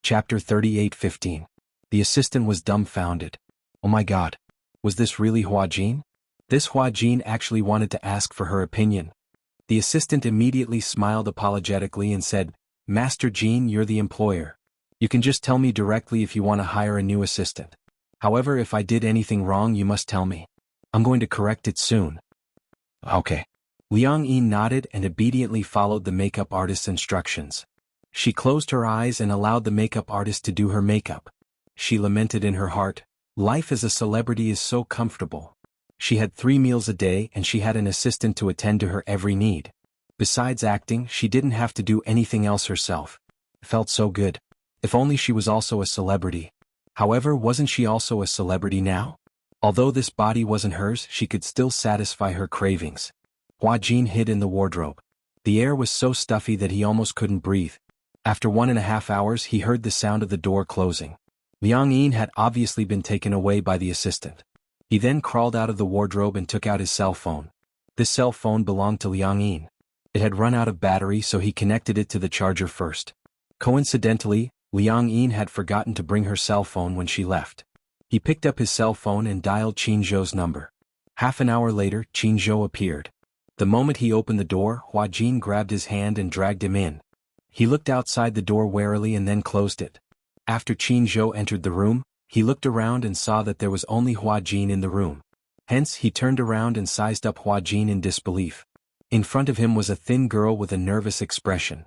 Chapter 38:15. The assistant was dumbfounded. Oh my god. Was this really Hua Jin? This Hua Jin actually wanted to ask for her opinion. The assistant immediately smiled apologetically and said, Master Jin, you're the employer. You can just tell me directly if you want to hire a new assistant. However, if I did anything wrong, you must tell me. I'm going to correct it soon. Okay. Liang Yi nodded and obediently followed the makeup artist's instructions. She closed her eyes and allowed the makeup artist to do her makeup. She lamented in her heart, life as a celebrity is so comfortable. She had 3 meals a day and she had an assistant to attend to her every need. Besides acting, she didn't have to do anything else herself. It felt so good. If only she was also a celebrity. However, wasn't she also a celebrity now? Although this body wasn't hers, she could still satisfy her cravings. Hua Jin hid in the wardrobe. The air was so stuffy that he almost couldn't breathe. After 1.5 hours, he heard the sound of the door closing. Liang Yin had obviously been taken away by the assistant. He then crawled out of the wardrobe and took out his cell phone. This cell phone belonged to Liang Yin. It had run out of battery, so he connected it to the charger first. Coincidentally, Liang Yin had forgotten to bring her cell phone when she left. He picked up his cell phone and dialed Qin Zhou's number. Half an hour later, Qin Zhou appeared. The moment he opened the door, Hua Jin grabbed his hand and dragged him in. He looked outside the door warily and then closed it. After Qin Zhou entered the room, he looked around and saw that there was only Hua Jin in the room. Hence, he turned around and sized up Hua Jin in disbelief. In front of him was a thin girl with a nervous expression.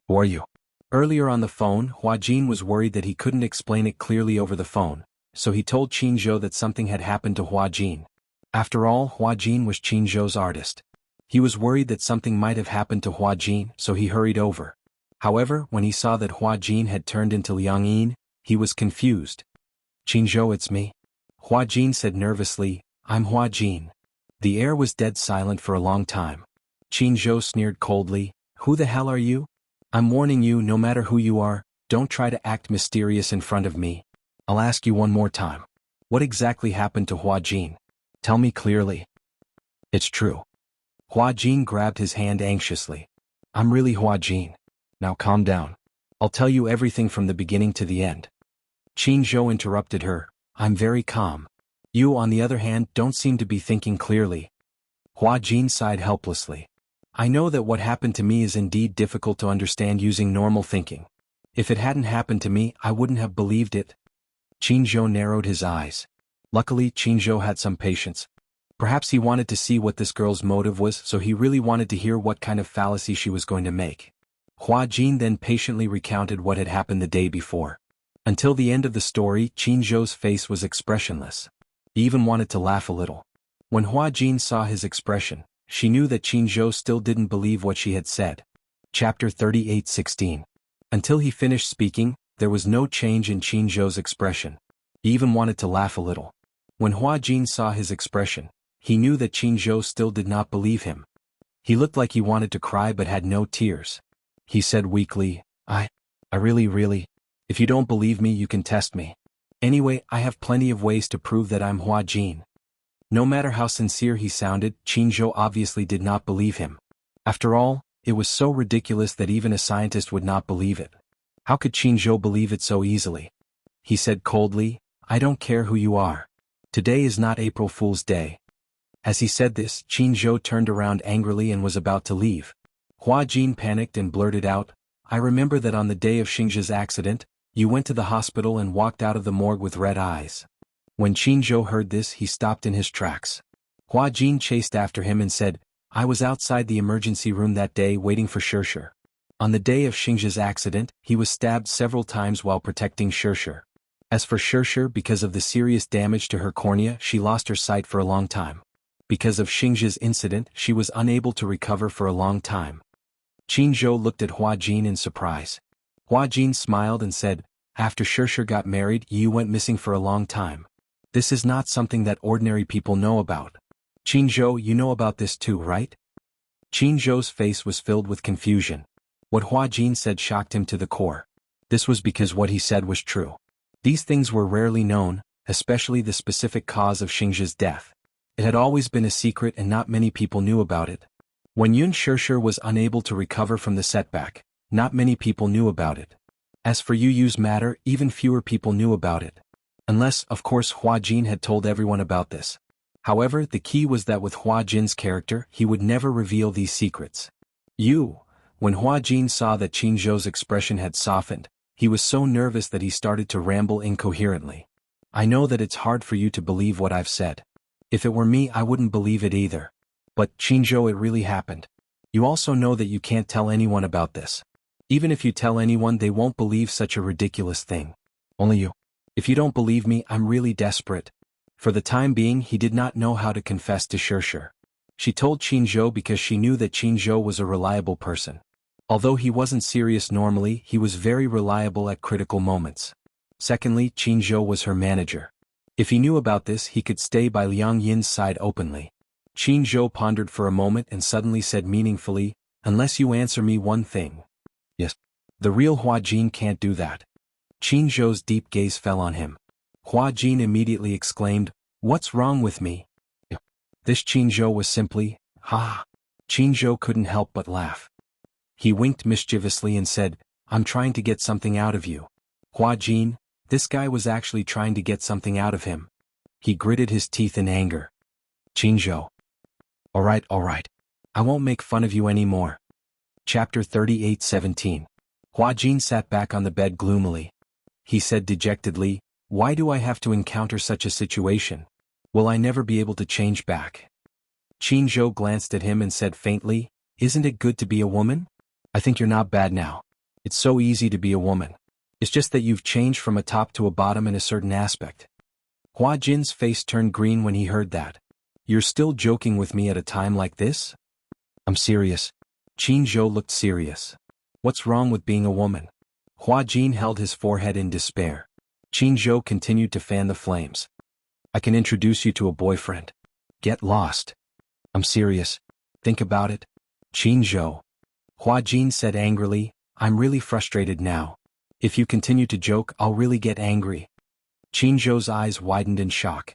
Who are you? Earlier on the phone, Hua Jin was worried that he couldn't explain it clearly over the phone, so he told Qin Zhou that something had happened to Hua Jin. After all, Hua Jin was Qin Zhou's artist. He was worried that something might have happened to Hua Jin, so he hurried over. However, when he saw that Hua Jin had turned into Liang Yin, he was confused. Qin Zhou, it's me. Hua Jin said nervously, I'm Hua Jin. The air was dead silent for a long time. Qin Zhou sneered coldly, who the hell are you? I'm warning you, no matter who you are, don't try to act mysterious in front of me. I'll ask you one more time. What exactly happened to Hua Jin? Tell me clearly. It's true. Hua Jin grabbed his hand anxiously. I'm really Hua Jin. Now calm down. I'll tell you everything from the beginning to the end. Qin Zhou interrupted her, I'm very calm. You, on the other hand, don't seem to be thinking clearly. Hua Jin sighed helplessly. I know that what happened to me is indeed difficult to understand using normal thinking. If it hadn't happened to me, I wouldn't have believed it. Qin Zhou narrowed his eyes. Luckily, Qin Zhou had some patience. Perhaps he wanted to see what this girl's motive was, so he really wanted to hear what kind of fallacy she was going to make. Hua Jin then patiently recounted what had happened the day before. Until the end of the story, Qin Zhou's face was expressionless. He even wanted to laugh a little. When Hua Jin saw his expression, she knew that Qin Zhou still didn't believe what she had said. Chapter 38:16. Until he finished speaking, there was no change in Qin Zhou's expression. He even wanted to laugh a little. When Hua Jin saw his expression, he knew that Qin Zhou still did not believe him. He looked like he wanted to cry but had no tears. He said weakly, I really, if you don't believe me, you can test me. Anyway, I have plenty of ways to prove that I'm Hua Jin. No matter how sincere he sounded, Qin Zhou obviously did not believe him. After all, it was so ridiculous that even a scientist would not believe it. How could Qin Zhou believe it so easily? He said coldly, I don't care who you are. Today is not April Fool's Day. As he said this, Qin Zhou turned around angrily and was about to leave. Hua Jin panicked and blurted out, I remember that on the day of Xingzhe's accident, you went to the hospital and walked out of the morgue with red eyes. When Qin Zhou heard this, he stopped in his tracks. Hua Jin chased after him and said, I was outside the emergency room that day waiting for Shirshir. On the day of Xingzhe's accident, he was stabbed several times while protecting Shirshir. As for Shirshir, because of the serious damage to her cornea, she lost her sight for a long time. Because of Xingzhe's incident, she was unable to recover for a long time. Qin Zhou looked at Hua Jin in surprise. Hua Jin smiled and said, after Shirshir got married, you went missing for a long time. This is not something that ordinary people know about. Qin Zhou, you know about this too, right? Qin Zhou's face was filled with confusion. What Hua Jin said shocked him to the core. This was because what he said was true. These things were rarely known, especially the specific cause of Xingzhe's death. It had always been a secret and not many people knew about it. When Yun Shirshir was unable to recover from the setback, not many people knew about it. As for Yu's matter, even fewer people knew about it. Unless, of course, Hua Jin had told everyone about this. However, the key was that with Hua Jin's character, he would never reveal these secrets. When Hua Jin saw that Qin Zhou's expression had softened, he was so nervous that he started to ramble incoherently. I know that it's hard for you to believe what I've said. If it were me, I wouldn't believe it either. But, Qin Zhou, it really happened. You also know that you can't tell anyone about this. Even if you tell anyone, they won't believe such a ridiculous thing. Only you. If you don't believe me, I'm really desperate. For the time being, he did not know how to confess to Shirshir. She told Qin Zhou because she knew that Qin Zhou was a reliable person. Although he wasn't serious normally, he was very reliable at critical moments. Secondly, Qin Zhou was her manager. If he knew about this, he could stay by Liang Yin's side openly. Qin Zhou pondered for a moment and suddenly said meaningfully, "Unless you answer me one thing." "Yes." "The real Hua Jin can't do that." Qin Zhou's deep gaze fell on him. Hua Jin immediately exclaimed, "What's wrong with me?" This Qin Zhou was simply, "Ha." Qin Zhou couldn't help but laugh. He winked mischievously and said, "I'm trying to get something out of you." Hua Jin, this guy was actually trying to get something out of him. He gritted his teeth in anger. "Qin Zhou. All right. I won't make fun of you anymore." Chapter 38:17. Hua Jin sat back on the bed gloomily. He said dejectedly, "Why do I have to encounter such a situation? Will I never be able to change back?" Qin Zhou glanced at him and said faintly, "Isn't it good to be a woman? I think you're not bad now. It's so easy to be a woman. It's just that you've changed from a top to a bottom in a certain aspect." Hua Jin's face turned green when he heard that. "You're still joking with me at a time like this?" "I'm serious." Qin Zhou looked serious. "What's wrong with being a woman?" Hua Jin held his forehead in despair. Qin Zhou continued to fan the flames. "I can introduce you to a boyfriend. Get lost." "I'm serious. Think about it." "Qin Zhou." Hua Jin said angrily, "I'm really frustrated now. If you continue to joke, I'll really get angry." Qin Zhou's eyes widened in shock.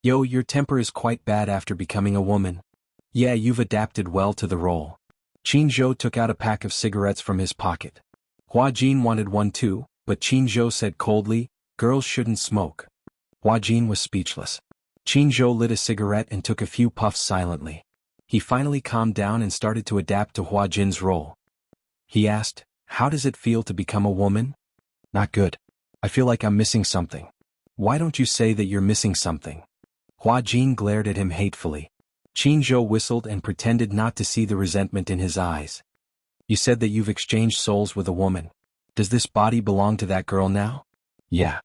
"Yo, your temper is quite bad after becoming a woman. Yeah, you've adapted well to the role." Qin Zhou took out a pack of cigarettes from his pocket. Hua Jin wanted one too, but Qin Zhou said coldly, "Girls shouldn't smoke." Hua Jin was speechless. Qin Zhou lit a cigarette and took a few puffs silently. He finally calmed down and started to adapt to Hua Jin's role. He asked, "How does it feel to become a woman?" "Not good. I feel like I'm missing something." "Why don't you say that you're missing something?" Hua Jin glared at him hatefully. Qin Zhou whistled and pretended not to see the resentment in his eyes. "You said that you've exchanged souls with a woman. Does this body belong to that girl now?" "Yeah."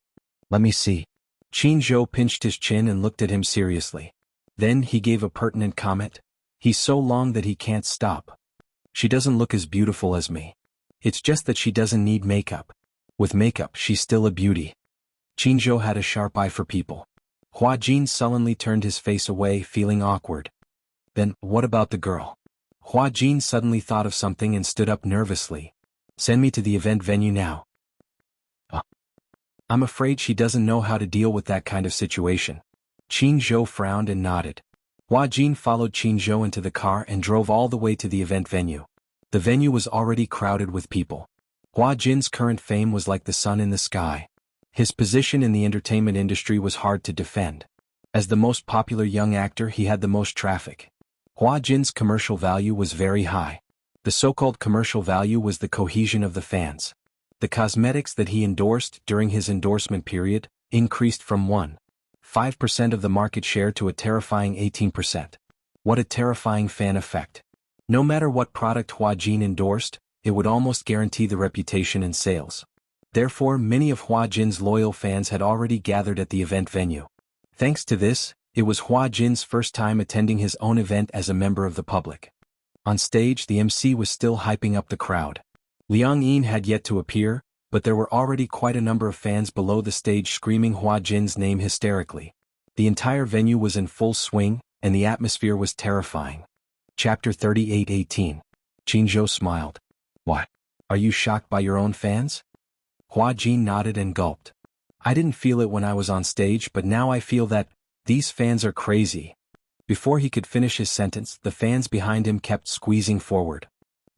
"Let me see." Qin Zhou pinched his chin and looked at him seriously. Then he gave a pertinent comment. "He's so long that he can't stop. She doesn't look as beautiful as me. It's just that she doesn't need makeup. With makeup, she's still a beauty." Qin Zhou had a sharp eye for people. Hua Jin sullenly turned his face away, feeling awkward. "Then, what about the girl?" Hua Jin suddenly thought of something and stood up nervously. "Send me to the event venue now." "I'm afraid she doesn't know how to deal with that kind of situation." Qin Zhou frowned and nodded. Hua Jin followed Qin Zhou into the car and drove all the way to the event venue. The venue was already crowded with people. Hua Jin's current fame was like the sun in the sky. His position in the entertainment industry was hard to defend. As the most popular young actor, he had the most traffic. Hua Jin's commercial value was very high. The so-called commercial value was the cohesion of the fans. The cosmetics that he endorsed during his endorsement period increased from 1.5% of the market share to a terrifying 18%. What a terrifying fan effect. No matter what product Hua Jin endorsed, it would almost guarantee the reputation and sales. Therefore, many of Hua Jin's loyal fans had already gathered at the event venue. Thanks to this, it was Hua Jin's first time attending his own event as a member of the public. On stage, the MC was still hyping up the crowd. Liang Yin had yet to appear, but there were already quite a number of fans below the stage screaming Hua Jin's name hysterically. The entire venue was in full swing, and the atmosphere was terrifying. Chapter 38:18. Qin Zhou smiled. "What? Are you shocked by your own fans?" Hua Jin nodded and gulped. "I didn't feel it when I was on stage, but now I feel that these fans are crazy." Before he could finish his sentence, the fans behind him kept squeezing forward.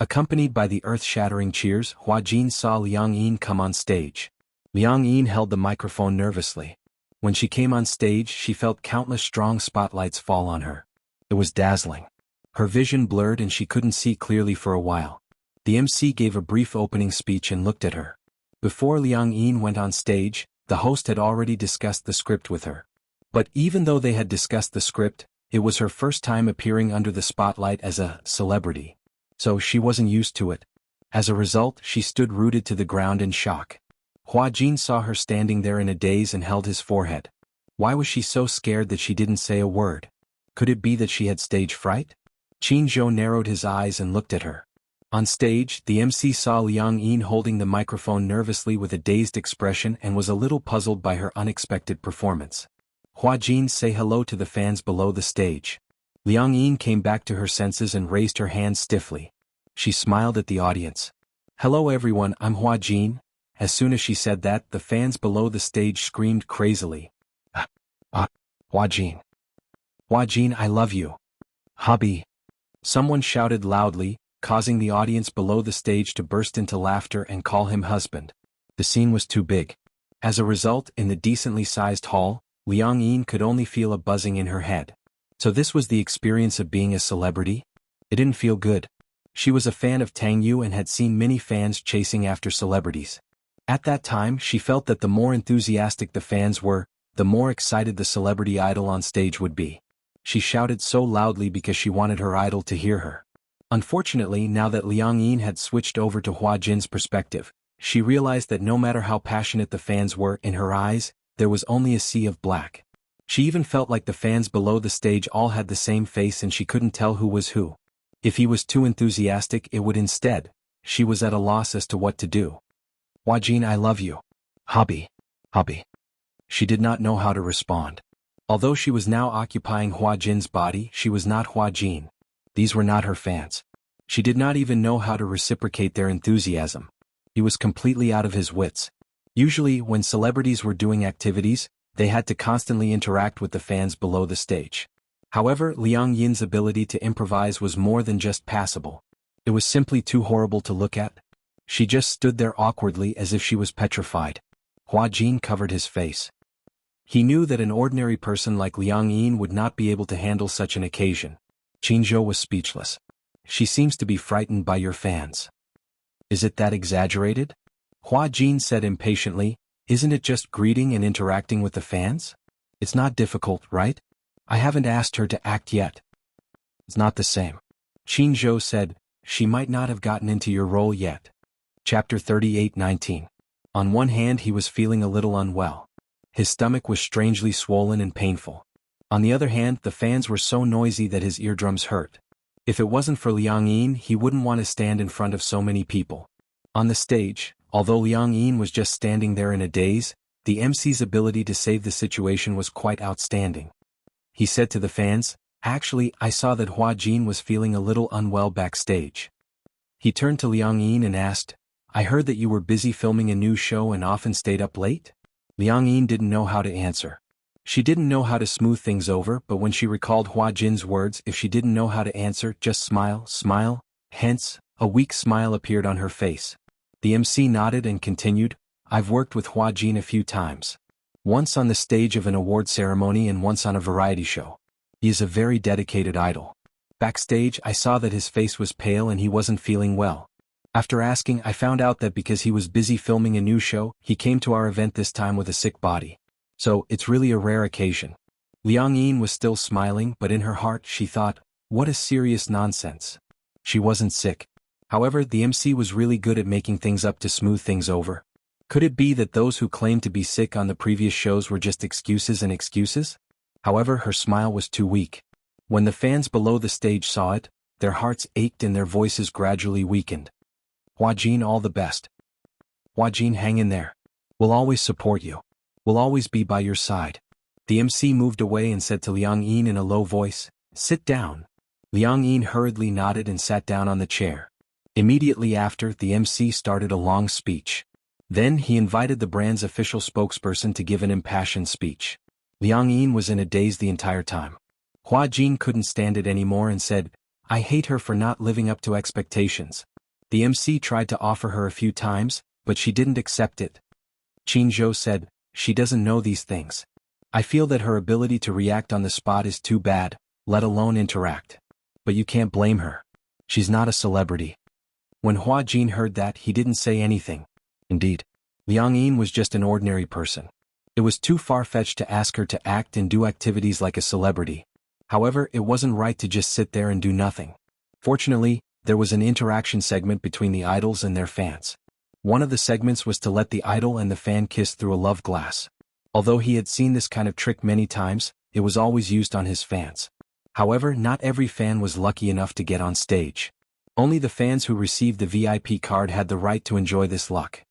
Accompanied by the earth-shattering cheers, Hua Jin saw Liang Yin come on stage. Liang Yin held the microphone nervously. When she came on stage, she felt countless strong spotlights fall on her. It was dazzling. Her vision blurred and she couldn't see clearly for a while. The MC gave a brief opening speech and looked at her. Before Liang Yin went on stage, the host had already discussed the script with her. But even though they had discussed the script, it was her first time appearing under the spotlight as a celebrity. So she wasn't used to it. As a result, she stood rooted to the ground in shock. Hua Jin saw her standing there in a daze and held his forehead. Why was she so scared that she didn't say a word? Could it be that she had stage fright? Qin Zhou narrowed his eyes and looked at her. On stage, the MC saw Liang Yin holding the microphone nervously with a dazed expression and was a little puzzled by her unexpected performance. Hua Jin, say hello to the fans below the stage. Liang Yin came back to her senses and raised her hands stiffly. She smiled at the audience. Hello everyone, I'm Hua Jin. As soon as she said that, the fans below the stage screamed crazily. Hua Jin. Hua Jin, I love you. Hubby. Someone shouted loudly, causing the audience below the stage to burst into laughter and call him husband. The scene was too big. As a result, in the decently sized hall, Liang Yin could only feel a buzzing in her head. So this was the experience of being a celebrity? It didn't feel good. She was a fan of Tang Yu and had seen many fans chasing after celebrities. At that time, she felt that the more enthusiastic the fans were, the more excited the celebrity idol on stage would be. She shouted so loudly because she wanted her idol to hear her. Unfortunately, now that Liang Yin had switched over to Hua Jin's perspective, she realized that no matter how passionate the fans were, in her eyes, there was only a sea of black. She even felt like the fans below the stage all had the same face and she couldn't tell who was who. If he was too enthusiastic, it would instead. She was at a loss as to what to do. Hua Jin, I love you. Hubby. Hubby. She did not know how to respond. Although she was now occupying Hua Jin's body, she was not Hua Jin. These were not her fans. She did not even know how to reciprocate their enthusiasm. He was completely out of his wits. Usually, when celebrities were doing activities, they had to constantly interact with the fans below the stage. However, Liang Yin's ability to improvise was more than just passable. It was simply too horrible to look at. She just stood there awkwardly as if she was petrified. Hua Jin covered his face. He knew that an ordinary person like Liang Yin would not be able to handle such an occasion. Qin Zhou was speechless. She seems to be frightened by your fans. Is it that exaggerated? Hua Jin said impatiently, isn't it just greeting and interacting with the fans? It's not difficult, right? I haven't asked her to act yet. It's not the same. Qin Zhou said, she might not have gotten into your role yet. Chapter 38:19. On one hand, he was feeling a little unwell. His stomach was strangely swollen and painful. On the other hand, the fans were so noisy that his eardrums hurt. If it wasn't for Liang Yin, he wouldn't want to stand in front of so many people. On the stage, although Liang Yin was just standing there in a daze, the MC's ability to save the situation was quite outstanding. He said to the fans, actually, I saw that Hua Jin was feeling a little unwell backstage. He turned to Liang Yin and asked, I heard that you were busy filming a new show and often stayed up late? Liang Yin didn't know how to answer. She didn't know how to smooth things over, but when she recalled Hua Jin's words, if she didn't know how to answer, just smile, hence, a weak smile appeared on her face. The MC nodded and continued, I've worked with Hua Jin a few times. Once on the stage of an award ceremony and once on a variety show. He is a very dedicated idol. Backstage, I saw that his face was pale and he wasn't feeling well. After asking, I found out that because he was busy filming a new show, he came to our event this time with a sick body. So, it's really a rare occasion. Liang Yin was still smiling, but in her heart she thought, what a serious nonsense. She wasn't sick. However, the MC was really good at making things up to smooth things over. Could it be that those who claimed to be sick on the previous shows were just excuses and excuses? However, her smile was too weak. When the fans below the stage saw it, their hearts ached and their voices gradually weakened. Hua Jin, all the best. Hua Jin, hang in there. We'll always support you. We'll always be by your side. The MC moved away and said to Liang Yin in a low voice, sit down. Liang Yin hurriedly nodded and sat down on the chair. Immediately after, the MC started a long speech. Then he invited the brand's official spokesperson to give an impassioned speech. Liang Yin was in a daze the entire time. Hua Jin couldn't stand it anymore and said, I hate her for not living up to expectations. The MC tried to offer her a few times, but she didn't accept it. Jianghu said, she doesn't know these things. I feel that her ability to react on the spot is too bad, let alone interact. But you can't blame her. She's not a celebrity. When Hua Jin heard that, he didn't say anything. Indeed, Liang Yin was just an ordinary person. It was too far-fetched to ask her to act and do activities like a celebrity. However, it wasn't right to just sit there and do nothing. Fortunately, there was an interaction segment between the idols and their fans. One of the segments was to let the idol and the fan kiss through a love glass. Although he had seen this kind of trick many times, it was always used on his fans. However, not every fan was lucky enough to get on stage. Only the fans who received the VIP card had the right to enjoy this luck.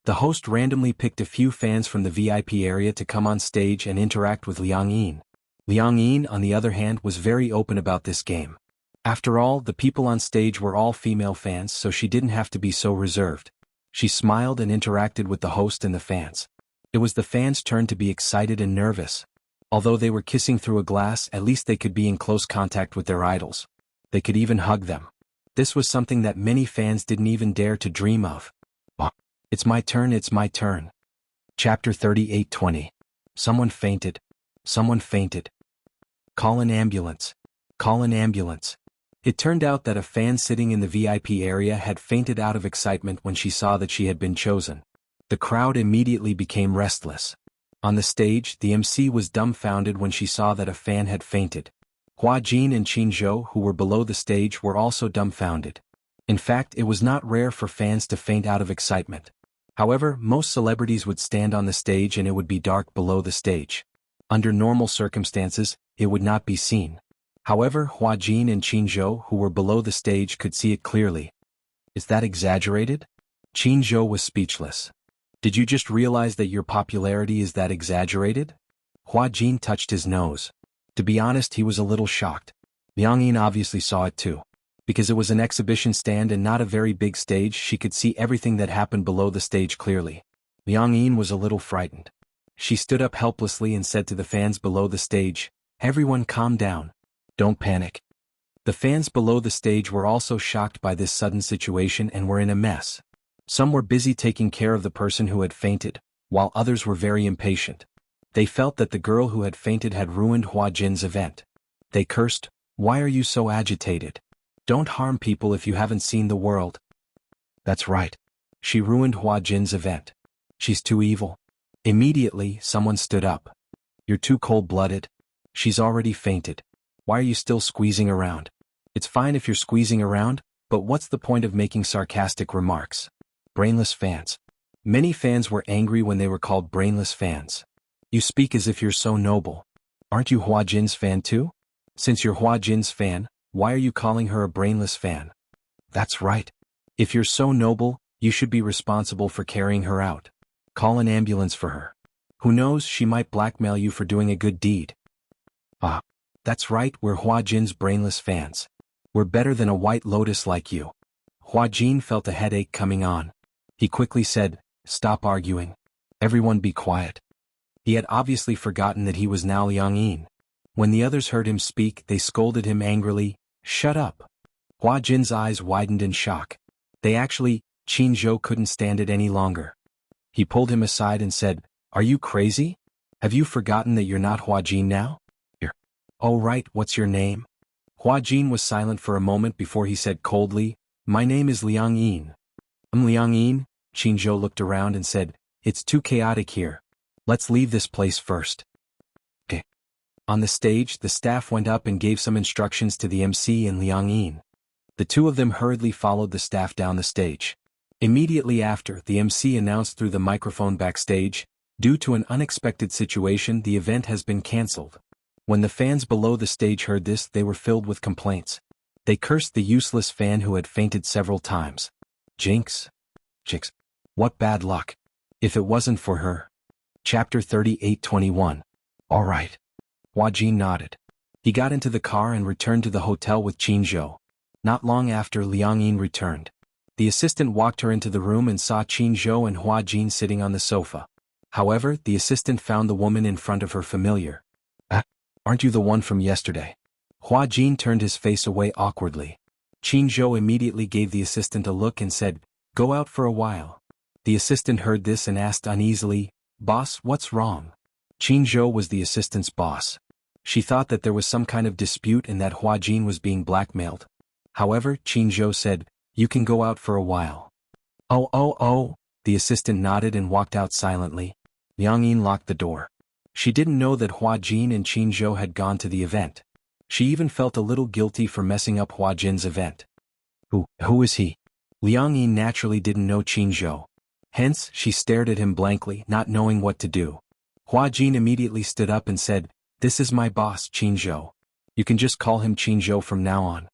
The host randomly picked a few fans from the VIP area to come on stage and interact with Liang Yin. Liang Yin, on the other hand, was very open about this game. After all, the people on stage were all female fans, so she didn't have to be so reserved. She smiled and interacted with the host and the fans. It was the fans' turn to be excited and nervous. Although they were kissing through a glass, at least they could be in close contact with their idols. They could even hug them. This was something that many fans didn't even dare to dream of. It's my turn, it's my turn. Chapter 38:20. Someone fainted. Someone fainted. Call an ambulance. Call an ambulance. It turned out that a fan sitting in the VIP area had fainted out of excitement when she saw that she had been chosen. The crowd immediately became restless. On the stage, the MC was dumbfounded when she saw that a fan had fainted. Hua Jin and Jianghu, who were below the stage, were also dumbfounded. In fact, it was not rare for fans to faint out of excitement. However, most celebrities would stand on the stage and it would be dark below the stage. Under normal circumstances, it would not be seen. However, Hua Jin and Jianghu, who were below the stage, could see it clearly. Is that exaggerated? Jianghu was speechless. Did you just realize that your popularity is that exaggerated? Hua Jin touched his nose. To be honest, he was a little shocked. Liang Yin obviously saw it too. Because it was an exhibition stand and not a very big stage, she could see everything that happened below the stage clearly. Liang Yin was a little frightened. She stood up helplessly and said to the fans below the stage, "Everyone calm down. Don't panic." The fans below the stage were also shocked by this sudden situation and were in a mess. Some were busy taking care of the person who had fainted, while others were very impatient. They felt that the girl who had fainted had ruined Hua Jin's event. They cursed, "Why are you so agitated? Don't harm people if you haven't seen the world." That's right. She ruined Hua Jin's event. She's too evil. Immediately, someone stood up. You're too cold-blooded. She's already fainted. Why are you still squeezing around? It's fine if you're squeezing around, but what's the point of making sarcastic remarks? Brainless fans. Many fans were angry when they were called brainless fans. You speak as if you're so noble. Aren't you Hua Jin's fan too? Since you're Hua Jin's fan, why are you calling her a brainless fan? That's right. If you're so noble, you should be responsible for carrying her out. Call an ambulance for her. Who knows, she might blackmail you for doing a good deed. Ah, that's right, we're Hua Jin's brainless fans. We're better than a white lotus like you. Hua Jin felt a headache coming on. He quickly said, "Stop arguing. Everyone be quiet." He had obviously forgotten that he was now Liang Yin. When the others heard him speak, they scolded him angrily, "Shut up." Hua Jin's eyes widened in shock. Jianghu couldn't stand it any longer. He pulled him aside and said, "Are you crazy? Have you forgotten that you're not Hua Jin now? Oh right, what's your name?" Hua Jin was silent for a moment before he said coldly, "My name is Liang Yin." Liang Yin?" Jianghu looked around and said, "It's too chaotic here. Let's leave this place first." Okay. On the stage, the staff went up and gave some instructions to the MC and Liang Yin. The two of them hurriedly followed the staff down the stage. Immediately after, the MC announced through the microphone backstage, "Due to an unexpected situation, the event has been cancelled." When the fans below the stage heard this, they were filled with complaints. They cursed the useless fan who had fainted several times. Jinx. What bad luck. If it wasn't for her. Chapter 38:21. All right. Hua Jin nodded. He got into the car and returned to the hotel with Jianghu. Not long after, Liang Yin returned. The assistant walked her into the room and saw Jianghu and Hua Jin sitting on the sofa. However, the assistant found the woman in front of her familiar. "Aren't you the one from yesterday?" Hua Jin turned his face away awkwardly. Qin Zhou immediately gave the assistant a look and said, "Go out for a while." The assistant heard this and asked uneasily, "Boss, what's wrong?" Qin Zhou was the assistant's boss. She thought that there was some kind of dispute and that Hua Jin was being blackmailed. However, Qin Zhou said, "You can go out for a while." Oh. The assistant nodded and walked out silently. Liang Yin locked the door. She didn't know that Hua Jin and Qin Zhou had gone to the event. She even felt a little guilty for messing up Hua Jin's event. Who is he? Liang Yin naturally didn't know Qin Zhou. Hence, she stared at him blankly, not knowing what to do. Hua Jin immediately stood up and said, "This is my boss, Qin Zhou. You can just call him Qin Zhou from now on."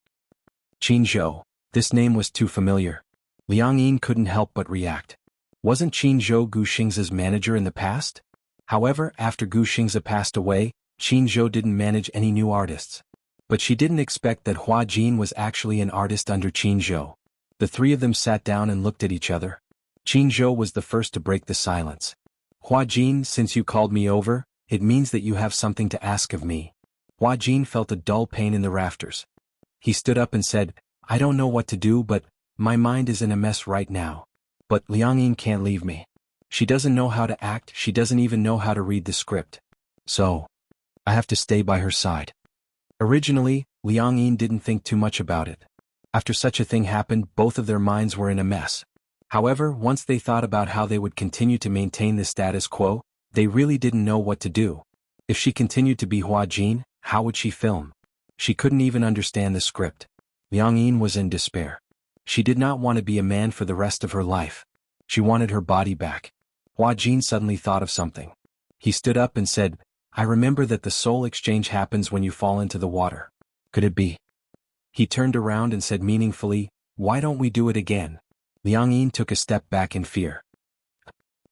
Qin Zhou. This name was too familiar. Liang Yin couldn't help but react. Wasn't Qin Zhou Gu Xing's manager in the past? However, after Gu Xing's passed away, Qin Zhou didn't manage any new artists. But she didn't expect that Hua Jin was actually an artist under Qin Zhou. The three of them sat down and looked at each other. Qin Zhou was the first to break the silence. "Hua Jin, since you called me over, it means that you have something to ask of me." Hua Jin felt a dull pain in the rafters. He stood up and said, "I don't know what to do, but my mind is in a mess right now. But Liang Yin can't leave me. She doesn't know how to act, she doesn't even know how to read the script. So, I have to stay by her side." Originally, Liang Yin didn't think too much about it. After such a thing happened, both of their minds were in a mess. However, once they thought about how they would continue to maintain the status quo, they really didn't know what to do. If she continued to be Hua Jin, how would she film? She couldn't even understand the script. Liang Yin was in despair. She did not want to be a man for the rest of her life. She wanted her body back. Hua Jin suddenly thought of something. He stood up and said, "I remember that the soul exchange happens when you fall into the water. Could it be?" He turned around and said meaningfully, "Why don't we do it again?" Liang Yin took a step back in fear.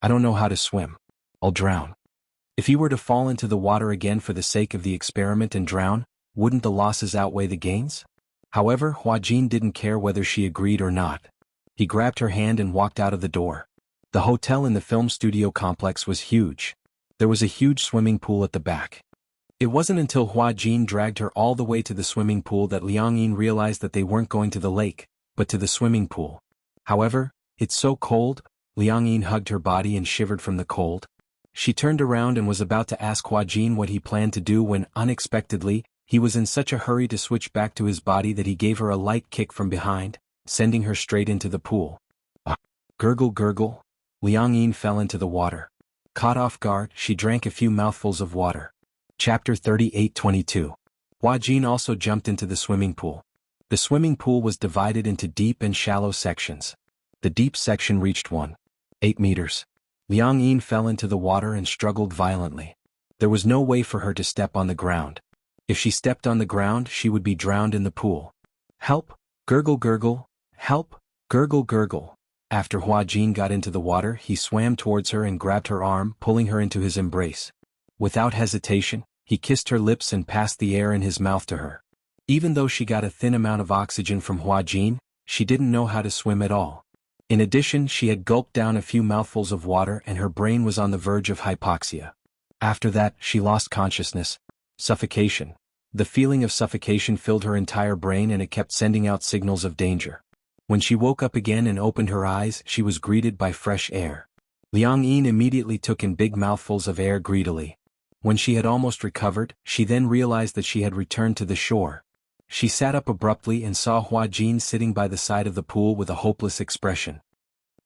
"I don't know how to swim. I'll drown." If he were to fall into the water again for the sake of the experiment and drown, wouldn't the losses outweigh the gains? However, Hua Jin didn't care whether she agreed or not. He grabbed her hand and walked out of the door. The hotel in the film studio complex was huge. There was a huge swimming pool at the back. It wasn't until Hua Jin dragged her all the way to the swimming pool that Liang Yin realized that they weren't going to the lake, but to the swimming pool. However, it's so cold. Liang Yin hugged her body and shivered from the cold. She turned around and was about to ask Hua Jin what he planned to do when, unexpectedly, he was in such a hurry to switch back to his body that he gave her a light kick from behind, sending her straight into the pool. Gurgle gurgle. Liang Yin fell into the water. Caught off guard, she drank a few mouthfuls of water. Chapter 38:22. Hua Jin also jumped into the swimming pool. The swimming pool was divided into deep and shallow sections. The deep section reached 1.8 meters. Liang Yin fell into the water and struggled violently. There was no way for her to step on the ground. If she stepped on the ground, she would be drowned in the pool. "Help! Gurgle gurgle! Help! Gurgle gurgle!" After Hua Jin got into the water, he swam towards her and grabbed her arm, pulling her into his embrace. Without hesitation, he kissed her lips and passed the air in his mouth to her. Even though she got a thin amount of oxygen from Hua Jin, she didn't know how to swim at all. In addition, she had gulped down a few mouthfuls of water and her brain was on the verge of hypoxia. After that, she lost consciousness. Suffocation. The feeling of suffocation filled her entire brain and it kept sending out signals of danger. When she woke up again and opened her eyes, she was greeted by fresh air. Liang Yin immediately took in big mouthfuls of air greedily. When she had almost recovered, she then realized that she had returned to the shore. She sat up abruptly and saw Hua Jin sitting by the side of the pool with a hopeless expression.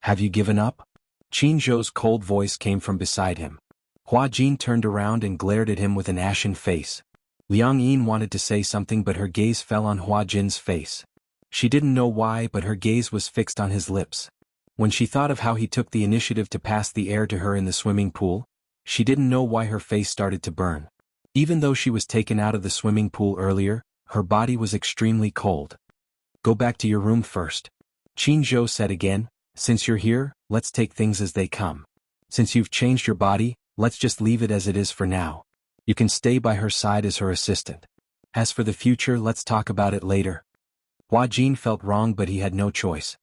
"Have you given up?" Qin Zhou's cold voice came from beside him. Hua Jin turned around and glared at him with an ashen face. Liang Yin wanted to say something but her gaze fell on Hua Jin's face. She didn't know why, but her gaze was fixed on his lips. When she thought of how he took the initiative to pass the air to her in the swimming pool, she didn't know why her face started to burn. Even though she was taken out of the swimming pool earlier, her body was extremely cold. "Go back to your room first," Qin Zhou said again. "Since you're here, let's take things as they come. Since you've changed your body, let's just leave it as it is for now. You can stay by her side as her assistant. As for the future, let's talk about it later." Hua Jin felt wrong but he had no choice.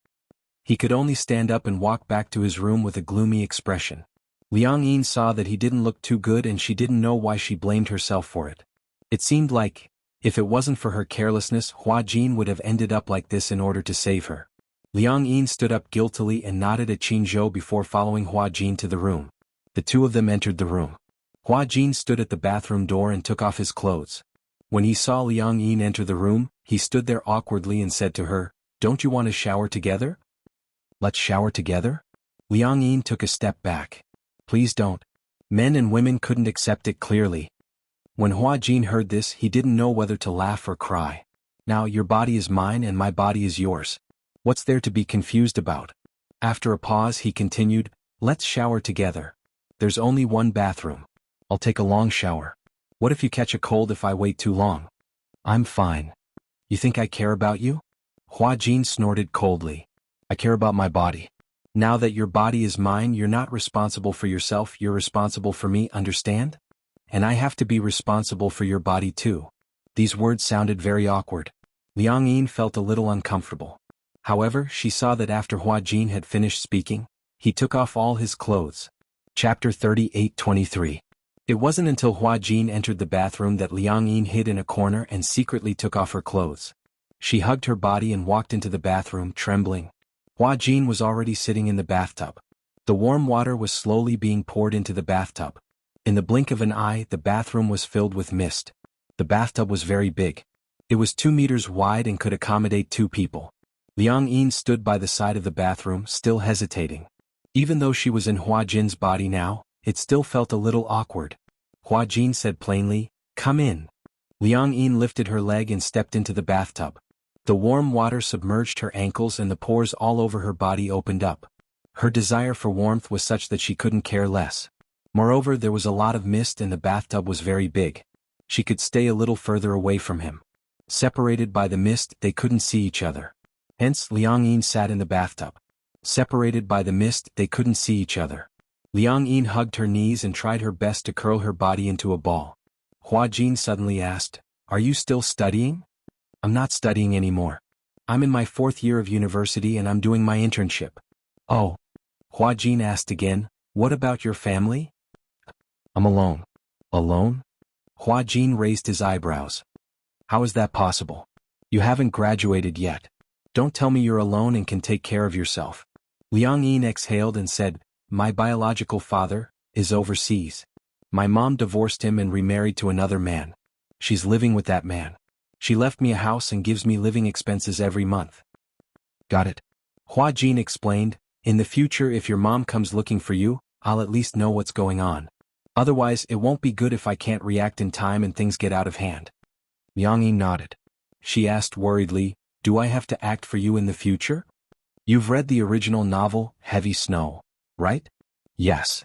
He could only stand up and walk back to his room with a gloomy expression. Liang Yin saw that he didn't look too good and she didn't know why she blamed herself for it. It seemed like If it wasn't for her carelessness, Hua Jin would have ended up like this in order to save her. Liang Yin stood up guiltily and nodded at Qin Zhou before following Hua Jin to the room. The two of them entered the room. Hua Jin stood at the bathroom door and took off his clothes. When he saw Liang Yin enter the room, he stood there awkwardly and said to her, "Don't you want to shower together?" "Let's shower together?" Liang Yin took a step back. "Please don't." Men and women couldn't accept it clearly. When Hua Jin heard this, he didn't know whether to laugh or cry. "Now your body is mine and my body is yours. What's there to be confused about?" After a pause he continued, "Let's shower together. There's only one bathroom. I'll take a long shower. What if you catch a cold if I wait too long?" "I'm fine." "You think I care about you?" Hua Jin snorted coldly. "I care about my body. Now that your body is mine, you're not responsible for yourself, you're responsible for me, understand? And I have to be responsible for your body too." These words sounded very awkward. Liang Yin felt a little uncomfortable. However, she saw that after Hua Jin had finished speaking, he took off all his clothes. Chapter 38:23. It wasn't until Hua Jin entered the bathroom that Liang Yin hid in a corner and secretly took off her clothes. She hugged her body and walked into the bathroom, trembling. Hua Jin was already sitting in the bathtub. The warm water was slowly being poured into the bathtub. In the blink of an eye, the bathroom was filled with mist. The bathtub was very big. It was 2 meters wide and could accommodate 2 people. Liang Yin stood by the side of the bathroom, still hesitating. Even though she was in Hua Jin's body now, it still felt a little awkward. Hua Jin said plainly, "Come in." Liang Yin lifted her leg and stepped into the bathtub. The warm water submerged her ankles and the pores all over her body opened up. Her desire for warmth was such that she couldn't care less. Moreover, there was a lot of mist and the bathtub was very big. She could stay a little further away from him. Separated by the mist, they couldn't see each other. Hence, Liang Yin sat in the bathtub. Separated by the mist, they couldn't see each other. Liang Yin hugged her knees and tried her best to curl her body into a ball. Hua Jin suddenly asked, "Are you still studying?" "I'm not studying anymore. I'm in my 4th year of university and I'm doing my internship." "Oh." Hua Jin asked again, "What about your family?" "I'm alone." "Alone?" Hua Jin raised his eyebrows. "How is that possible? You haven't graduated yet. Don't tell me you're alone and can take care of yourself." Liang Yin exhaled and said, "My biological father is overseas. My mom divorced him and remarried to another man. She's living with that man. She left me a house and gives me living expenses every month." "Got it." Hua Jin explained, "In the future if your mom comes looking for you, I'll at least know what's going on. Otherwise it won't be good if I can't react in time and things get out of hand." Liang Yin nodded. She asked worriedly, "Do I have to act for you in the future?" "You've read the original novel, Heavy Snow, right?" "Yes."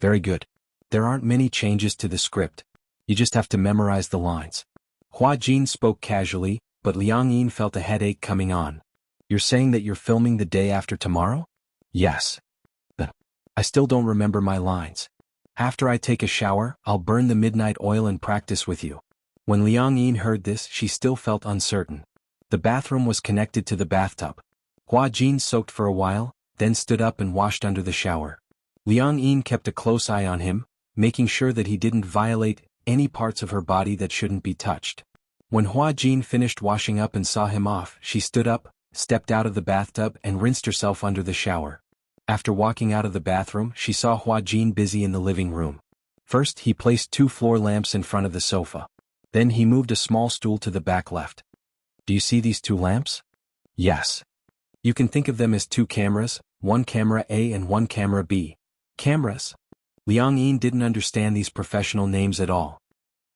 "Very good. There aren't many changes to the script. You just have to memorize the lines." Hua Jin spoke casually, but Liang Yin felt a headache coming on. "You're saying that you're filming the day after tomorrow?" "Yes." "I still don't remember my lines. After I take a shower, I'll burn the midnight oil and practice with you." When Liang Yin heard this, she still felt uncertain. The bathroom was connected to the bathtub. Hua Jin soaked for a while, then stood up and washed under the shower. Liang Yin kept a close eye on him, making sure that he didn't violate any parts of her body that shouldn't be touched. When Hua Jin finished washing up and saw him off, she stood up, stepped out of the bathtub and rinsed herself under the shower. After walking out of the bathroom, she saw Hua Jin busy in the living room. First, he placed 2 floor lamps in front of the sofa. Then he moved a small stool to the back left. "Do you see these 2 lamps?" "Yes." "You can think of them as 2 cameras, one camera A and one camera B." "Cameras?" Liang Yin didn't understand these professional names at all.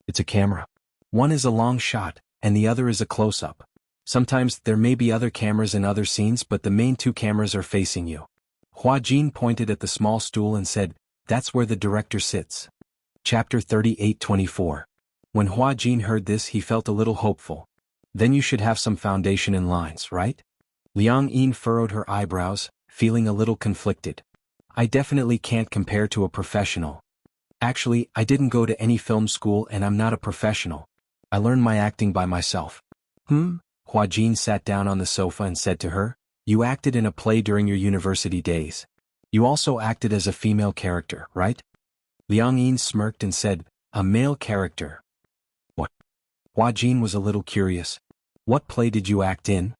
"It's a camera. One is a long shot, and the other is a close-up. Sometimes there may be other cameras in other scenes but the main 2 cameras are facing you." Hua Jin pointed at the small stool and said, "That's where the director sits." Chapter 38:24. When Hua Jin heard this he felt a little hopeful. "Then you should have some foundation in lines, right?" Liang Yin furrowed her eyebrows, feeling a little conflicted. "I definitely can't compare to a professional. Actually, I didn't go to any film school and I'm not a professional. I learned my acting by myself." Hua Jin sat down on the sofa and said to her, "You acted in a play during your university days. You also acted as a female character, right?" Liang Yin smirked and said, "A male character? What?" Hua Jin was a little curious. What play did you act in?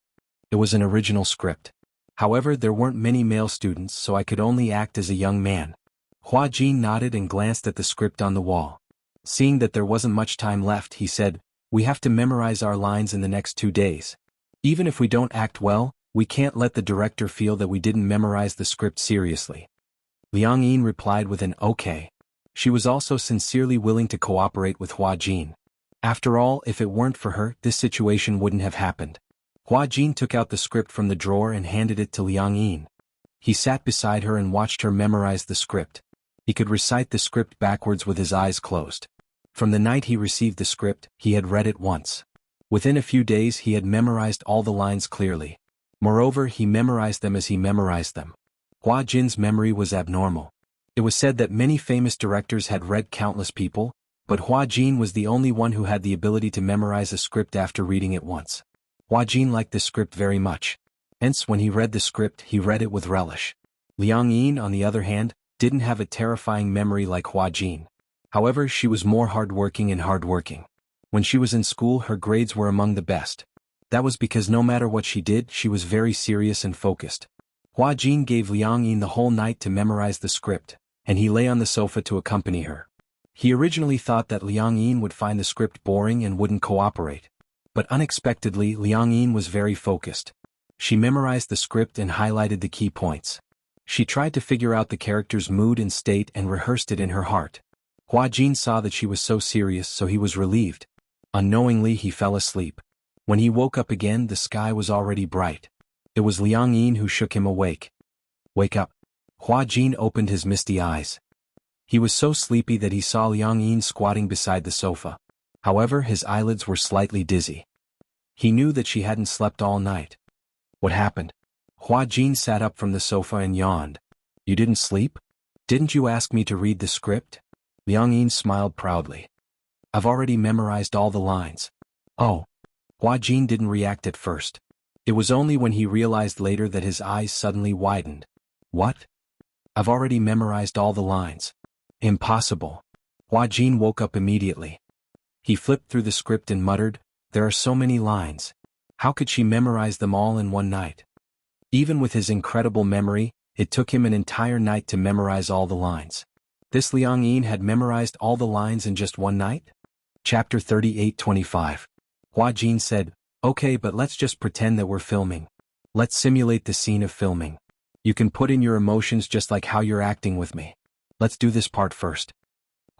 It was an original script. However, there weren't many male students, so I could only act as a young man. Hua Jin nodded and glanced at the script on the wall. Seeing that there wasn't much time left, he said, "We have to memorize our lines in the next 2 days. Even if we don't act well, we can't let the director feel that we didn't memorize the script seriously." Liang Yin replied with an okay. She was also sincerely willing to cooperate with Hua Jin. After all, if it weren't for her, this situation wouldn't have happened. Hua Jin took out the script from the drawer and handed it to Liang Yin. He sat beside her and watched her memorize the script. He could recite the script backwards with his eyes closed. From the night he received the script, he had read it once. Within a few days he had memorized all the lines clearly. Moreover, he memorized them as he memorized them. Hua Jin's memory was abnormal. It was said that many famous directors had read countless people, but Hua Jin was the only one who had the ability to memorize a script after reading it once. Hua Jin liked the script very much. Hence, when he read the script, he read it with relish. Liang Yin, on the other hand, didn't have a terrifying memory like Hua Jin. However, she was more hardworking and hardworking. When she was in school, her grades were among the best. That was because no matter what she did, she was very serious and focused. Hua Jin gave Liang Yin the whole night to memorize the script, and he lay on the sofa to accompany her. He originally thought that Liang Yin would find the script boring and wouldn't cooperate. But unexpectedly, Liang Yin was very focused. She memorized the script and highlighted the key points. She tried to figure out the character's mood and state and rehearsed it in her heart. Hua Jin saw that she was so serious, so he was relieved. Unknowingly, he fell asleep. When he woke up again, the sky was already bright. It was Liang Yin who shook him awake. "Wake up." Hua Jin opened his misty eyes. He was so sleepy that he saw Liang Yin squatting beside the sofa. However, his eyelids were slightly dizzy. He knew that she hadn't slept all night. What happened? Hua Jin sat up from the sofa and yawned. "You didn't sleep? Didn't you ask me to read the script?" Liang Yin smiled proudly. "I've already memorized all the lines." "Oh." Hua Jin didn't react at first. It was only when he realized later that his eyes suddenly widened. "What? I've already memorized all the lines." "Impossible." Hua Jin woke up immediately. He flipped through the script and muttered, "There are so many lines. How could she memorize them all in one night?" Even with his incredible memory, it took him an entire night to memorize all the lines. This Liang Yin had memorized all the lines in just one night? Chapter 38-25. Hua Jin said, "Okay, but let's just pretend that we're filming. Let's simulate the scene of filming. You can put in your emotions just like how you're acting with me. Let's do this part first."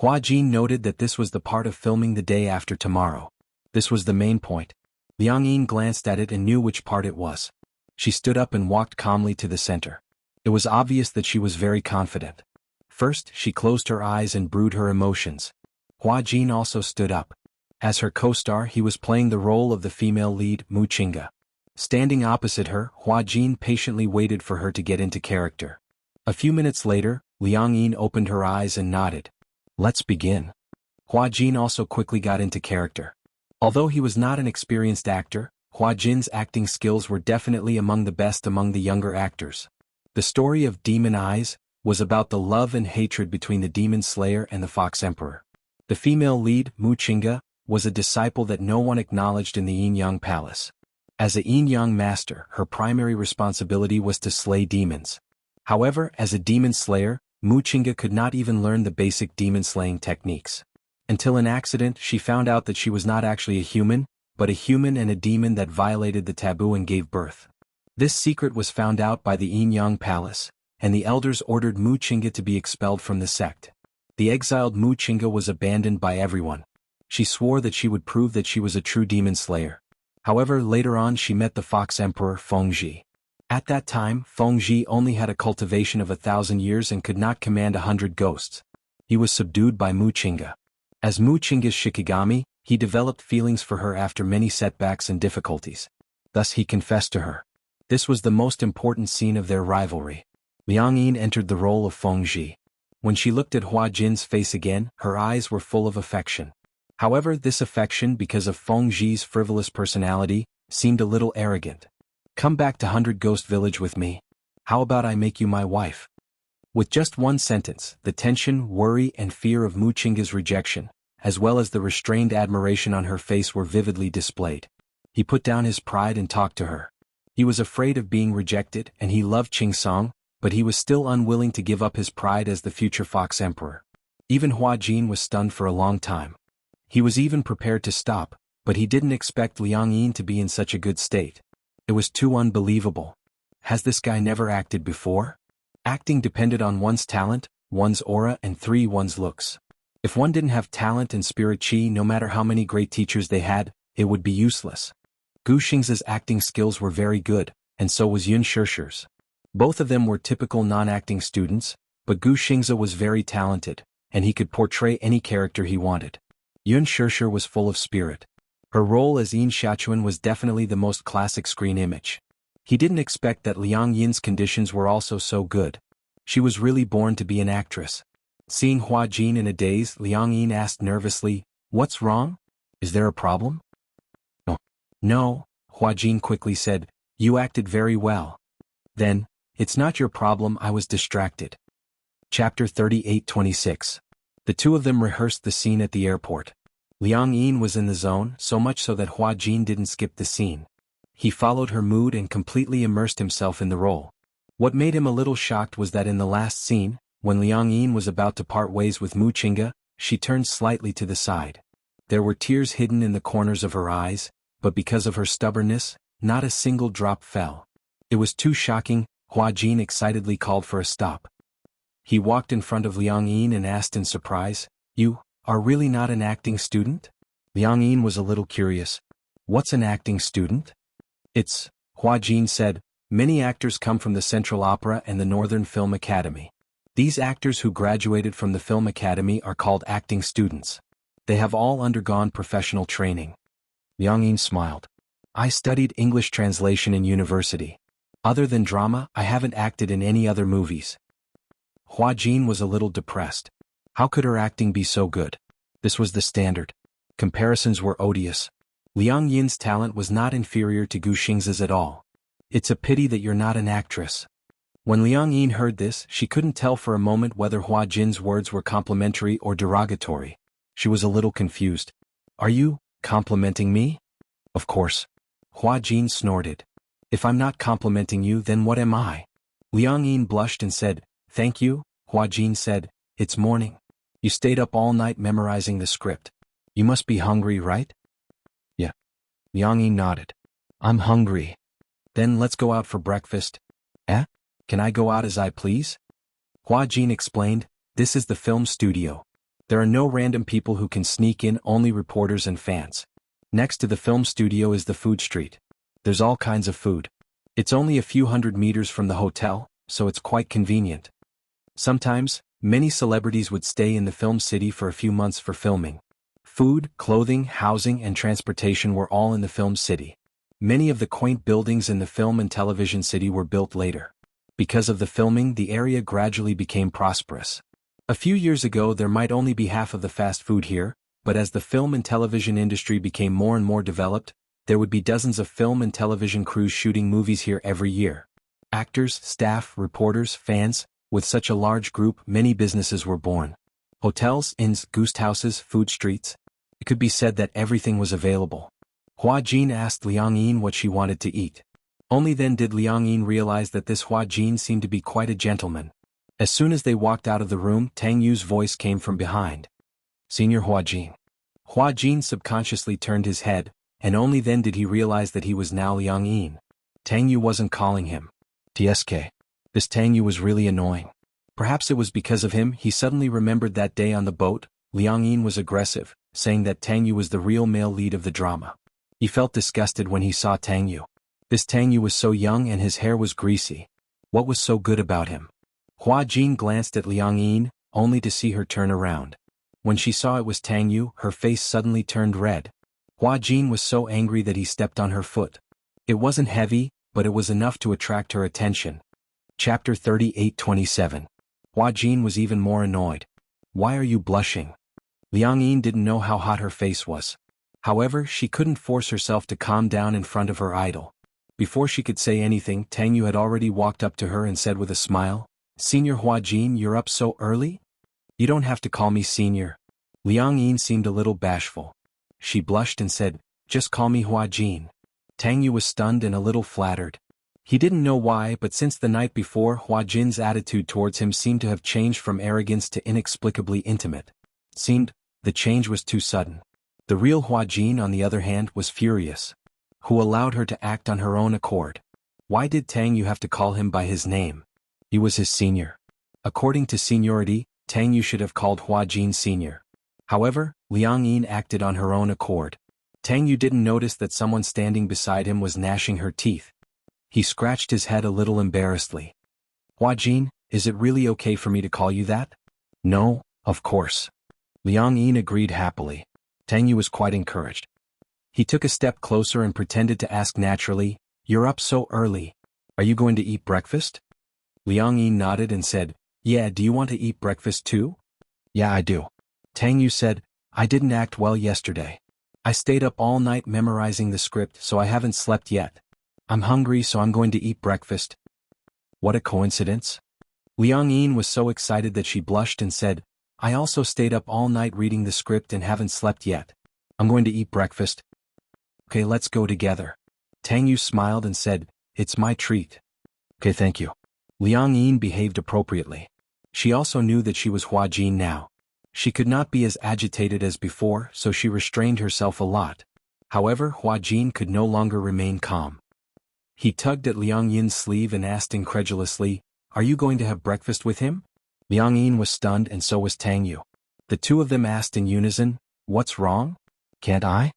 Hua Jin noted that this was the part of filming the day after tomorrow. This was the main point. Liang Yin glanced at it and knew which part it was. She stood up and walked calmly to the center. It was obvious that she was very confident. First, she closed her eyes and brewed her emotions. Hua Jin also stood up. As her co-star, he was playing the role of the female lead, Mu Qingge. Standing opposite her, Hua Jin patiently waited for her to get into character. A few minutes later, Liang Yin opened her eyes and nodded. "Let's begin." Hua Jin also quickly got into character. Although he was not an experienced actor, Hua Jin's acting skills were definitely among the best among the younger actors. The story of Demon Eyes was about the love and hatred between the Demon Slayer and the Fox Emperor. The female lead, Mu Qingge, was a disciple that no one acknowledged in the Yin-Yang Palace. As a Yin-Yang master, her primary responsibility was to slay demons. However, as a demon slayer, Mu Qingge could not even learn the basic demon-slaying techniques. Until an accident, she found out that she was not actually a human, but a human and a demon that violated the taboo and gave birth. This secret was found out by the Yin-Yang Palace, and the elders ordered Mu Qingge to be expelled from the sect. The exiled Mu Qingge was abandoned by everyone. She swore that she would prove that she was a true demon slayer. However, later on she met the Fox Emperor, Fengji. At that time, Fengji only had a cultivation of 1,000 years and could not command 100 ghosts. He was subdued by Mu Qingge. As Mu Qingge's Shikigami, he developed feelings for her after many setbacks and difficulties. Thus he confessed to her. This was the most important scene of their rivalry. Liang Yin entered the role of Fengji. When she looked at Hua Jin's face again, her eyes were full of affection. However, this affection, because of Fengji's frivolous personality, seemed a little arrogant. "Come back to 100 Ghost Village with me. How about I make you my wife?" With just one sentence, the tension, worry, and fear of Mu Qingge's rejection, as well as the restrained admiration on her face were vividly displayed. He put down his pride and talked to her. He was afraid of being rejected and he loved Qingsong, but he was still unwilling to give up his pride as the future Fox Emperor. Even Hua Jin was stunned for a long time. He was even prepared to stop, but he didn't expect Liang Yin to be in such a good state. It was too unbelievable. Has this guy never acted before? Acting depended on one's talent, one's aura, and one's looks. If one didn't have talent and spirit qi, no matter how many great teachers they had, it would be useless. Gu Xing's acting skills were very good, and so was Yun Shishir's. Both of them were typical non-acting students, but Gu Xing's was very talented, and he could portray any character he wanted. Yun Shishir was full of spirit. Her role as Yin Xiaochuan was definitely the most classic screen image. He didn't expect that Liang Yin's conditions were also so good. She was really born to be an actress. Seeing Hua Jin in a daze, Liang Yin asked nervously, "What's wrong? Is there a problem?" No, Hua Jin quickly said, "You acted very well." Then, "It's not your problem, I was distracted." Chapter 38-26. The two of them rehearsed the scene at the airport. Liang Yin was in the zone, so much so that Hua Jin didn't skip the scene. He followed her mood and completely immersed himself in the role. What made him a little shocked was that in the last scene, when Liang Yin was about to part ways with Mu Qingge, she turned slightly to the side. There were tears hidden in the corners of her eyes, but because of her stubbornness, not a single drop fell. It was too shocking. Hua Jin excitedly called for a stop. He walked in front of Liang Yin and asked in surprise, "You are really not an acting student?" Liang Yin was a little curious. "What's an acting student?" "It's," Hua Jin said, "many actors come from the Central Opera and the Northern Film Academy. These actors who graduated from the Film Academy are called acting students. They have all undergone professional training." Liang Yin smiled. "I studied English translation in university. Other than drama, I haven't acted in any other movies." Hua Jin was a little depressed. How could her acting be so good? This was the standard. Comparisons were odious. Liang Yin's talent was not inferior to Gu Xing's at all. "It's a pity that you're not an actress." When Liang Yin heard this, she couldn't tell for a moment whether Hua Jin's words were complimentary or derogatory. She was a little confused. "Are you complimenting me?" "Of course." Hua Jin snorted. "If I'm not complimenting you, then what am I?" Liang Yin blushed and said, "Thank you." Hua Jin said, "It's morning. You stayed up all night memorizing the script. You must be hungry, right?" "Yeah." Liang Yin nodded. "I'm hungry." "Then let's go out for breakfast." "Eh? Can I go out as I please?" Hua Jin explained, "This is the film studio. There are no random people who can sneak in, only reporters and fans. Next to the film studio is the food street. There's all kinds of food. It's only a few hundred meters from the hotel, so it's quite convenient." Sometimes, many celebrities would stay in the film city for a few months for filming. Food, clothing, housing, and transportation were all in the film city. Many of the quaint buildings in the film and television city were built later. Because of the filming, the area gradually became prosperous. A few years ago there might only be half of the fast food here, but as the film and television industry became more and more developed, there would be dozens of film and television crews shooting movies here every year. Actors, staff, reporters, fans, with such a large group, many businesses were born. Hotels, inns, guest houses, food streets. It could be said that everything was available. Hua Jin asked Liang Yin what she wanted to eat. Only then did Liang Yin realize that this Hua Jin seemed to be quite a gentleman. As soon as they walked out of the room, Tang Yu's voice came from behind. "Senior Hua Jin." Hua Jin subconsciously turned his head, and only then did he realize that he was now Liang Yin. Tang Yu wasn't calling him TSK. This Tang Yu was really annoying. Perhaps it was because of him he suddenly remembered that day on the boat, Liang Yin was aggressive, saying that Tang Yu was the real male lead of the drama. He felt disgusted when he saw Tang Yu. This Tang Yu was so young and his hair was greasy. What was so good about him? Hua Jin glanced at Liang Yin, only to see her turn around. When she saw it was Tang Yu, her face suddenly turned red. Hua Jin was so angry that he stepped on her foot. It wasn't heavy, but it was enough to attract her attention. Chapter 38-27. Hua Jin was even more annoyed. "Why are you blushing?" Liang Yin didn't know how hot her face was. However, she couldn't force herself to calm down in front of her idol. Before she could say anything, Tang Yu had already walked up to her and said with a smile, "Senior Hua Jin, you're up so early? You don't have to call me senior. Liang Yin seemed a little bashful. She blushed and said, "Just call me Hua Jin." Tang Yu was stunned and a little flattered. He didn't know why, but since the night before, Hua Jin's attitude towards him seemed to have changed from arrogance to inexplicably intimate. Seemed, the change was too sudden. The real Hua Jin, on the other hand, was furious. Who allowed her to act on her own accord? Why did Tang Yu have to call him by his name? He was his senior. According to seniority, Tang Yu should have called Hua Jin senior. However, Liang Yin acted on her own accord. Tang Yu didn't notice that someone standing beside him was gnashing her teeth. He scratched his head a little embarrassedly. "Hua Jin, is it really okay for me to call you that?" "No, of course." Liang Yin agreed happily. Tang Yu was quite encouraged. He took a step closer and pretended to ask naturally, "You're up so early. Are you going to eat breakfast?" Liang Yin nodded and said, "Yeah, do you want to eat breakfast too?" "Yeah, I do." Tang Yu said, "I didn't act well yesterday. I stayed up all night memorizing the script, so I haven't slept yet. I'm hungry, so I'm going to eat breakfast." What a coincidence. Liang Yin was so excited that she blushed and said, "I also stayed up all night reading the script and haven't slept yet. I'm going to eat breakfast." "Okay, let's go together." Tang Yu smiled and said, "It's my treat." "Okay, thank you." Liang Yin behaved appropriately. She also knew that she was Hua Jin now. She could not be as agitated as before, so she restrained herself a lot. However, Hua Jin could no longer remain calm. He tugged at Liang Yin's sleeve and asked incredulously, "Are you going to have breakfast with him?" Liang Yin was stunned and so was Tang Yu. The two of them asked in unison, "What's wrong? Can't I?"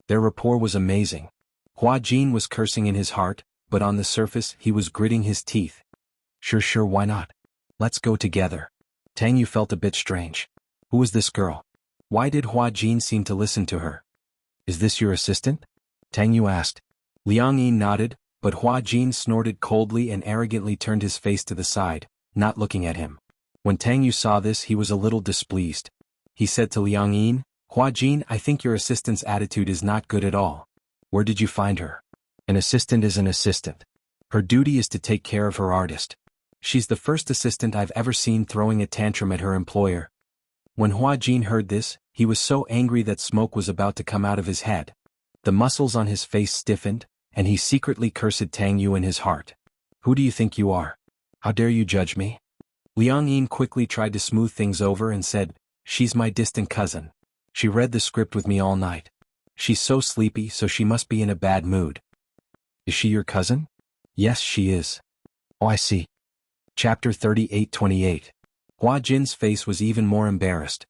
Their rapport was amazing. Hua Jin was cursing in his heart, but on the surface he was gritting his teeth. Sure, why not? Let's go together." Tang Yu felt a bit strange. Who was this girl? Why did Hua Jin seem to listen to her? "Is this your assistant?" Tang Yu asked. Liang Yin nodded, but Hua Jin snorted coldly and arrogantly turned his face to the side, not looking at him. When Tang Yu saw this, he was a little displeased. He said to Liang Yin, "Hua Jin, I think your assistant's attitude is not good at all. Where did you find her?" "An assistant is an assistant. Her duty is to take care of her artist. She's the first assistant I've ever seen throwing a tantrum at her employer." When Hua Jin heard this, he was so angry that smoke was about to come out of his head. The muscles on his face stiffened, and he secretly cursed Tang Yu in his heart. "Who do you think you are? How dare you judge me?" Liang Yin quickly tried to smooth things over and said, "She's my distant cousin. She read the script with me all night. She's so sleepy, so she must be in a bad mood." "Is she your cousin?" "Yes, she is." "Oh, I see." Chapter 38-28. Hua Jin's face was even more embarrassed.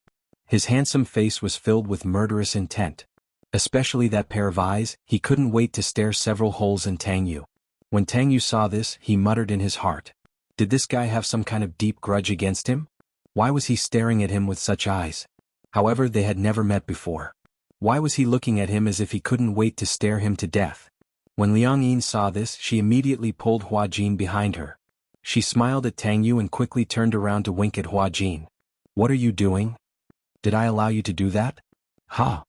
His handsome face was filled with murderous intent. Especially that pair of eyes, he couldn't wait to stare several holes in Tang Yu. When Tang Yu saw this, he muttered in his heart. Did this guy have some kind of deep grudge against him? Why was he staring at him with such eyes? However, they had never met before. Why was he looking at him as if he couldn't wait to stare him to death? When Liang Yin saw this, she immediately pulled Hua Jin behind her. She smiled at Tang Yu and quickly turned around to wink at Hua Jin. "What are you doing? Did I allow you to do that?" "Ha!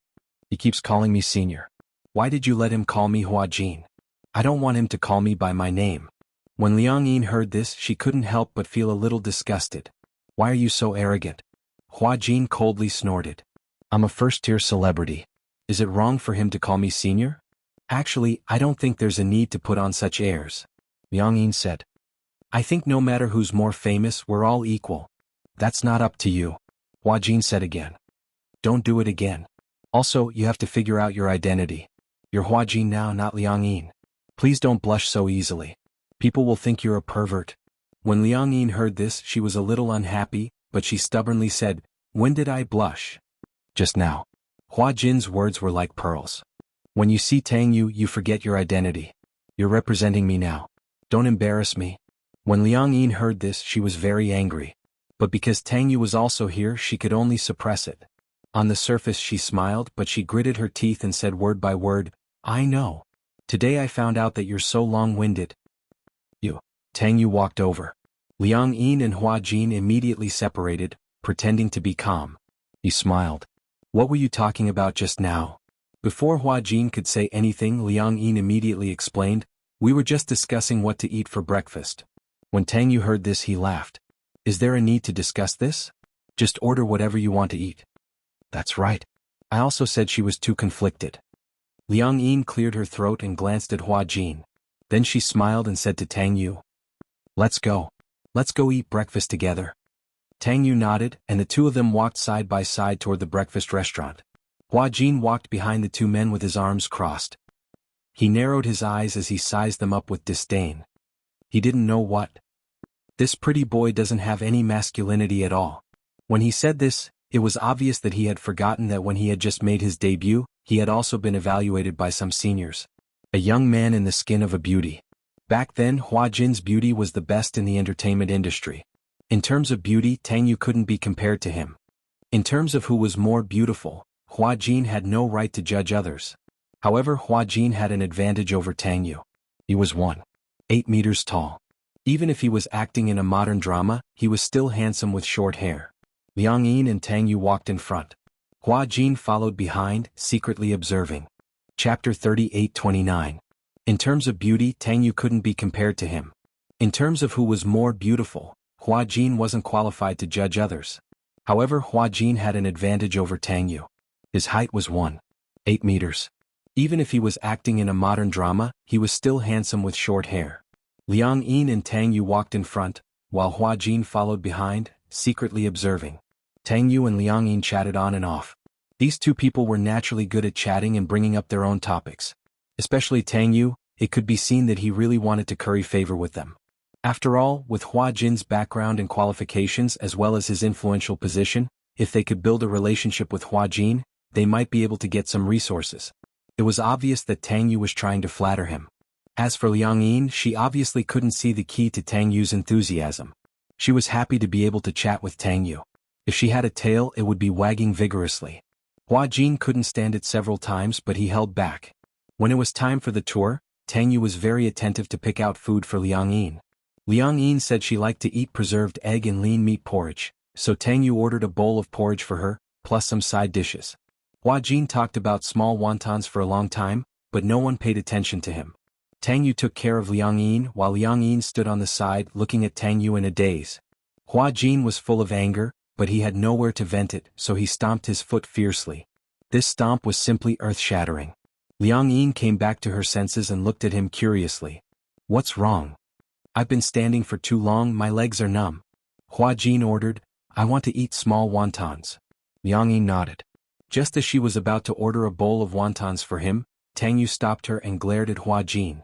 He keeps calling me senior. Why did you let him call me Hua Jin? I don't want him to call me by my name." When Liang Yin heard this, she couldn't help but feel a little disgusted. "Why are you so arrogant?" Hua Jin coldly snorted. "I'm a first-tier celebrity. Is it wrong for him to call me senior?" "Actually, I don't think there's a need to put on such airs," Liang Yin said. "I think no matter who's more famous, we're all equal." "That's not up to you," Hua Jin said again. "Don't do it again. Also, you have to figure out your identity. You're Hua Jin now, not Liang Yin. Please don't blush so easily. People will think you're a pervert." When Liang Yin heard this, she was a little unhappy, but she stubbornly said, "When did I blush?" "Just now." Hua Jin's words were like pearls. "When you see Tang Yu, you forget your identity. You're representing me now. Don't embarrass me." When Liang Yin heard this, she was very angry. But because Tang Yu was also here, she could only suppress it. On the surface she smiled, but she gritted her teeth and said word by word, "I know. Today I found out that you're so long-winded." "You." Tang Yu walked over. Liang Yin and Hua Jin immediately separated, pretending to be calm. He smiled. "What were you talking about just now?" Before Hua Jin could say anything, Liang Yin immediately explained, "We were just discussing what to eat for breakfast." When Tang Yu heard this, he laughed. "Is there a need to discuss this? Just order whatever you want to eat." That's right. I also said she was too conflicted. Liang Yin cleared her throat and glanced at Hua Jin. Then she smiled and said to Tang Yu, "Let's go. Let's go eat breakfast together." Tang Yu nodded, and the two of them walked side by side toward the breakfast restaurant. Hua Jin walked behind the two men with his arms crossed. He narrowed his eyes as he sized them up with disdain. He didn't know what. This pretty boy doesn't have any masculinity at all. When he said this, it was obvious that he had forgotten that when he had just made his debut, he had also been evaluated by some seniors. A young man in the skin of a beauty. Back then, Hua Jin's beauty was the best in the entertainment industry. In terms of beauty, Tang Yu couldn't be compared to him. In terms of who was more beautiful, Hua Jin had no right to judge others. However, Hua Jin had an advantage over Tang Yu. He was 1.8 meters tall. Even if he was acting in a modern drama, he was still handsome with short hair. Liang Yin and Tang Yu walked in front. Hua Jin followed behind, secretly observing. Chapter 38-29. In terms of beauty, Tang Yu couldn't be compared to him. In terms of who was more beautiful, Hua Jin wasn't qualified to judge others. However, Hua Jin had an advantage over Tang Yu. His height was 1.8 meters. Even if he was acting in a modern drama, he was still handsome with short hair. Liang Yin and Tang Yu walked in front, while Hua Jin followed behind, secretly observing. Tang Yu and Liang Yin chatted on and off. These two people were naturally good at chatting and bringing up their own topics. Especially Tang Yu, it could be seen that he really wanted to curry favor with them. After all, with Hua Jin's background and qualifications as well as his influential position, if they could build a relationship with Hua Jin, they might be able to get some resources. It was obvious that Tang Yu was trying to flatter him. As for Liang Yin, she obviously couldn't see the key to Tang Yu's enthusiasm. She was happy to be able to chat with Tang Yu. If she had a tail, it would be wagging vigorously. Hua Jin couldn't stand it several times, but he held back. When it was time for the tour, Tang Yu was very attentive to pick out food for Liang Yin. Liang Yin said she liked to eat preserved egg and lean meat porridge, so Tang Yu ordered a bowl of porridge for her, plus some side dishes. Hua Jin talked about small wontons for a long time, but no one paid attention to him. Tang Yu took care of Liang Yin while Liang Yin stood on the side looking at Tang Yu in a daze. Hua Jin was full of anger, but he had nowhere to vent it, so he stomped his foot fiercely. This stomp was simply earth-shattering. Liang Yin came back to her senses and looked at him curiously. "What's wrong? I've been standing for too long, my legs are numb." Hua Jin ordered, "I want to eat small wontons." Liang Yin nodded. Just as she was about to order a bowl of wontons for him, Tang Yu stopped her and glared at Hua Jin.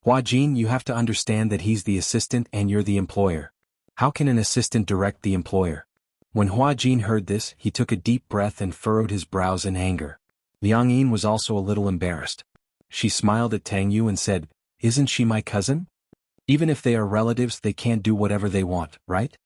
"Hua Jin, you have to understand that he's the assistant and you're the employer. How can an assistant direct the employer?" When Hua Jin heard this, he took a deep breath and furrowed his brows in anger. Liang Yin was also a little embarrassed. She smiled at Tang Yu and said, "Isn't she my cousin? Even if they are relatives, they can't do whatever they want, right?"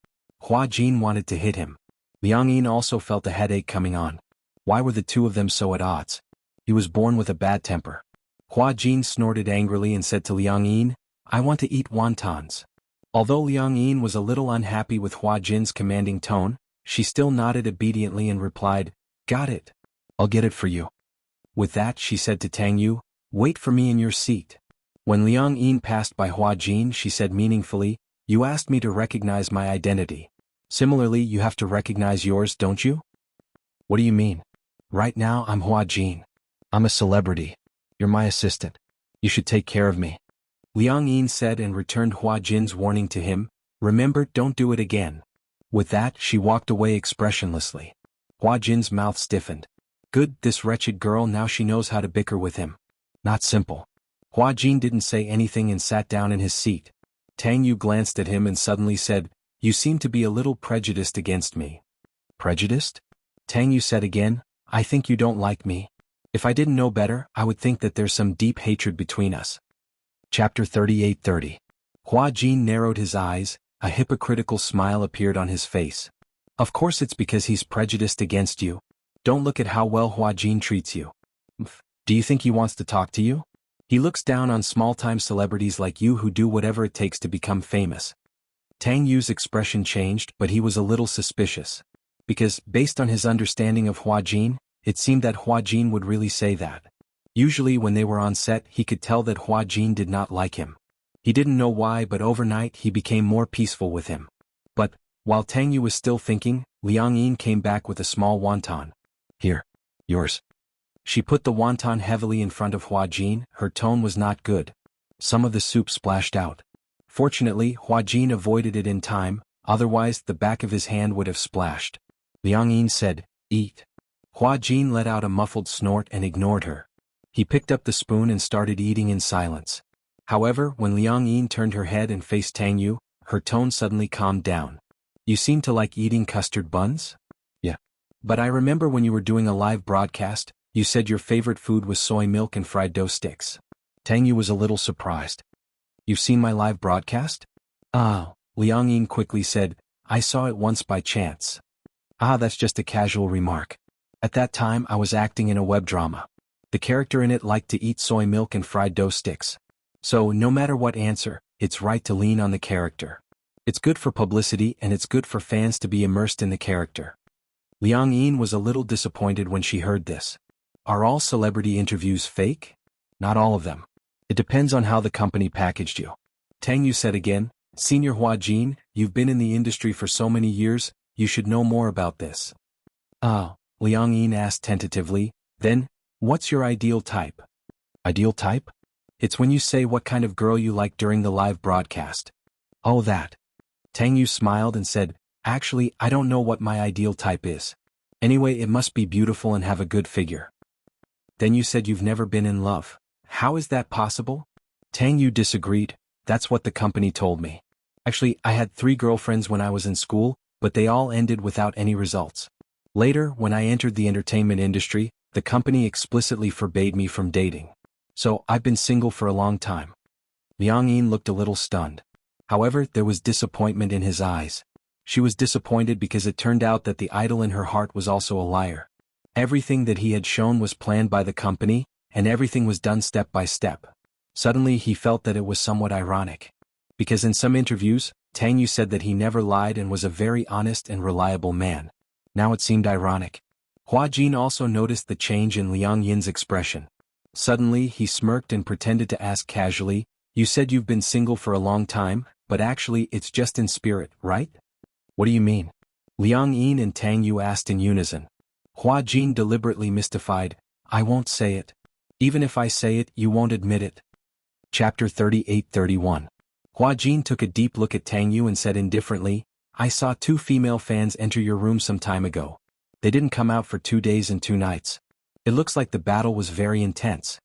Hua Jin wanted to hit him. Liang Yin also felt a headache coming on. Why were the two of them so at odds? He was born with a bad temper. Hua Jin snorted angrily and said to Liang Yin, "I want to eat wontons." Although Liang Yin was a little unhappy with Hua Jin's commanding tone, she still nodded obediently and replied, "Got it. I'll get it for you." With that, she said to Tang Yu, "Wait for me in your seat." When Liang Yin passed by Hua Jin, she said meaningfully, "You asked me to recognize my identity. Similarly, you have to recognize yours, don't you?" "What do you mean?" "Right now, I'm Hua Jin. I'm a celebrity. You're my assistant. You should take care of me." Liang Yin said and returned Hua Jin's warning to him, "Remember, don't do it again." With that, she walked away expressionlessly. Hua Jin's mouth stiffened. Good, this wretched girl, now she knows how to bicker with him. Not simple. Hua Jin didn't say anything and sat down in his seat. Tang Yu glanced at him and suddenly said, "You seem to be a little prejudiced against me." "Prejudiced?" Tang Yu said again, "I think you don't like me. If I didn't know better, I would think that there's some deep hatred between us." Chapter 38-30. Hua Jin narrowed his eyes, a hypocritical smile appeared on his face. "Of course it's because he's prejudiced against you. Don't look at how well Hua Jin treats you. Do you think he wants to talk to you? He looks down on small-time celebrities like you who do whatever it takes to become famous." Tang Yu's expression changed, but he was a little suspicious. Because, based on his understanding of Hua Jin, it seemed that Hua Jin would really say that. Usually when they were on set, he could tell that Hua Jin did not like him. He didn't know why, but overnight he became more peaceful with him. But, while Tang Yu was still thinking, Liang Yin came back with a small wonton. Here. Yours. She put the wonton heavily in front of Hua Jin. Her tone was not good. Some of the soup splashed out. Fortunately, Hua Jin avoided it in time, otherwise the back of his hand would have splashed. Liang Yin said, "Eat." Hua Jin let out a muffled snort and ignored her. He picked up the spoon and started eating in silence. However, when Liang Yin turned her head and faced Tang Yu, her tone suddenly calmed down. "You seem to like eating custard buns?" "Yeah. But I remember when you were doing a live broadcast, you said your favorite food was soy milk and fried dough sticks." Tang Yu was a little surprised. "You've seen my live broadcast?" "Ah," Liang Yin quickly said, "I saw it once by chance." "Ah, that's just a casual remark. At that time I was acting in a web drama. The character in it liked to eat soy milk and fried dough sticks. So no matter what answer, it's right to lean on the character. It's good for publicity and it's good for fans to be immersed in the character." Liang Yin was a little disappointed when she heard this. Are all celebrity interviews fake? Not all of them. It depends on how the company packaged you. Tang Yu said again, "Senior Hua Jin, you've been in the industry for so many years, you should know more about this." "Oh," Liang Yin asked tentatively, "then, what's your ideal type?" "Ideal type? It's when you say what kind of girl you like during the live broadcast." "Oh, that." Tang Yu smiled and said, "Actually, I don't know what my ideal type is. Anyway, it must be beautiful and have a good figure." "Then you said you've never been in love. How is that possible?" Tang Yu disagreed. "That's what the company told me. Actually, I had 3 girlfriends when I was in school, but they all ended without any results. Later, when I entered the entertainment industry, the company explicitly forbade me from dating. So, I've been single for a long time." Liang Yin looked a little stunned. However, there was disappointment in his eyes. She was disappointed because it turned out that the idol in her heart was also a liar. Everything that he had shown was planned by the company, and everything was done step by step. Suddenly he felt that it was somewhat ironic. Because in some interviews, Tang Yu said that he never lied and was a very honest and reliable man. Now it seemed ironic. Hua Jin also noticed the change in Liang Yin's expression. Suddenly he smirked and pretended to ask casually, "You said you've been single for a long time, but actually it's just in spirit, right?" "What do you mean?" Liang Yin and Tang Yu asked in unison. Hua Jin deliberately mystified, "I won't say it. Even if I say it, you won't admit it." Chapter 38-31. Hua Jin took a deep look at Tang Yu and said indifferently, "I saw 2 female fans enter your room some time ago. They didn't come out for 2 days and 2 nights. It looks like the battle was very intense."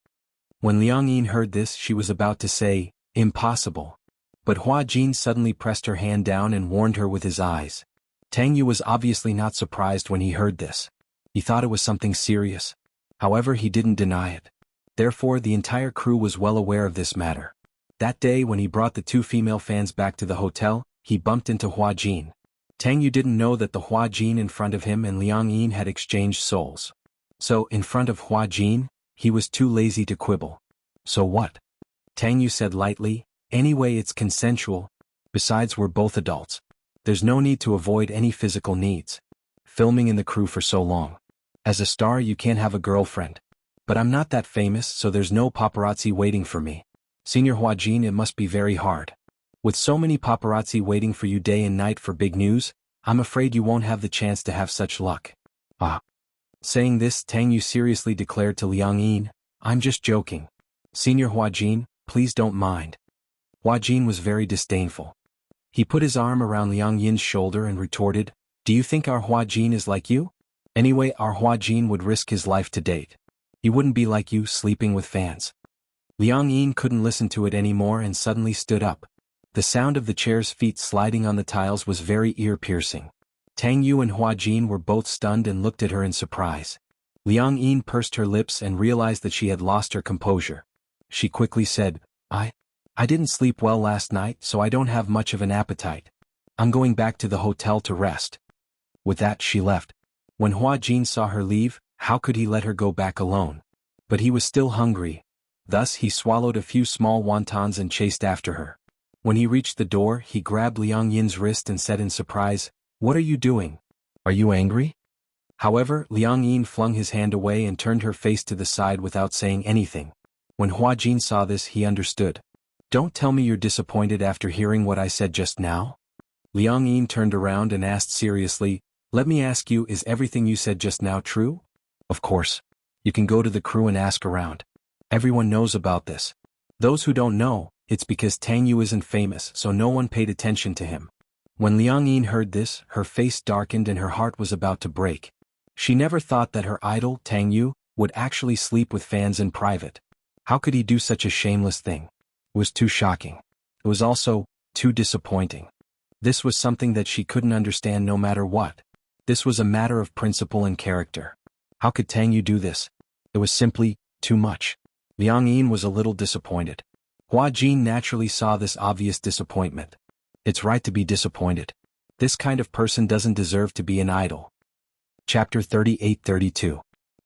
When Liang Yin heard this, she was about to say, "Impossible." But Hua Jin suddenly pressed her hand down and warned her with his eyes. Tang Yu was obviously not surprised when he heard this. He thought it was something serious. However, he didn't deny it. Therefore, the entire crew was well aware of this matter. That day when he brought the 2 female fans back to the hotel, he bumped into Hua Jin. Tang Yu didn't know that the Hua Jin in front of him and Liang Yin had exchanged souls. So, in front of Hua Jin, he was too lazy to quibble. "So what?" Tang Yu said lightly, "Anyway, it's consensual. Besides, we're both adults. There's no need to avoid any physical needs. Filming in the crew for so long. As a star, you can't have a girlfriend. But I'm not that famous, so there's no paparazzi waiting for me. Senior Hua Jin, it must be very hard. With so many paparazzi waiting for you day and night for big news, I'm afraid you won't have the chance to have such luck." "Ah." Saying this, Tang Yu seriously declared to Liang Yin, "I'm just joking. Senior Hua Jin, please don't mind." Hua Jin was very disdainful. He put his arm around Liang Yin's shoulder and retorted, "Do you think our Hua Jin is like you? Anyway, our Hua Jin would risk his life to date. He wouldn't be like you, sleeping with fans." Liang Yin couldn't listen to it anymore and suddenly stood up. The sound of the chair's feet sliding on the tiles was very ear-piercing. Tang Yu and Hua Jin were both stunned and looked at her in surprise. Liang Yin pursed her lips and realized that she had lost her composure. She quickly said, I didn't sleep well last night, so I don't have much of an appetite. I'm going back to the hotel to rest." With that, she left. When Hua Jin saw her leave, how could he let her go back alone? But he was still hungry. Thus he swallowed a few small wontons and chased after her. When he reached the door, he grabbed Liang Yin's wrist and said in surprise, "What are you doing? Are you angry?" However, Liang Yin flung his hand away and turned her face to the side without saying anything. When Hua Jin saw this, he understood. "Don't tell me you're disappointed after hearing what I said just now?" Liang Yin turned around and asked seriously, "Let me ask you, is everything you said just now true?" Of course. You can go to the crew and ask around. Everyone knows about this. Those who don't know, it's because Tang Yu isn't famous, so no one paid attention to him. When Liang Yin heard this, her face darkened and her heart was about to break. She never thought that her idol, Tang Yu, would actually sleep with fans in private. How could he do such a shameless thing? It was too shocking. It was also too disappointing. This was something that she couldn't understand no matter what. This was a matter of principle and character. How could Tang Yu do this? It was simply too much. Liang Yin was a little disappointed. Hua Jin naturally saw this obvious disappointment. It's right to be disappointed. This kind of person doesn't deserve to be an idol. Chapter 38-32.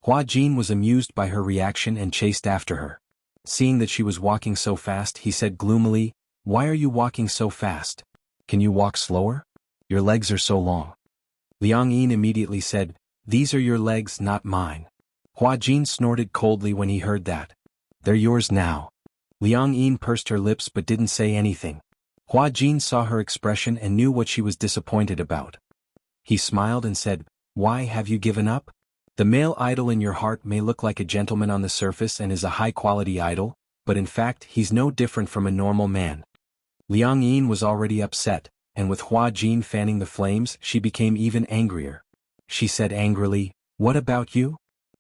Hua Jin was amused by her reaction and chased after her. Seeing that she was walking so fast, he said gloomily, "Why are you walking so fast? Can you walk slower? Your legs are so long." Liang Yin immediately said, "These are your legs, not mine." Hua Jin snorted coldly when he heard that. "They're yours now." Liang Yin pursed her lips but didn't say anything. Hua Jin saw her expression and knew what she was disappointed about. He smiled and said, "Why have you given up? The male idol in your heart may look like a gentleman on the surface and is a high-quality idol, but in fact he's no different from a normal man." Liang Yin was already upset, and with Hua Jin fanning the flames, she became even angrier. She said angrily, "What about you?"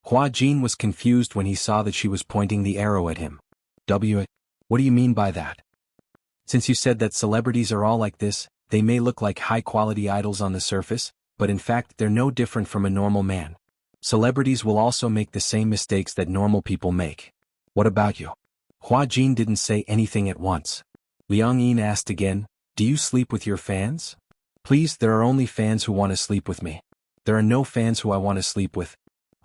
Hua Jin was confused when he saw that she was pointing the arrow at him. What do you mean by that? Since you said that celebrities are all like this, they may look like high-quality idols on the surface, but in fact they're no different from a normal man. Celebrities will also make the same mistakes that normal people make. What about you? Hua Jin didn't say anything at once. Liang Yin asked again, "Do you sleep with your fans?" "Please, there are only fans who want to sleep with me. There are no fans who I want to sleep with."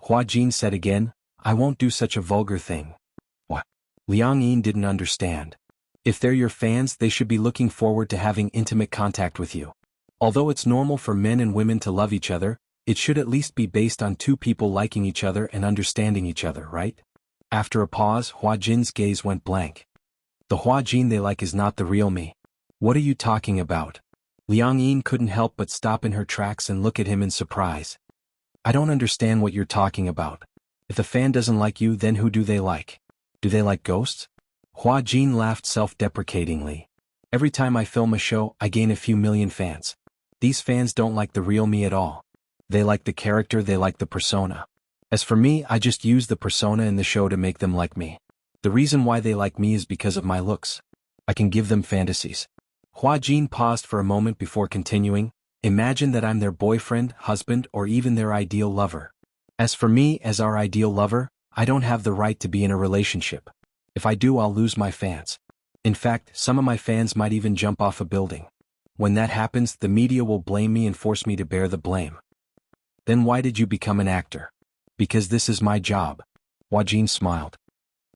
Hua Jin said again, "I won't do such a vulgar thing." What? Liang Yin didn't understand. If they're your fans, they should be looking forward to having intimate contact with you. Although it's normal for men and women to love each other, it should at least be based on two people liking each other and understanding each other, right? After a pause, Hua Jin's gaze went blank. The Hua Jin they like is not the real me. What are you talking about? Liang Yin couldn't help but stop in her tracks and look at him in surprise. I don't understand what you're talking about. If the fan doesn't like you, then who do they like? Do they like ghosts? Hua Jin laughed self-deprecatingly. Every time I film a show, I gain a few million fans. These fans don't like the real me at all. They like the character, they like the persona. As for me, I just use the persona in the show to make them like me. The reason why they like me is because of my looks. I can give them fantasies. Hua Jin paused for a moment before continuing, "Imagine that I'm their boyfriend, husband, or even their ideal lover. As for me, as our ideal lover, I don't have the right to be in a relationship. If I do, I'll lose my fans. In fact, some of my fans might even jump off a building. When that happens, the media will blame me and force me to bear the blame." "Then why did you become an actor?" "Because this is my job." Hua Jin smiled.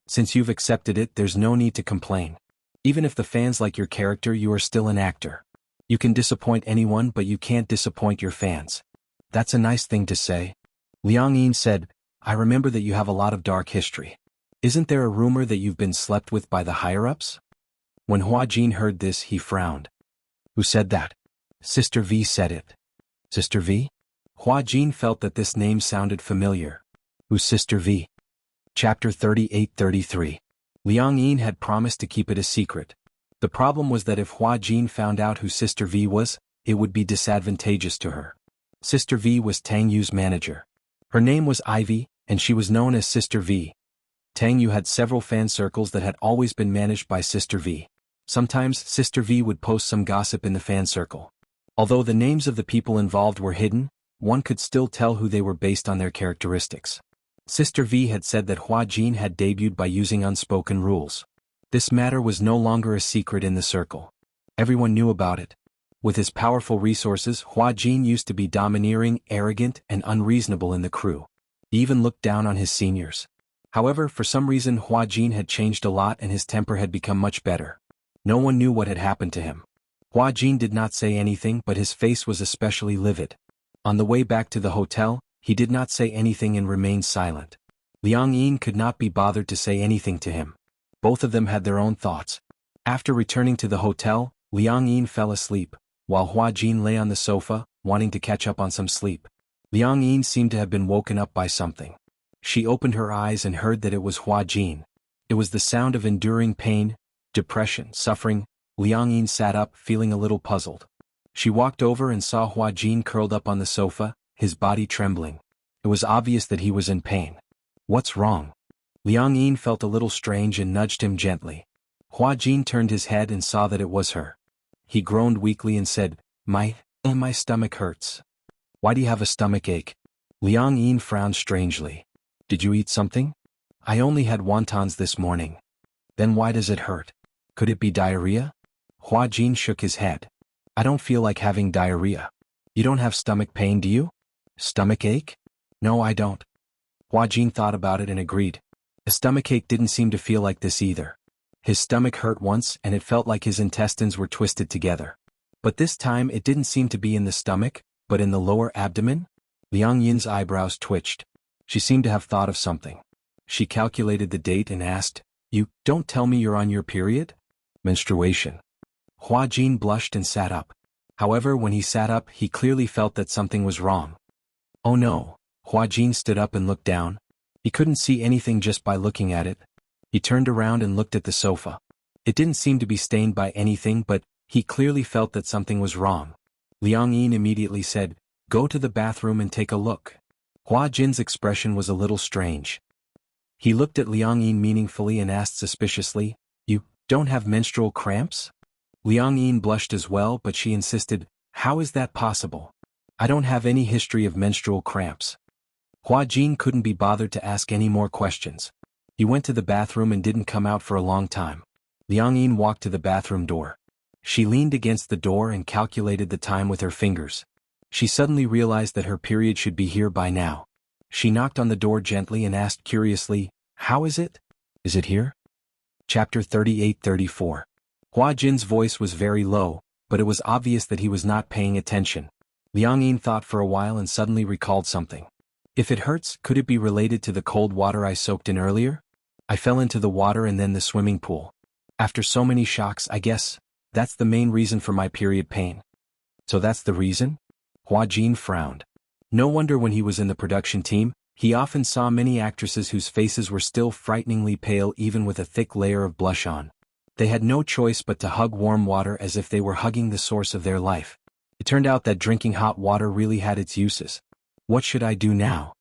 "Since you've accepted it, there's no need to complain. Even if the fans like your character, you are still an actor. You can disappoint anyone, but you can't disappoint your fans." "That's a nice thing to say." Liang Yin said, "I remember that you have a lot of dark history. Isn't there a rumor that you've been slept with by the higher-ups?" When Hua Jin heard this, he frowned. "Who said that?" "Sister V said it." "Sister V?" Hua Jin felt that this name sounded familiar. "Who's Sister V?" Chapter 38-33. Liang Yin had promised to keep it a secret. The problem was that if Hua Jin found out who Sister V was, it would be disadvantageous to her. Sister V was Tang Yu's manager. Her name was Ivy, and she was known as Sister V. Tang Yu had several fan circles that had always been managed by Sister V. Sometimes, Sister V would post some gossip in the fan circle. Although the names of the people involved were hidden, one could still tell who they were based on their characteristics. Sister V had said that Hua Jin had debuted by using unspoken rules. This matter was no longer a secret in the circle. Everyone knew about it. With his powerful resources, Hua Jin used to be domineering, arrogant, and unreasonable in the crew. He even looked down on his seniors. However, for some reason Hua Jin had changed a lot and his temper had become much better. No one knew what had happened to him. Hua Jin did not say anything, but his face was especially livid. On the way back to the hotel, he did not say anything and remained silent. Liang Yin could not be bothered to say anything to him. Both of them had their own thoughts. After returning to the hotel, Liang Yin fell asleep, while Hua Jin lay on the sofa, wanting to catch up on some sleep. Liang Yin seemed to have been woken up by something. She opened her eyes and heard that it was Hua Jin. It was the sound of enduring pain, depression, suffering. Liang Yin sat up, feeling a little puzzled. She walked over and saw Hua Jin curled up on the sofa, his body trembling. It was obvious that he was in pain. What's wrong? Liang Yin felt a little strange and nudged him gently. Hua Jin turned his head and saw that it was her. He groaned weakly and said, My stomach hurts. Why do you have a stomach ache? Liang Yin frowned strangely. Did you eat something? I only had wontons this morning. Then why does it hurt? Could it be diarrhea? Hua Jin shook his head. I don't feel like having diarrhea. You don't have stomach pain, do you? Stomach ache? No, I don't. Hua Jin thought about it and agreed. A stomachache didn't seem to feel like this either. His stomach hurt once and it felt like his intestines were twisted together. But this time it didn't seem to be in the stomach, but in the lower abdomen? Liang Yin's eyebrows twitched. She seemed to have thought of something. She calculated the date and asked, You don't tell me you're on your period? Menstruation. Hua Jin blushed and sat up. However, when he sat up, he clearly felt that something was wrong. Oh no. Hua Jin stood up and looked down. He couldn't see anything just by looking at it. He turned around and looked at the sofa. It didn't seem to be stained by anything, but he clearly felt that something was wrong. Liang Yin immediately said, Go to the bathroom and take a look. Hua Jin's expression was a little strange. He looked at Liang Yin meaningfully and asked suspiciously, You don't have menstrual cramps? Liang Yin blushed as well, but she insisted, How is that possible? I don't have any history of menstrual cramps. Hua Jin couldn't be bothered to ask any more questions. He went to the bathroom and didn't come out for a long time. Liang Yin walked to the bathroom door. She leaned against the door and calculated the time with her fingers. She suddenly realized that her period should be here by now. She knocked on the door gently and asked curiously, How is it? Is it here? Chapter 38-34. Hua Jin's voice was very low, but it was obvious that he was not paying attention. Liang Yin thought for a while and suddenly recalled something. If it hurts, could it be related to the cold water I soaked in earlier? I fell into the water and then the swimming pool. After so many shocks, I guess that's the main reason for my period pain. So that's the reason? Hua Jin frowned. No wonder when he was in the production team, he often saw many actresses whose faces were still frighteningly pale even with a thick layer of blush on. They had no choice but to hug warm water as if they were hugging the source of their life. It turned out that drinking hot water really had its uses. What should I do now?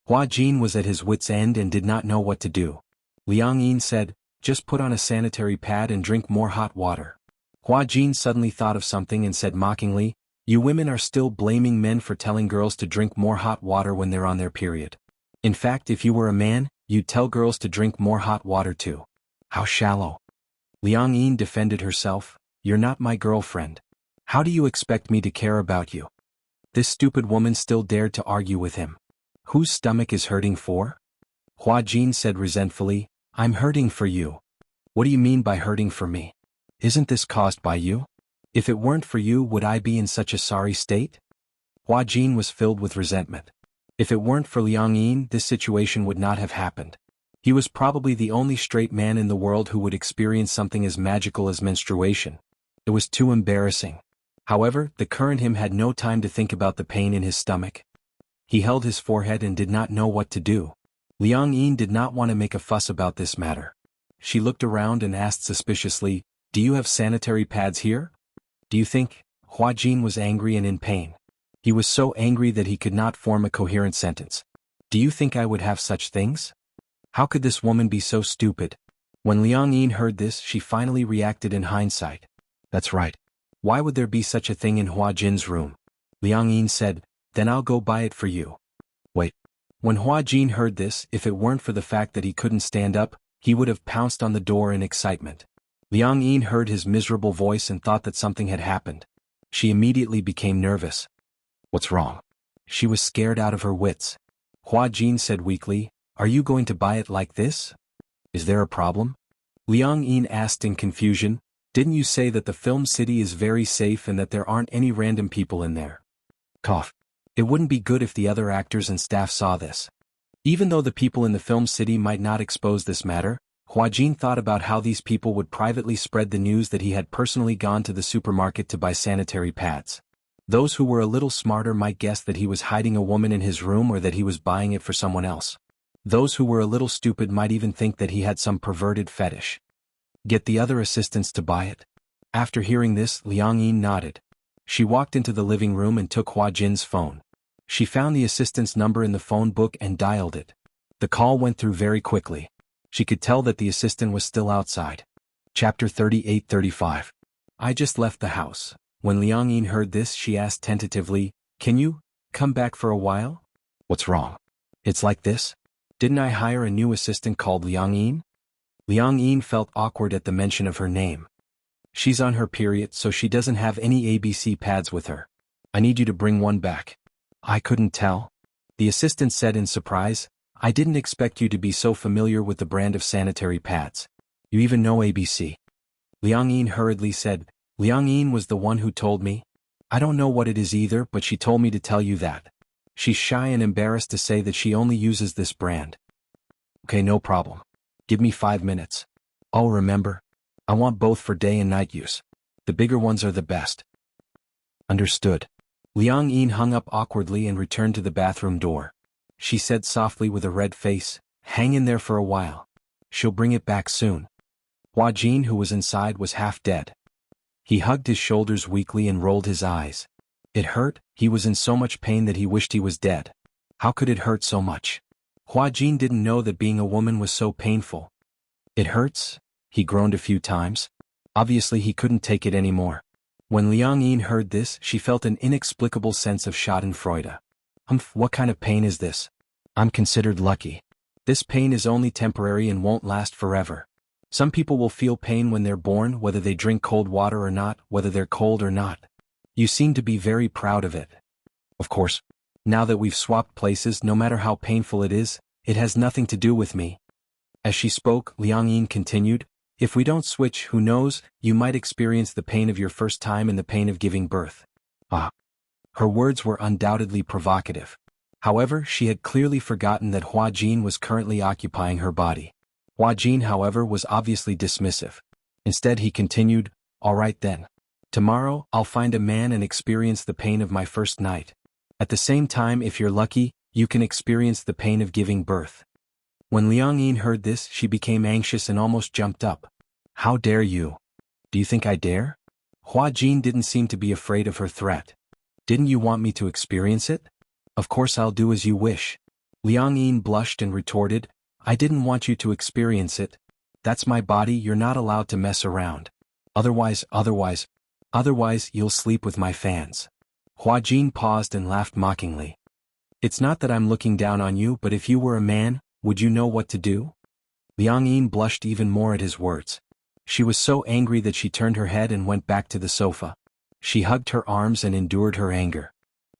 Hua Jin was at his wit's end and did not know what to do. Liang Yin said, Just put on a sanitary pad and drink more hot water. Hua Jin suddenly thought of something and said mockingly, You women are still blaming men for telling girls to drink more hot water when they're on their period. In fact, if you were a man, you'd tell girls to drink more hot water too. How shallow. Liang Yin defended herself, You're not my girlfriend. How do you expect me to care about you? This stupid woman still dared to argue with him. Whose stomach is hurting for? Hua Jin said resentfully, I'm hurting for you. What do you mean by hurting for me? Isn't this caused by you? If it weren't for you, would I be in such a sorry state? Hua Jin was filled with resentment. If it weren't for Liang Yin, this situation would not have happened. He was probably the only straight man in the world who would experience something as magical as menstruation. It was too embarrassing. However, the current him had no time to think about the pain in his stomach. He held his forehead and did not know what to do. Liang Yin did not want to make a fuss about this matter. She looked around and asked suspiciously, Do you have sanitary pads here? Do you think? Hua Jin was angry and in pain. He was so angry that he could not form a coherent sentence. Do you think I would have such things? How could this woman be so stupid? When Liang Yin heard this, she finally reacted in hindsight. That's right. Why would there be such a thing in Hua Jin's room? Liang Yin said, Then I'll go buy it for you. Wait. When Hua Jin heard this, if it weren't for the fact that he couldn't stand up, he would have pounced on the door in excitement. Liang Yin heard his miserable voice and thought that something had happened. She immediately became nervous. What's wrong? She was scared out of her wits. Hua Jin said weakly, Are you going to buy it like this? Is there a problem? Liang Yin asked in confusion, Didn't you say that the film city is very safe and that there aren't any random people in there? Cough. It wouldn't be good if the other actors and staff saw this. Even though the people in the film city might not expose this matter, Hua Jin thought about how these people would privately spread the news that he had personally gone to the supermarket to buy sanitary pads. Those who were a little smarter might guess that he was hiding a woman in his room or that he was buying it for someone else. Those who were a little stupid might even think that he had some perverted fetish. Get the other assistants to buy it? After hearing this, Liang Yin nodded. She walked into the living room and took Hua Jin's phone. She found the assistant's number in the phone book and dialed it. The call went through very quickly. She could tell that the assistant was still outside. Chapter 38-35. I just left the house. When Liang Yin heard this, she asked tentatively, "Can you come back for a while?" "What's wrong?" "It's like this. Didn't I hire a new assistant called Liang Yin?" Liang Yin felt awkward at the mention of her name. "She's on her period, so she doesn't have any ABC pads with her. I need you to bring one back." "I couldn't tell," the assistant said in surprise. "I didn't expect you to be so familiar with the brand of sanitary pads. You even know ABC." Liang Yin hurriedly said, "Liang Yin was the one who told me. I don't know what it is either, but she told me to tell you that." She's shy and embarrassed to say that she only uses this brand. "Okay, no problem. Give me 5 minutes. Oh, remember, I want both for day and night use. The bigger ones are the best." "Understood." Liang Yin hung up awkwardly and returned to the bathroom door. She said softly with a red face, "Hang in there for a while. She'll bring it back soon." Hua Jin, who was inside, was half dead. He hugged his shoulders weakly and rolled his eyes. It hurt. He was in so much pain that he wished he was dead. How could it hurt so much? Hua Jin didn't know that being a woman was so painful. "It hurts?" he groaned a few times. Obviously he couldn't take it anymore. When Liang Yin heard this, she felt an inexplicable sense of schadenfreude. What kind of pain is this? I'm considered lucky. This pain is only temporary and won't last forever. Some people will feel pain when they're born, whether they drink cold water or not, whether they're cold or not. You seem to be very proud of it." "Of course. Now that we've swapped places, no matter how painful it is, it has nothing to do with me." As she spoke, Liang Yin continued, "If we don't switch, who knows, you might experience the pain of your first time and the pain of giving birth." Ah. Her words were undoubtedly provocative. However, she had clearly forgotten that Hua Jin was currently occupying her body. Hua Jin, however, was obviously dismissive. Instead he continued, "All right then. Tomorrow, I'll find a man and experience the pain of my first night. At the same time, if you're lucky, you can experience the pain of giving birth." When Liang Yin heard this, she became anxious and almost jumped up. "How dare you? Do you think I dare?" Hua Jin didn't seem to be afraid of her threat. "Didn't you want me to experience it? Of course I'll do as you wish." Liang Yin blushed and retorted, "I didn't want you to experience it. That's my body, you're not allowed to mess around. Otherwise, you'll sleep with my fans." Hua Jin paused and laughed mockingly. "It's not that I'm looking down on you, but if you were a man, would you know what to do?" Liang Yin blushed even more at his words. She was so angry that she turned her head and went back to the sofa. She hugged her arms and endured her anger.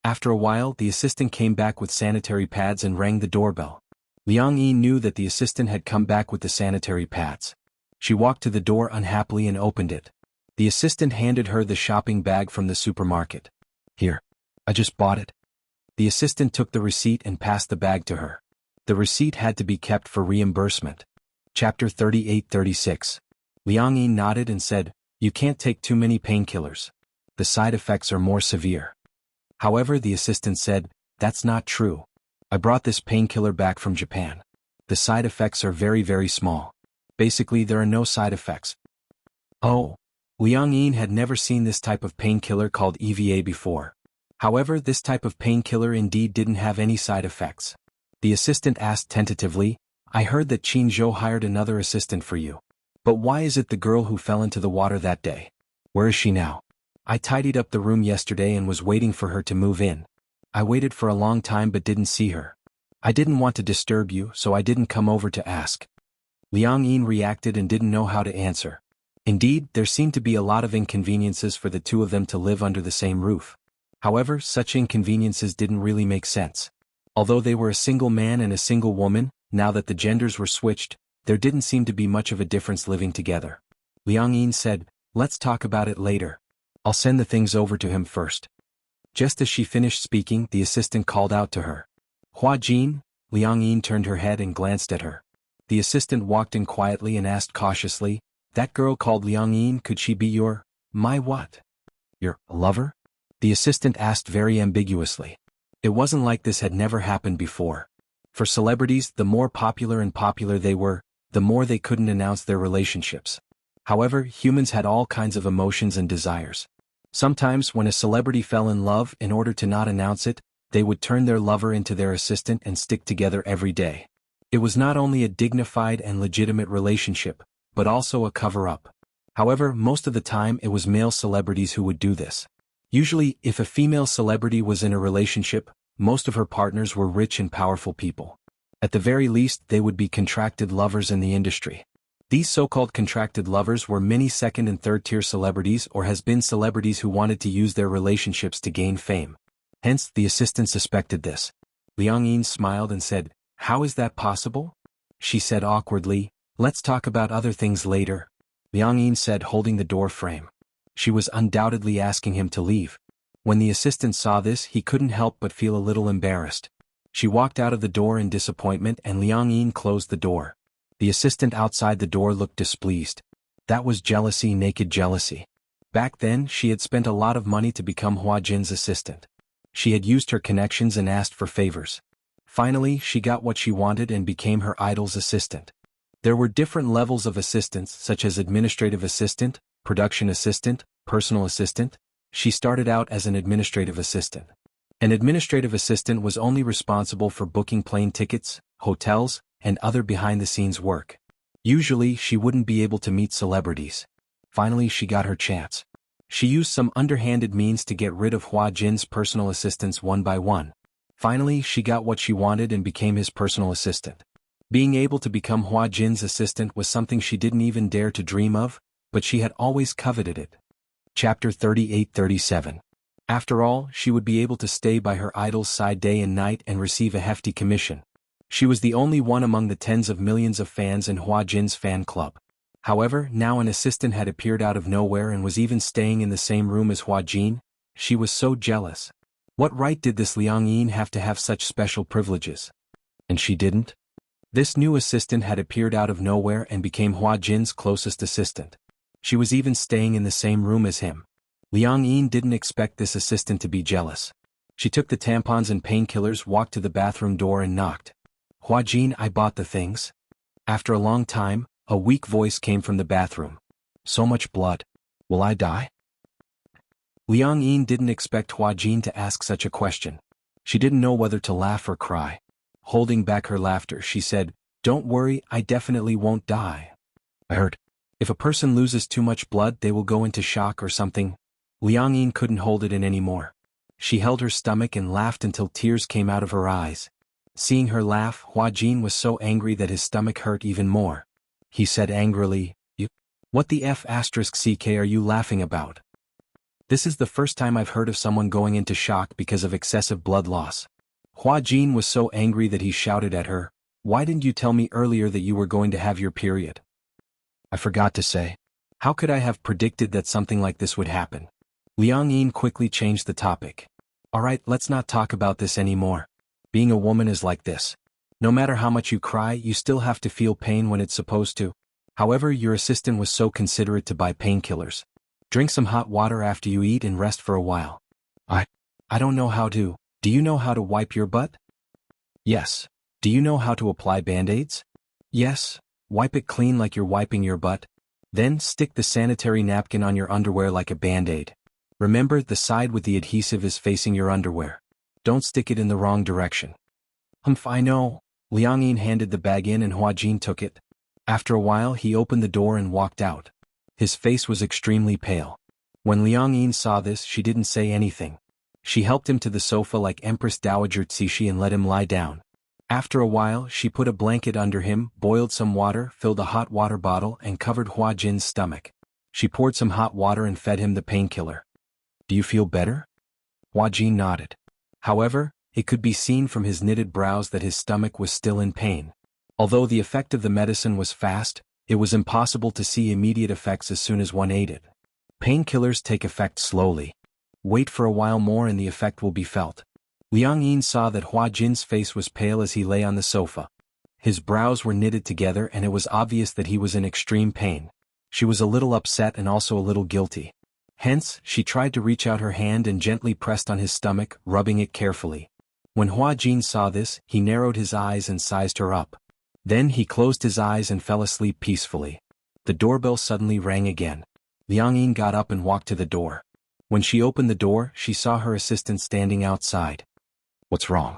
After a while, the assistant came back with sanitary pads and rang the doorbell. Liang Yin knew that the assistant had come back with the sanitary pads. She walked to the door unhappily and opened it. The assistant handed her the shopping bag from the supermarket. "Here. I just bought it." The assistant took the receipt and passed the bag to her. The receipt had to be kept for reimbursement. Chapter 38-36. Liang Yin nodded and said, "You can't take too many painkillers. The side effects are more severe." However, the assistant said, "That's not true. I brought this painkiller back from Japan. The side effects are very, very small. Basically, there are no side effects." Oh. Liang Yin had never seen this type of painkiller called EVA before. However, this type of painkiller indeed didn't have any side effects. The assistant asked tentatively, "I heard that Qin Zhou hired another assistant for you. But why is it the girl who fell into the water that day? Where is she now?" "I tidied up the room yesterday and was waiting for her to move in. I waited for a long time but didn't see her. I didn't want to disturb you, so I didn't come over to ask." Liang Yin reacted and didn't know how to answer. Indeed, there seemed to be a lot of inconveniences for the two of them to live under the same roof. However, such inconveniences didn't really make sense. Although they were a single man and a single woman, now that the genders were switched, there didn't seem to be much of a difference living together. Liang Yin said, "Let's talk about it later. I'll send the things over to him first." Just as she finished speaking, the assistant called out to her. "Hua Jin?" Liang Yin turned her head and glanced at her. The assistant walked in quietly and asked cautiously, "That girl called Liang Yin, could she be my what? Your lover?" The assistant asked very ambiguously. It wasn't like this had never happened before. For celebrities, the more popular they were, the more they couldn't announce their relationships. However, humans had all kinds of emotions and desires. Sometimes, when a celebrity fell in love, in order to not announce it, they would turn their lover into their assistant and stick together every day. It was not only a dignified and legitimate relationship, but also a cover-up. However, most of the time it was male celebrities who would do this. Usually, if a female celebrity was in a relationship, most of her partners were rich and powerful people. At the very least, they would be contracted lovers in the industry. These so-called contracted lovers were many second- and third-tier celebrities or has-been celebrities who wanted to use their relationships to gain fame. Hence, the assistant suspected this. Liang Yin smiled and said, "How is that possible?" She said awkwardly, "Let's talk about other things later," Liang Yin said, holding the door frame. She was undoubtedly asking him to leave. When the assistant saw this, he couldn't help but feel a little embarrassed. She walked out of the door in disappointment and Liang Yin closed the door. The assistant outside the door looked displeased. That was jealousy, naked jealousy. Back then, she had spent a lot of money to become Hua Jin's assistant. She had used her connections and asked for favors. Finally, she got what she wanted and became her idol's assistant. There were different levels of assistants, such as administrative assistant, production assistant, personal assistant. She started out as an administrative assistant. An administrative assistant was only responsible for booking plane tickets, hotels, and other behind-the-scenes work. Usually, she wouldn't be able to meet celebrities. Finally, she got her chance. She used some underhanded means to get rid of Hua Jin's personal assistants one by one. Finally, she got what she wanted and became his personal assistant. Being able to become Hua Jin's assistant was something she didn't even dare to dream of, but she had always coveted it. Chapter 38-37. After all, she would be able to stay by her idol's side day and night and receive a hefty commission. She was the only one among the tens of millions of fans in Hua Jin's fan club. However, now an assistant had appeared out of nowhere and was even staying in the same room as Hua Jin. She was so jealous. What right did this Liang Yin have to have such special privileges? And she didn't? This new assistant had appeared out of nowhere and became Hua Jin's closest assistant. She was even staying in the same room as him. Liang Yin didn't expect this assistant to be jealous. She took the tampons and painkillers, walked to the bathroom door and knocked. "Hua Jin, I bought the things." After a long time, a weak voice came from the bathroom. "So much blood. Will I die?" Liang Yin didn't expect Hua Jin to ask such a question. She didn't know whether to laugh or cry. Holding back her laughter, she said, "Don't worry, I definitely won't die. I heard, if a person loses too much blood they will go into shock or something." Liang Yin couldn't hold it in anymore. She held her stomach and laughed until tears came out of her eyes. Seeing her laugh, Hua Jin was so angry that his stomach hurt even more. He said angrily, What the f***ck are you laughing about? This is the first time I've heard of someone going into shock because of excessive blood loss." Hua Jin was so angry that he shouted at her, "Why didn't you tell me earlier that you were going to have your period?" "I forgot to say. How could I have predicted that something like this would happen?" Liang Yin quickly changed the topic. "Alright, let's not talk about this anymore. Being a woman is like this. No matter how much you cry, you still have to feel pain when it's supposed to. However, your assistant was so considerate to buy painkillers. Drink some hot water after you eat and rest for a while." I don't know how to. Do you know how to wipe your butt?" "Yes. Do you know how to apply band-aids?" "Yes. Wipe it clean like you're wiping your butt. Then stick the sanitary napkin on your underwear like a band-aid. Remember, the side with the adhesive is facing your underwear. Don't stick it in the wrong direction." I know." Liang Yin handed the bag in and Hua Jin took it. After a while he opened the door and walked out. His face was extremely pale. When Liang Yin saw this, she didn't say anything. She helped him to the sofa like Empress Dowager Cixi and let him lie down. After a while she put a blanket under him, boiled some water, filled a hot water bottle and covered Hua Jin's stomach. She poured some hot water and fed him the painkiller. "Do you feel better?" Hua Jin nodded. However, it could be seen from his knitted brows that his stomach was still in pain. Although the effect of the medicine was fast, it was impossible to see immediate effects as soon as one ate it. Painkillers take effect slowly. Wait for a while more and the effect will be felt. Liang Yin saw that Hua Jin's face was pale as he lay on the sofa. His brows were knitted together and it was obvious that he was in extreme pain. She was a little upset and also a little guilty. Hence, she tried to reach out her hand and gently pressed on his stomach, rubbing it carefully. When Hua Jin saw this, he narrowed his eyes and sized her up. Then he closed his eyes and fell asleep peacefully. The doorbell suddenly rang again. Liang Yin got up and walked to the door. When she opened the door, she saw her assistant standing outside. What's wrong?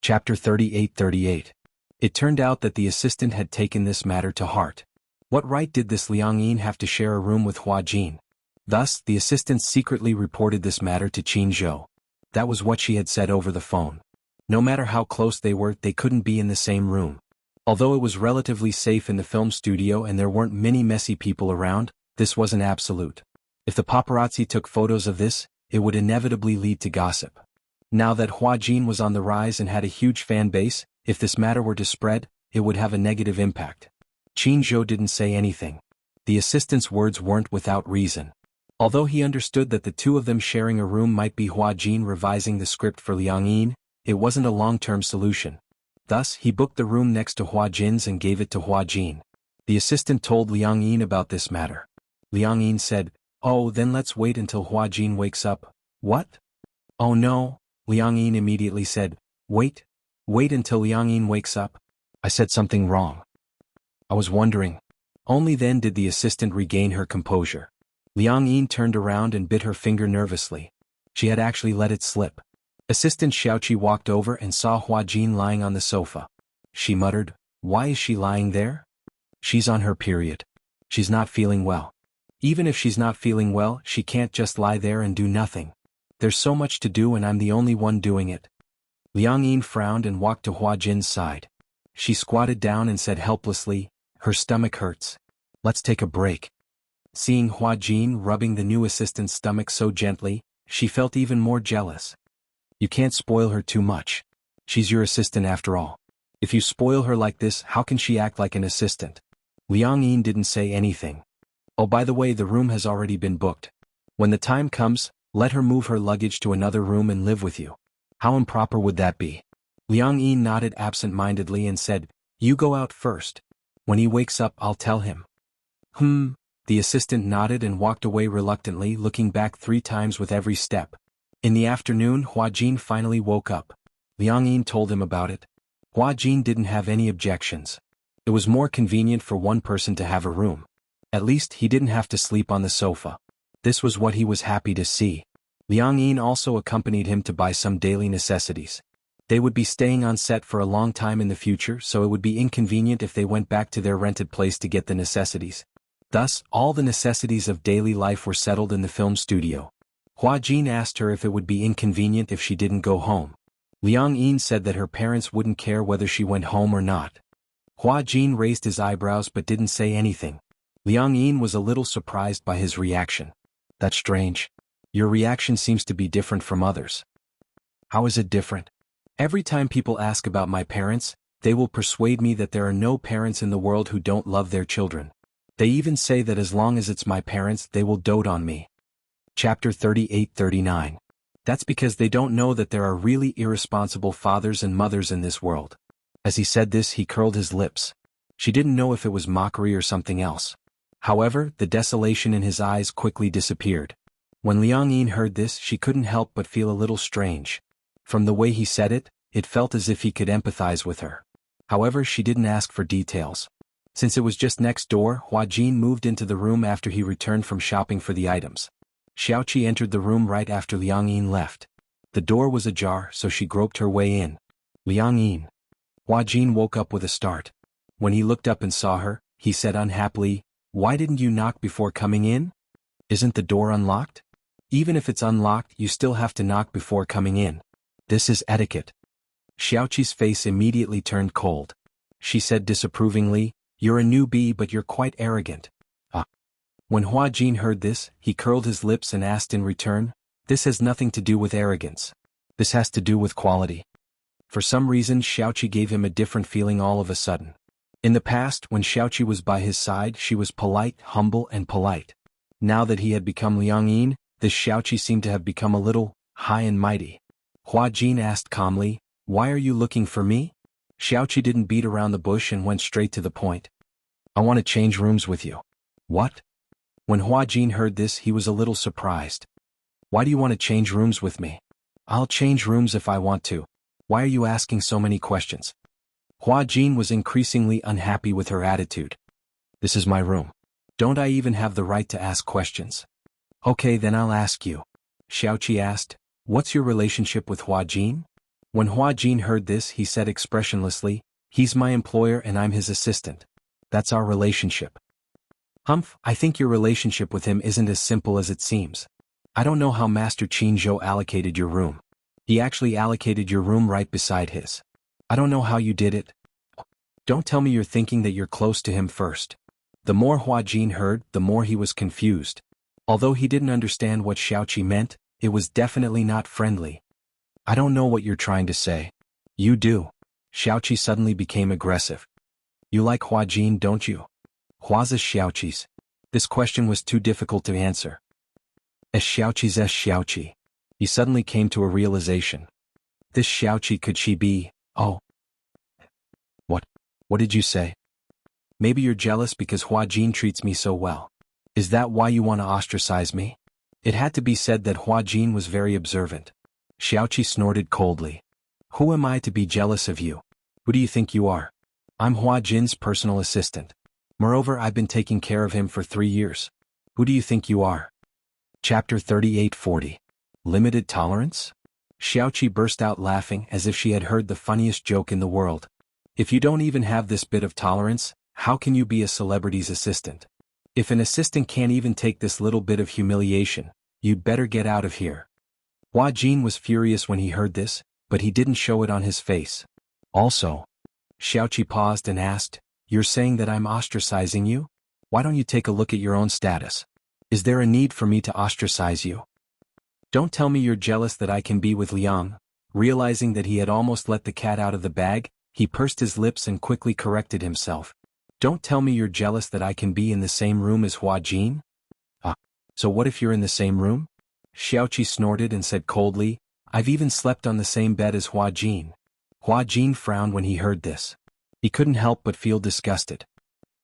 Chapter 38:38. It turned out that the assistant had taken this matter to heart. What right did this Liang Yin have to share a room with Hua Jin? Thus, the assistant secretly reported this matter to Qin Zhou. That was what she had said over the phone. No matter how close they were, they couldn't be in the same room. Although it was relatively safe in the film studio and there weren't many messy people around, this wasn't absolute. If the paparazzi took photos of this, it would inevitably lead to gossip. Now that Hua Jin was on the rise and had a huge fan base, if this matter were to spread, it would have a negative impact. Qin Zhou didn't say anything. The assistant's words weren't without reason. Although he understood that the two of them sharing a room might be Hua Jin revising the script for Liang Yin, it wasn't a long-term solution. Thus, he booked the room next to Hua Jin's and gave it to Hua Jin. The assistant told Liang Yin about this matter. Liang Yin said, "Oh, then let's wait until Hua Jin wakes up." "What?" "Oh no," Liang Yin immediately said. Wait until Liang Yin wakes up." "I said something wrong. I was wondering." Only then did the assistant regain her composure. Liang Yin turned around and bit her finger nervously. She had actually let it slip. Assistant Xiaoqi walked over and saw Hua Jin lying on the sofa. She muttered, "Why is she lying there?" "She's on her period. She's not feeling well." "Even if she's not feeling well, she can't just lie there and do nothing. There's so much to do and I'm the only one doing it." Liang Yin frowned and walked to Hua Jin's side. She squatted down and said helplessly, "Her stomach hurts. Let's take a break." Seeing Hua Jin rubbing the new assistant's stomach so gently, she felt even more jealous. "You can't spoil her too much. She's your assistant after all. If you spoil her like this, how can she act like an assistant?" Liang Yin didn't say anything. "Oh, by the way, the room has already been booked. When the time comes, let her move her luggage to another room and live with you." "How improper would that be?" Liang Yin nodded absent-mindedly and said, "You go out first. When he wakes up, I'll tell him." The assistant nodded and walked away reluctantly, looking back 3 times with every step. In the afternoon, Hua Jin finally woke up. Liang Yin told him about it. Hua Jin didn't have any objections. It was more convenient for one person to have a room. At least he didn't have to sleep on the sofa. This was what he was happy to see. Liang Yin also accompanied him to buy some daily necessities. They would be staying on set for a long time in the future, so it would be inconvenient if they went back to their rented place to get the necessities. Thus, all the necessities of daily life were settled in the film studio. Hua Jin asked her if it would be inconvenient if she didn't go home. Liang Yin said that her parents wouldn't care whether she went home or not. Hua Jin raised his eyebrows but didn't say anything. Liang Yin was a little surprised by his reaction. "That's strange. Your reaction seems to be different from others." "How is it different?" "Every time people ask about my parents, they will persuade me that there are no parents in the world who don't love their children. They even say that as long as it's my parents, they will dote on me." Chapter 38:39. That's because they don't know that there are really irresponsible fathers and mothers in this world. As he said this, he curled his lips. She didn't know if it was mockery or something else. However, the desolation in his eyes quickly disappeared. When Liang Yin heard this, she couldn't help but feel a little strange. From the way he said it, it felt as if he could empathize with her. However, she didn't ask for details. Since it was just next door, Hua Jin moved into the room after he returned from shopping for the items. Xiaoqi entered the room right after Liang Yin left. The door was ajar, so she groped her way in. "Liang Yin." Hua Jin woke up with a start. When he looked up and saw her, he said unhappily, "Why didn't you knock before coming in? Isn't the door unlocked? Even if it's unlocked, you still have to knock before coming in. This is etiquette." Xiaoqi's face immediately turned cold. She said disapprovingly, "You're a newbie but you're quite arrogant." When Hua Jin heard this, he curled his lips and asked in return, "This has nothing to do with arrogance. This has to do with quality." For some reason, Xiaoqi gave him a different feeling all of a sudden. In the past, when Xiaoqi was by his side, she was polite, humble, and polite. Now that he had become Liang Yin, this Xiaoqi seemed to have become a little high and mighty. Hua Jin asked calmly, "Why are you looking for me?" Xiaoqi didn't beat around the bush and went straight to the point. "I want to change rooms with you." "What?" When Hua Jin heard this, he was a little surprised. "Why do you want to change rooms with me?" "I'll change rooms if I want to." Why are you asking so many questions? Hua Jin was increasingly unhappy with her attitude. This is my room. Don't I even have the right to ask questions? Okay, then I'll ask you. Xiaoqi asked, what's your relationship with Hua Jin? When Hua Jin heard this, he said expressionlessly, he's my employer and I'm his assistant. That's our relationship. Humph, I think your relationship with him isn't as simple as it seems. I don't know how Master Qin Zhou allocated your room. He actually allocated your room right beside his. I don't know how you did it. Don't tell me you're thinking that you're close to him first. The more Hua Jin heard, the more he was confused. Although he didn't understand what Xiaoqi meant, it was definitely not friendly. I don't know what you're trying to say. You do. Xiaoqi suddenly became aggressive. You like Hua Jin, don't you? Hua's Xiaoqi's. This question was too difficult to answer. Xiaoqi's Xiaoqi. He suddenly came to a realization. This Xiaoqi, could she be? Oh. What did you say? Maybe you're jealous because Hua Jin treats me so well. Is that why you want to ostracize me? It had to be said that Hua Jin was very observant. Xiaoqi snorted coldly. Who am I to be jealous of you? Who do you think you are? I'm Hua Jin's personal assistant. Moreover, I've been taking care of him for 3 years. Who do you think you are? Chapter 3840. Limited tolerance? Xiaoqi burst out laughing as if she had heard the funniest joke in the world. If you don't even have this bit of tolerance, how can you be a celebrity's assistant? If an assistant can't even take this little bit of humiliation, you'd better get out of here. Hua Jin was furious when he heard this, but he didn't show it on his face. Also, Xiaoqi paused and asked, you're saying that I'm ostracizing you? Why don't you take a look at your own status? Is there a need for me to ostracize you? Don't tell me you're jealous that I can be with Liang. Realizing that he had almost let the cat out of the bag, he pursed his lips and quickly corrected himself. Don't tell me you're jealous that I can be in the same room as Hua Jin? So what if you're in the same room? Xiaoqi snorted and said coldly, I've even slept on the same bed as Hua Jin. Hua Jin frowned when he heard this. He couldn't help but feel disgusted.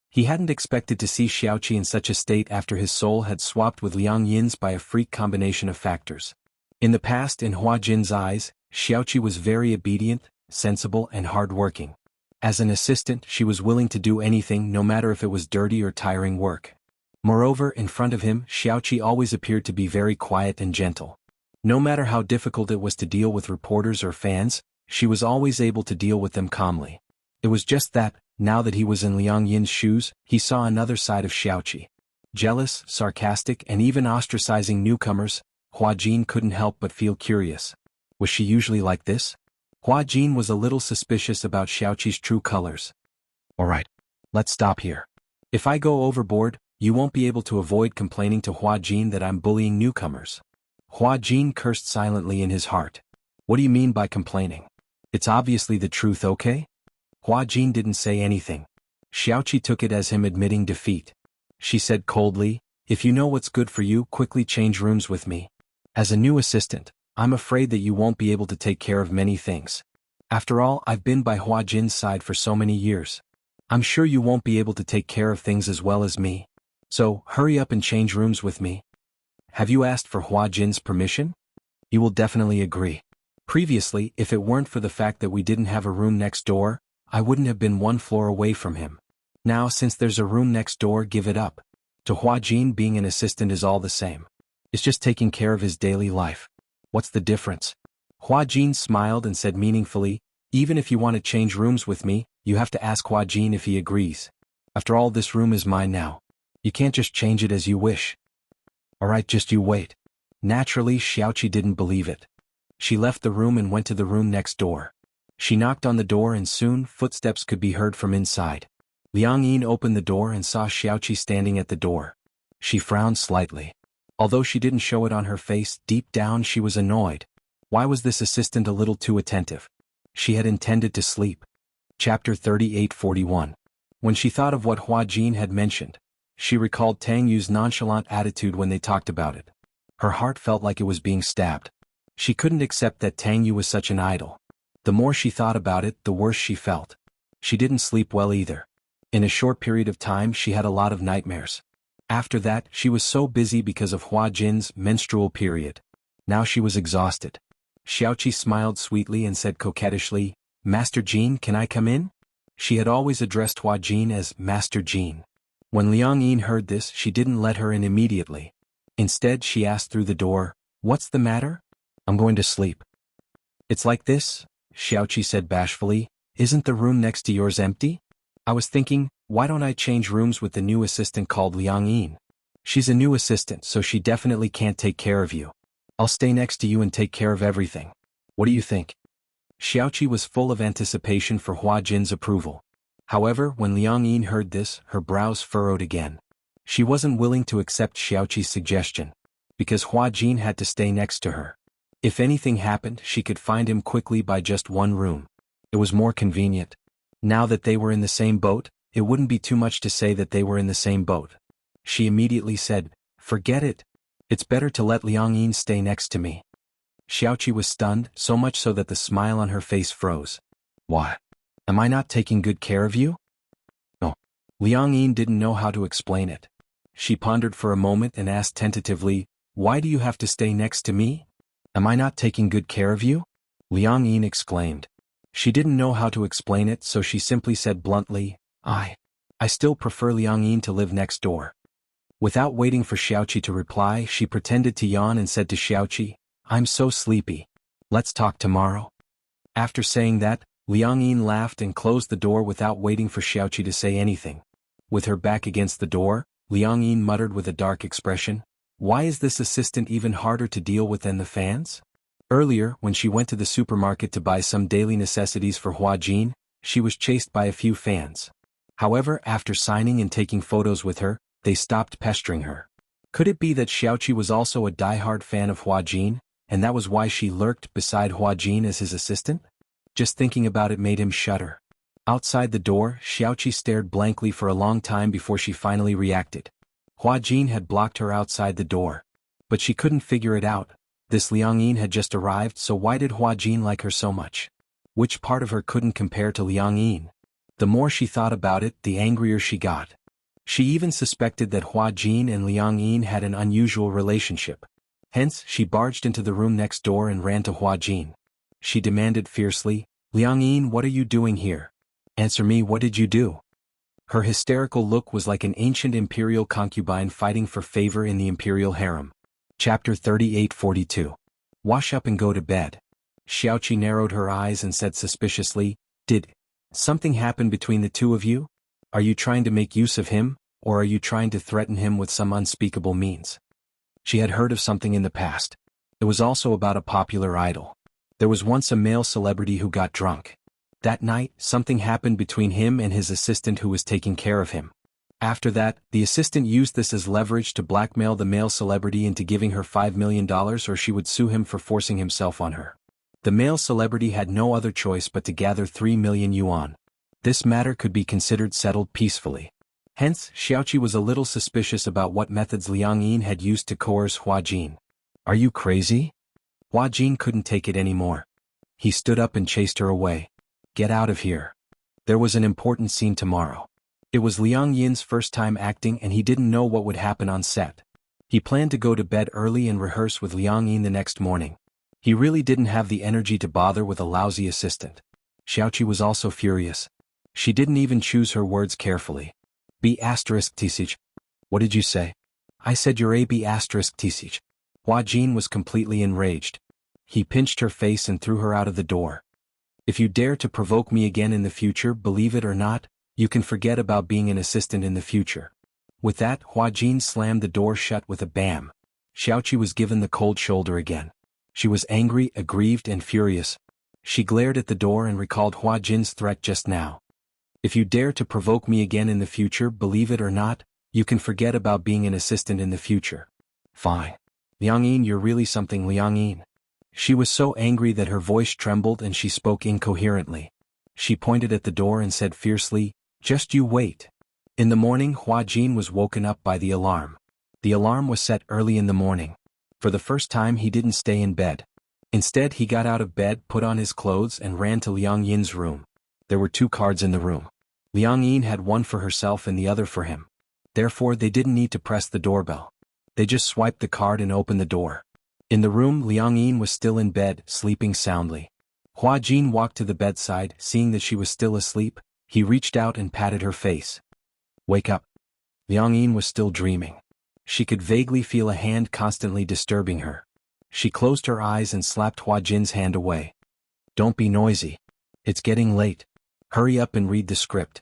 He hadn't expected to see Xiaoqi in such a state after his soul had swapped with Liang Yin's by a freak combination of factors. In the past, in Hua Jin's eyes, Xiaoqi was very obedient, sensible and hard-working. As an assistant, she was willing to do anything no matter if it was dirty or tiring work. Moreover, in front of him, Xiaoqi always appeared to be very quiet and gentle. No matter how difficult it was to deal with reporters or fans, she was always able to deal with them calmly. It was just that, now that he was in Liang Yin's shoes, he saw another side of Xiaoqi. Jealous, sarcastic and even ostracizing newcomers, Hua Jin couldn't help but feel curious. Was she usually like this? Hua Jin was a little suspicious about Xiaoqi's true colors. Alright. Let's stop here. If I go overboard, you won't be able to avoid complaining to Hua Jin that I'm bullying newcomers. Hua Jin cursed silently in his heart. What do you mean by complaining? It's obviously the truth, okay? Hua Jin didn't say anything. Xiaoqi took it as him admitting defeat. She said coldly, if you know what's good for you, quickly change rooms with me. As a new assistant, I'm afraid that you won't be able to take care of many things. After all, I've been by Hua Jin's side for so many years. I'm sure you won't be able to take care of things as well as me. So, hurry up and change rooms with me. Have you asked for Hua Jin's permission? You will definitely agree. Previously, if it weren't for the fact that we didn't have a room next door, I wouldn't have been 1 floor away from him. Now, since there's a room next door, give it up. To Hua Jin, being an assistant is all the same. It's just taking care of his daily life. What's the difference? Hua Jin smiled and said meaningfully, even if you want to change rooms with me, you have to ask Hua Jin if he agrees. After all, this room is mine now. You can't just change it as you wish. Alright, just you wait. Naturally, Xiaoqi didn't believe it. She left the room and went to the room next door. She knocked on the door and soon, footsteps could be heard from inside. Liang Yin opened the door and saw Xiaoqi standing at the door. She frowned slightly. Although she didn't show it on her face, deep down she was annoyed. Why was this assistant a little too attentive? She had intended to sleep. Chapter 3841. When she thought of what Hua Jin had mentioned, she recalled Tang Yu's nonchalant attitude when they talked about it. Her heart felt like it was being stabbed. She couldn't accept that Tang Yu was such an idol. The more she thought about it, the worse she felt. She didn't sleep well either. In a short period of time she had a lot of nightmares. After that, she was so busy because of Hua Jin's menstrual period. Now she was exhausted. Xiaoqi smiled sweetly and said coquettishly, Master Jin, can I come in? She had always addressed Hua Jin as Master Jin. When Liang Yin heard this, she didn't let her in immediately. Instead, she asked through the door, What's the matter? I'm going to sleep. It's like this, Xiaoqi said bashfully. Isn't the room next to yours empty? I was thinking, why don't I change rooms with the new assistant called Liang Yin? She's a new assistant, so she definitely can't take care of you. I'll stay next to you and take care of everything. What do you think? Xiaoqi was full of anticipation for Hua Jin's approval. However, when Liang Yin heard this, her brows furrowed again. She wasn't willing to accept Xiaoqi's suggestion, because Hua Jin had to stay next to her. If anything happened, she could find him quickly by just one room. It was more convenient. Now that they were in the same boat, it wouldn't be too much to say that they were in the same boat. She immediately said, Forget it. It's better to let Liang Yin stay next to me. Xiaoqi was stunned, so much so that the smile on her face froze. Why? Am I not taking good care of you? No. Liang Yin didn't know how to explain it. She pondered for a moment and asked tentatively, Why do you have to stay next to me? Am I not taking good care of you? Liang Yin exclaimed. She didn't know how to explain it, so she simply said bluntly, I still prefer Liang Yin to live next door. Without waiting for Xiaoqi to reply, she pretended to yawn and said to Xiaoqi, I'm so sleepy. Let's talk tomorrow. After saying that, Liang Yin laughed and closed the door without waiting for Xiaoqi to say anything. With her back against the door, Liang Yin muttered with a dark expression, Why is this assistant even harder to deal with than the fans? Earlier, when she went to the supermarket to buy some daily necessities for Hua Jin, she was chased by a few fans. However, after signing and taking photos with her, they stopped pestering her. Could it be that Xiaoqi was also a die-hard fan of Hua Jin, and that was why she lurked beside Hua Jin as his assistant? Just thinking about it made him shudder. Outside the door, Xiaoqi stared blankly for a long time before she finally reacted. Hua Jin had blocked her outside the door. But she couldn't figure it out. This Liang Yin had just arrived, so why did Hua Jin like her so much? Which part of her couldn't compare to Liang Yin? The more she thought about it, the angrier she got. She even suspected that Hua Jin and Liang Yin had an unusual relationship. Hence, she barged into the room next door and ran to Hua Jin. She demanded fiercely, Liang Yin, what are you doing here? Answer me, what did you do? Her hysterical look was like an ancient imperial concubine fighting for favor in the imperial harem. Chapter 38-42. Wash up and go to bed. Xiaoqi narrowed her eyes and said suspiciously, Did something happen between the two of you? Are you trying to make use of him, or are you trying to threaten him with some unspeakable means? She had heard of something in the past. It was also about a popular idol. There was once a male celebrity who got drunk. That night, something happened between him and his assistant who was taking care of him. After that, the assistant used this as leverage to blackmail the male celebrity into giving her $5 million or she would sue him for forcing himself on her. The male celebrity had no other choice but to gather 3 million yuan. This matter could be considered settled peacefully. Hence, Xiaoqi was a little suspicious about what methods Liang Yin had used to coerce Hua Jin. Are you crazy? Hua Jin couldn't take it anymore. He stood up and chased her away. Get out of here. There was an important scene tomorrow. It was Liang Yin's first time acting and he didn't know what would happen on set. He planned to go to bed early and rehearse with Liang Yin the next morning. He really didn't have the energy to bother with a lousy assistant. Xiaoqi was also furious. She didn't even choose her words carefully. B***tch. What did you say? I said you're a B***tch. Hua Jin was completely enraged. He pinched her face and threw her out of the door. If you dare to provoke me again in the future, believe it or not, you can forget about being an assistant in the future. With that, Hua Jin slammed the door shut with a bam. Xiaoqi was given the cold shoulder again. She was angry, aggrieved, and furious. She glared at the door and recalled Hua Jin's threat just now. If you dare to provoke me again in the future, believe it or not, you can forget about being an assistant in the future. Fine. Liang Yin, you're really something, Liang Yin. She was so angry that her voice trembled and she spoke incoherently. She pointed at the door and said fiercely, Just you wait. In the morning, Hua Jin was woken up by the alarm. The alarm was set early in the morning. For the first time, he didn't stay in bed. Instead, he got out of bed, put on his clothes, and ran to Liang Yin's room. There were 2 cards in the room. Liang Yin had one for herself and the other for him. Therefore, they didn't need to press the doorbell. They just swiped the card and opened the door. In the room, Liang Yin was still in bed, sleeping soundly. Hua Jin walked to the bedside, seeing that she was still asleep. He reached out and patted her face. Wake up. Liang Yin was still dreaming. She could vaguely feel a hand constantly disturbing her. She closed her eyes and slapped Hua Jin's hand away. Don't be noisy. It's getting late. Hurry up and read the script.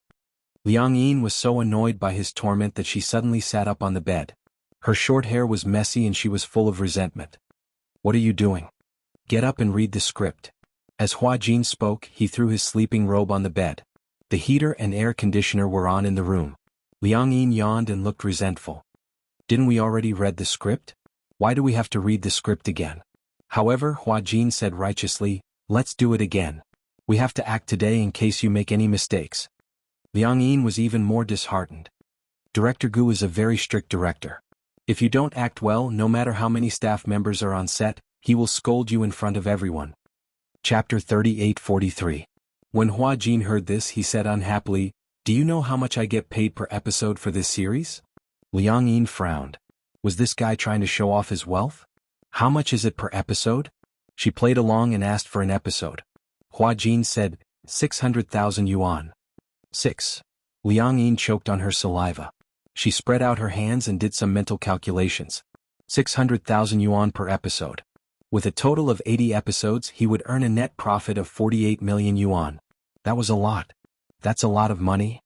Liang Yin was so annoyed by his torment that she suddenly sat up on the bed. Her short hair was messy and she was full of resentment. What are you doing? Get up and read the script. As Hua Jin spoke, he threw his sleeping robe on the bed. The heater and air conditioner were on in the room. Liang Yin yawned and looked resentful. Didn't we already read the script? Why do we have to read the script again? However, Hua Jin said righteously, let's do it again. We have to act today in case you make any mistakes. Liang Yin was even more disheartened. Director Gu is a very strict director. If you don't act well, no matter how many staff members are on set, he will scold you in front of everyone. Chapter 38:43. When Hua Jin heard this, he said unhappily, do you know how much I get paid per episode for this series? Liang Yin frowned. Was this guy trying to show off his wealth? How much is it per episode? She played along and asked for an episode. Hua Jin said, 600,000 yuan. 6. Liang Yin choked on her saliva. She spread out her hands and did some mental calculations. 600,000 yuan per episode. With a total of 80 episodes, he would earn a net profit of 48 million yuan. That was a lot. That's a lot of money?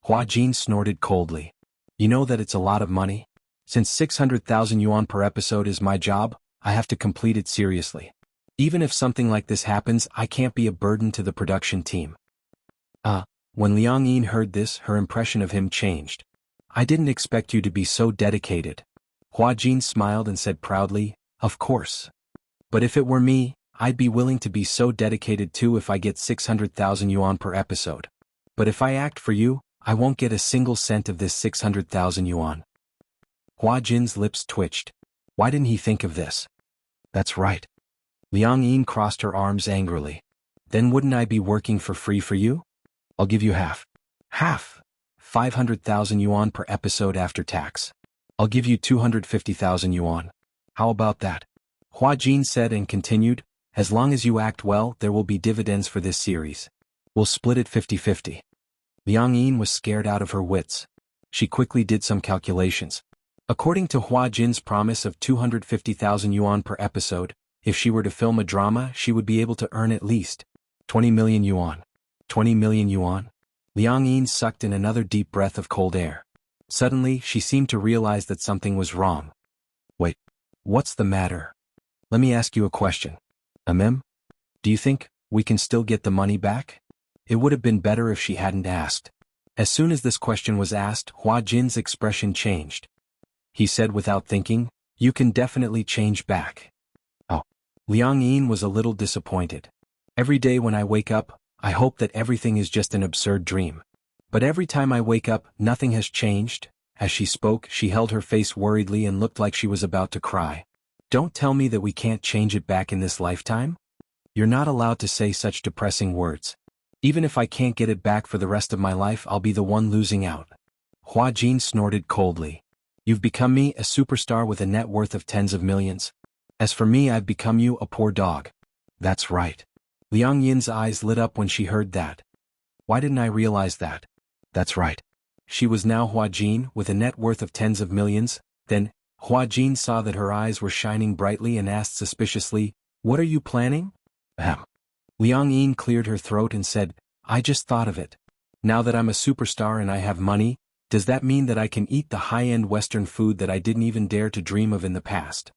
Hua Jin snorted coldly. You know that it's a lot of money? Since 600,000 yuan per episode is my job, I have to complete it seriously. Even if something like this happens, I can't be a burden to the production team. When Liang Yin heard this, her impression of him changed. I didn't expect you to be so dedicated. Hua Jin smiled and said proudly, of course. But if it were me, I'd be willing to be so dedicated too if I get 600,000 yuan per episode. But if I act for you, I won't get a single cent of this 600,000 yuan. Hua Jin's lips twitched. Why didn't he think of this? That's right. Liang Yin crossed her arms angrily. Then wouldn't I be working for free for you? I'll give you half. Half. 500,000 yuan per episode after tax. I'll give you 250,000 yuan. How about that? Hua Jin said and continued, as long as you act well, there will be dividends for this series. We'll split it 50-50. Liang Yin was scared out of her wits. She quickly did some calculations. According to Hua Jin's promise of 250,000 yuan per episode, if she were to film a drama, she would be able to earn at least 20 million yuan. 20 million yuan? Liang Yin sucked in another deep breath of cold air. Suddenly, she seemed to realize that something was wrong. Wait, what's the matter? Let me ask you a question. Do you think we can still get the money back? It would have been better if she hadn't asked. As soon as this question was asked, Hua Jin's expression changed. He said without thinking, you can definitely change back. Oh. Liang Yin was a little disappointed. Every day when I wake up, I hope that everything is just an absurd dream. But every time I wake up, nothing has changed. As she spoke, she held her face worriedly and looked like she was about to cry. Don't tell me that we can't change it back in this lifetime? You're not allowed to say such depressing words. Even if I can't get it back for the rest of my life, I'll be the one losing out. Hua Jin snorted coldly. You've become me, a superstar with a net worth of tens of millions. As for me, I've become you, a poor dog. That's right. Liang Yin's eyes lit up when she heard that. Why didn't I realize that? That's right. She was now Hua Jin, with a net worth of tens of millions. Then, Hua Jin saw that her eyes were shining brightly and asked suspiciously, what are you planning? Liang Yin cleared her throat and said, I just thought of it. Now that I'm a superstar and I have money, does that mean that I can eat the high-end Western food that I didn't even dare to dream of in the past?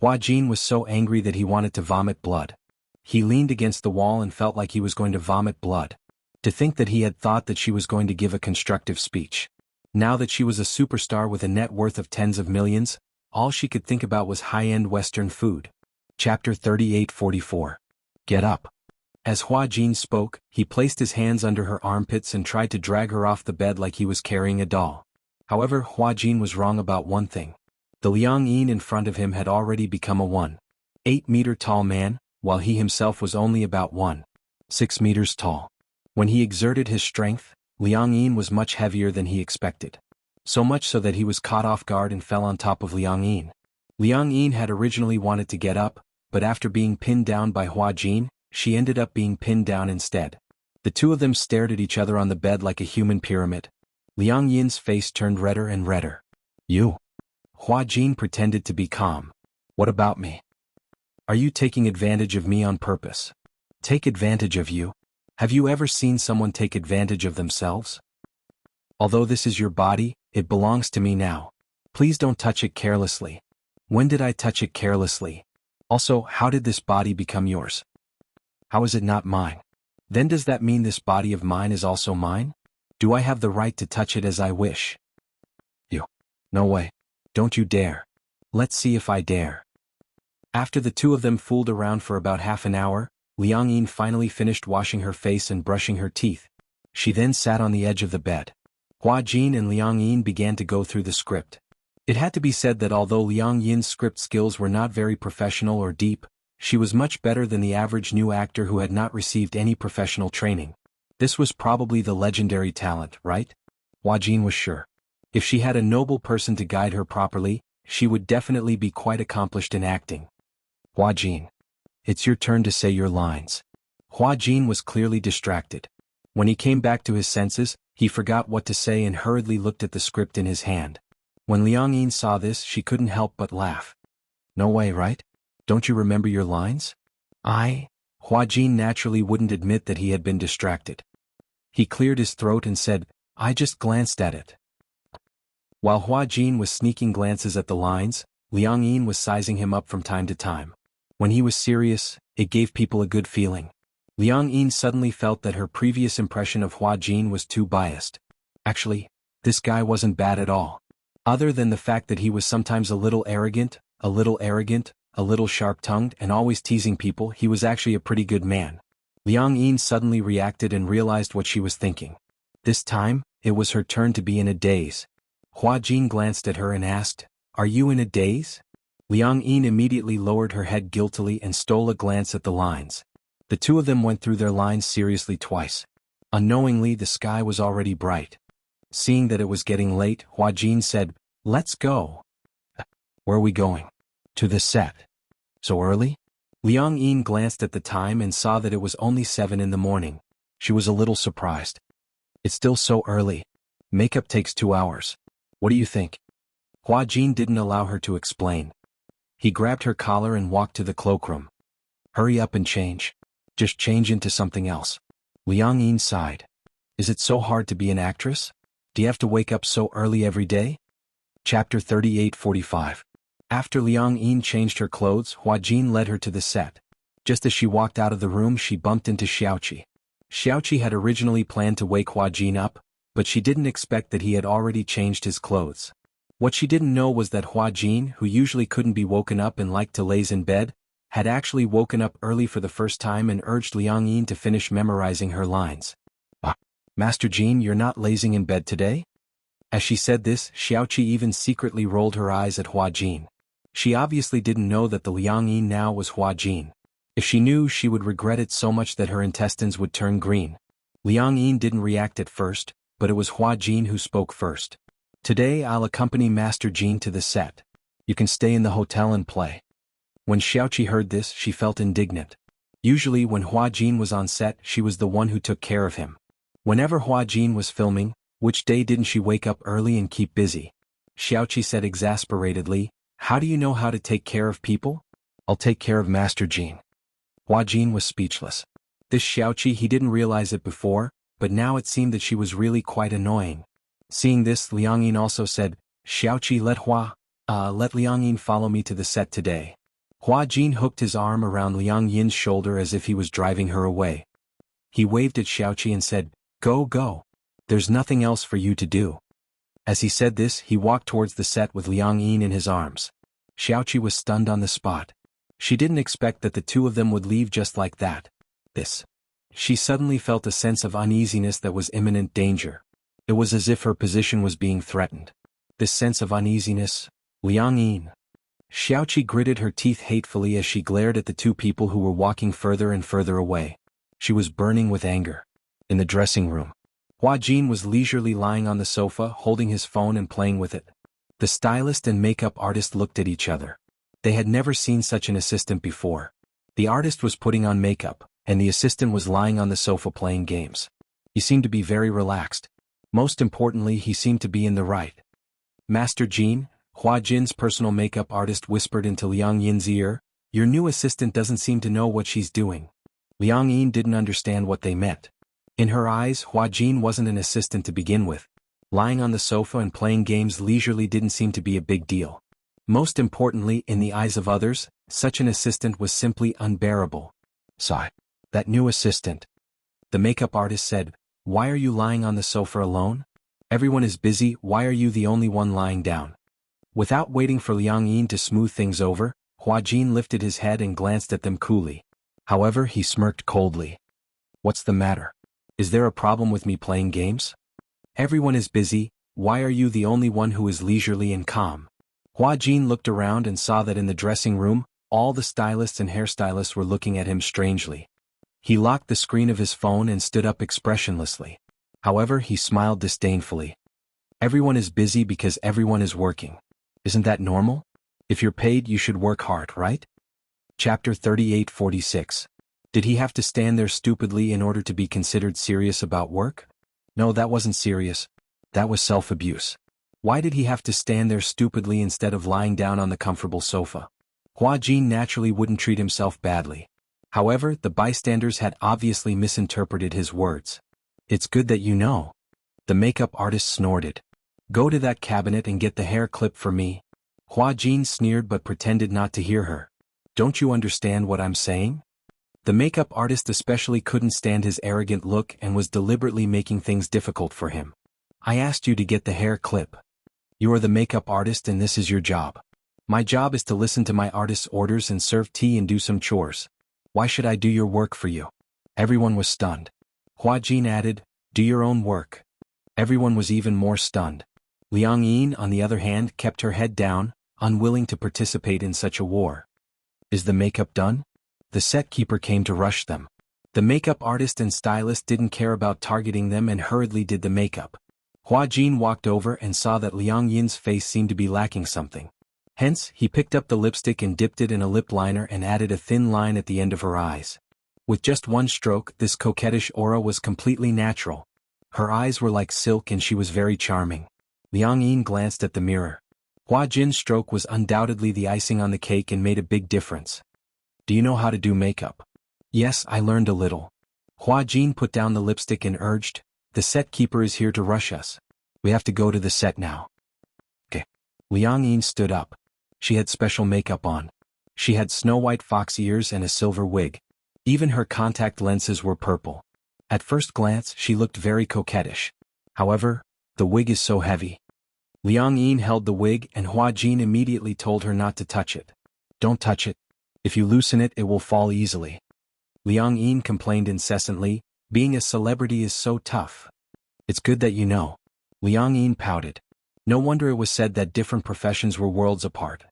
Hua Jin was so angry that he wanted to vomit blood. He leaned against the wall and felt like he was going to vomit blood. To think that he had thought that she was going to give a constructive speech. Now that she was a superstar with a net worth of tens of millions, all she could think about was high-end Western food. Chapter 38:44. Get up. As Hua Jin spoke, he placed his hands under her armpits and tried to drag her off the bed like he was carrying a doll. However, Hua Jin was wrong about one thing. The Liang Yin in front of him had already become a 1.8-meter tall man, while he himself was only about 1.6 meters tall. When he exerted his strength, Liang Yin was much heavier than he expected. So much so that he was caught off guard and fell on top of Liang Yin. Liang Yin had originally wanted to get up, but after being pinned down by Hua Jin, she ended up being pinned down instead. The two of them stared at each other on the bed like a human pyramid. Liang Yin's face turned redder and redder. You? Hua Jin pretended to be calm. What about me? Are you taking advantage of me on purpose? Take advantage of you? Have you ever seen someone take advantage of themselves? Although this is your body, it belongs to me now. Please don't touch it carelessly. When did I touch it carelessly? Also, how did this body become yours? How is it not mine? Then does that mean this body of mine is also mine? Do I have the right to touch it as I wish? You. No way. Don't you dare. Let's see if I dare. After the two of them fooled around for about half an hour, Liang Yin finally finished washing her face and brushing her teeth. She then sat on the edge of the bed. Hua Jin and Liang Yin began to go through the script. It had to be said that although Liang Yin's script skills were not very professional or deep, she was much better than the average new actor who had not received any professional training. This was probably the legendary talent, right? Hua Jin was sure. If she had a noble person to guide her properly, she would definitely be quite accomplished in acting. Hua Jin. It's your turn to say your lines. Hua Jin was clearly distracted. When he came back to his senses, he forgot what to say and hurriedly looked at the script in his hand. When Liang Yin saw this, she couldn't help but laugh. No way, right? Don't you remember your lines? Hua Jin naturally wouldn't admit that he had been distracted. He cleared his throat and said, I just glanced at it. While Hua Jin was sneaking glances at the lines, Liang Yin was sizing him up from time to time. When he was serious, it gave people a good feeling. Liang Yin suddenly felt that her previous impression of Hua Jin was too biased. Actually, this guy wasn't bad at all. Other than the fact that he was sometimes a little arrogant, a little sharp-tongued and always teasing people, he was actually a pretty good man. Liang Yin suddenly reacted and realized what she was thinking. This time, it was her turn to be in a daze. Hua Jin glanced at her and asked, Are you in a daze? Liang Yin immediately lowered her head guiltily and stole a glance at the lines. The two of them went through their lines seriously twice. Unknowingly, the sky was already bright. Seeing that it was getting late, Hua Jin said, Let's go. Where are we going? To the set. So early? Liang Yin glanced at the time and saw that it was only 7 in the morning. She was a little surprised. It's still so early. Makeup takes 2 hours. What do you think? Hua Jin didn't allow her to explain. He grabbed her collar and walked to the cloakroom. Hurry up and change. Just change into something else. Liang Yin sighed. Is it so hard to be an actress? Do you have to wake up so early every day? Chapter 38:45. After Liang Yin changed her clothes, Hua Jin led her to the set. Just as she walked out of the room, she bumped into Xiaoqi. Xiaoqi had originally planned to wake Hua Jin up, but she didn't expect that he had already changed his clothes. What she didn't know was that Hua Jin, who usually couldn't be woken up and liked to laze in bed, had actually woken up early for the first time and urged Liang Yin to finish memorizing her lines. Master Jin, you're not lazing in bed today? As she said this, Xiaoqi even secretly rolled her eyes at Hua Jin. She obviously didn't know that the Liang Yin now was Hua Jin. If she knew, she would regret it so much that her intestines would turn green. Liang Yin didn't react at first, but it was Hua Jin who spoke first. Today I'll accompany Master Jin to the set. You can stay in the hotel and play. When Xiaoqi heard this, she felt indignant. Usually when Hua Jin was on set, she was the one who took care of him. Whenever Hua Jin was filming, which day didn't she wake up early and keep busy? Xiaoqi said exasperatedly, How do you know how to take care of people? I'll take care of Master Jin. Hua Jin was speechless. This Xiaoqi, he didn't realize it before, but now it seemed that she was really quite annoying. Seeing this, Liang Yin also said, Xiaoqi, let Liang Yin follow me to the set today. Hua Jin hooked his arm around Liang Yin's shoulder as if he was driving her away. He waved at Xiaoqi and said, Go. There's nothing else for you to do. As he said this, he walked towards the set with Liang Yin in his arms. Xiaoqi was stunned on the spot. She didn't expect that the two of them would leave just like that. She suddenly felt a sense of uneasiness that was imminent danger. It was as if her position was being threatened. This sense of uneasiness, Liang Yin. Xiaoqi gritted her teeth hatefully as she glared at the two people who were walking further and further away. She was burning with anger. In the dressing room, Hua Jin was leisurely lying on the sofa, holding his phone and playing with it. The stylist and makeup artist looked at each other. They had never seen such an assistant before. The artist was putting on makeup, and the assistant was lying on the sofa playing games. He seemed to be very relaxed. Most importantly, he seemed to be in the right. Master Jin, Hua Jin's personal makeup artist whispered into Liang Yin's ear, "Your new assistant doesn't seem to know what she's doing." Liang Yin didn't understand what they meant. In her eyes, Hua Jin wasn't an assistant to begin with. Lying on the sofa and playing games leisurely didn't seem to be a big deal. Most importantly, in the eyes of others, such an assistant was simply unbearable. Sigh. That new assistant. The makeup artist said, "Why are you lying on the sofa alone? Everyone is busy, why are you the only one lying down?" Without waiting for Liang Yin to smooth things over, Hua Jin lifted his head and glanced at them coolly. However, he smirked coldly. "What's the matter? Is there a problem with me playing games? Everyone is busy, why are you the only one who is leisurely and calm?" Hua Jin looked around and saw that in the dressing room, all the stylists and hairstylists were looking at him strangely. He locked the screen of his phone and stood up expressionlessly. However, he smiled disdainfully. "Everyone is busy because everyone is working. Isn't that normal? If you're paid, you should work hard, right?" Chapter 38:46. Did he have to stand there stupidly in order to be considered serious about work? No, that wasn't serious. That was self-abuse. Why did he have to stand there stupidly instead of lying down on the comfortable sofa? Hua Jin naturally wouldn't treat himself badly. However, the bystanders had obviously misinterpreted his words. "It's good that you know." The makeup artist snorted. "Go to that cabinet and get the hair clip for me." Hua Jin sneered but pretended not to hear her. "Don't you understand what I'm saying?" The makeup artist especially couldn't stand his arrogant look and was deliberately making things difficult for him. "I asked you to get the hair clip. You are the makeup artist and this is your job. My job is to listen to my artist's orders and serve tea and do some chores. Why should I do your work for you?" Everyone was stunned. Hua Jin added, "Do your own work." Everyone was even more stunned. Liang Yin, on the other hand, kept her head down, unwilling to participate in such a war. "Is the makeup done?" The set keeper came to rush them. The makeup artist and stylist didn't care about targeting them and hurriedly did the makeup. Hua Jin walked over and saw that Liang Yin's face seemed to be lacking something. Hence, he picked up the lipstick and dipped it in a lip liner and added a thin line at the end of her eyes. With just one stroke, this coquettish aura was completely natural. Her eyes were like silk and she was very charming. Liang Yin glanced at the mirror. Hua Jin's stroke was undoubtedly the icing on the cake and made a big difference. "Do you know how to do makeup?" "Yes, I learned a little." Hua Jin put down the lipstick and urged, "The set keeper is here to rush us. We have to go to the set now." "Okay." Liang Yin stood up. She had special makeup on. She had snow-white fox ears and a silver wig. Even her contact lenses were purple. At first glance, she looked very coquettish. However, the wig is so heavy. Liang Yin held the wig and Hua Jin immediately told her not to touch it. "Don't touch it. If you loosen it, it will fall easily." Liang Yin complained incessantly, "Being a celebrity is so tough." "It's good that you know." Liang Yin pouted. No wonder it was said that different professions were worlds apart.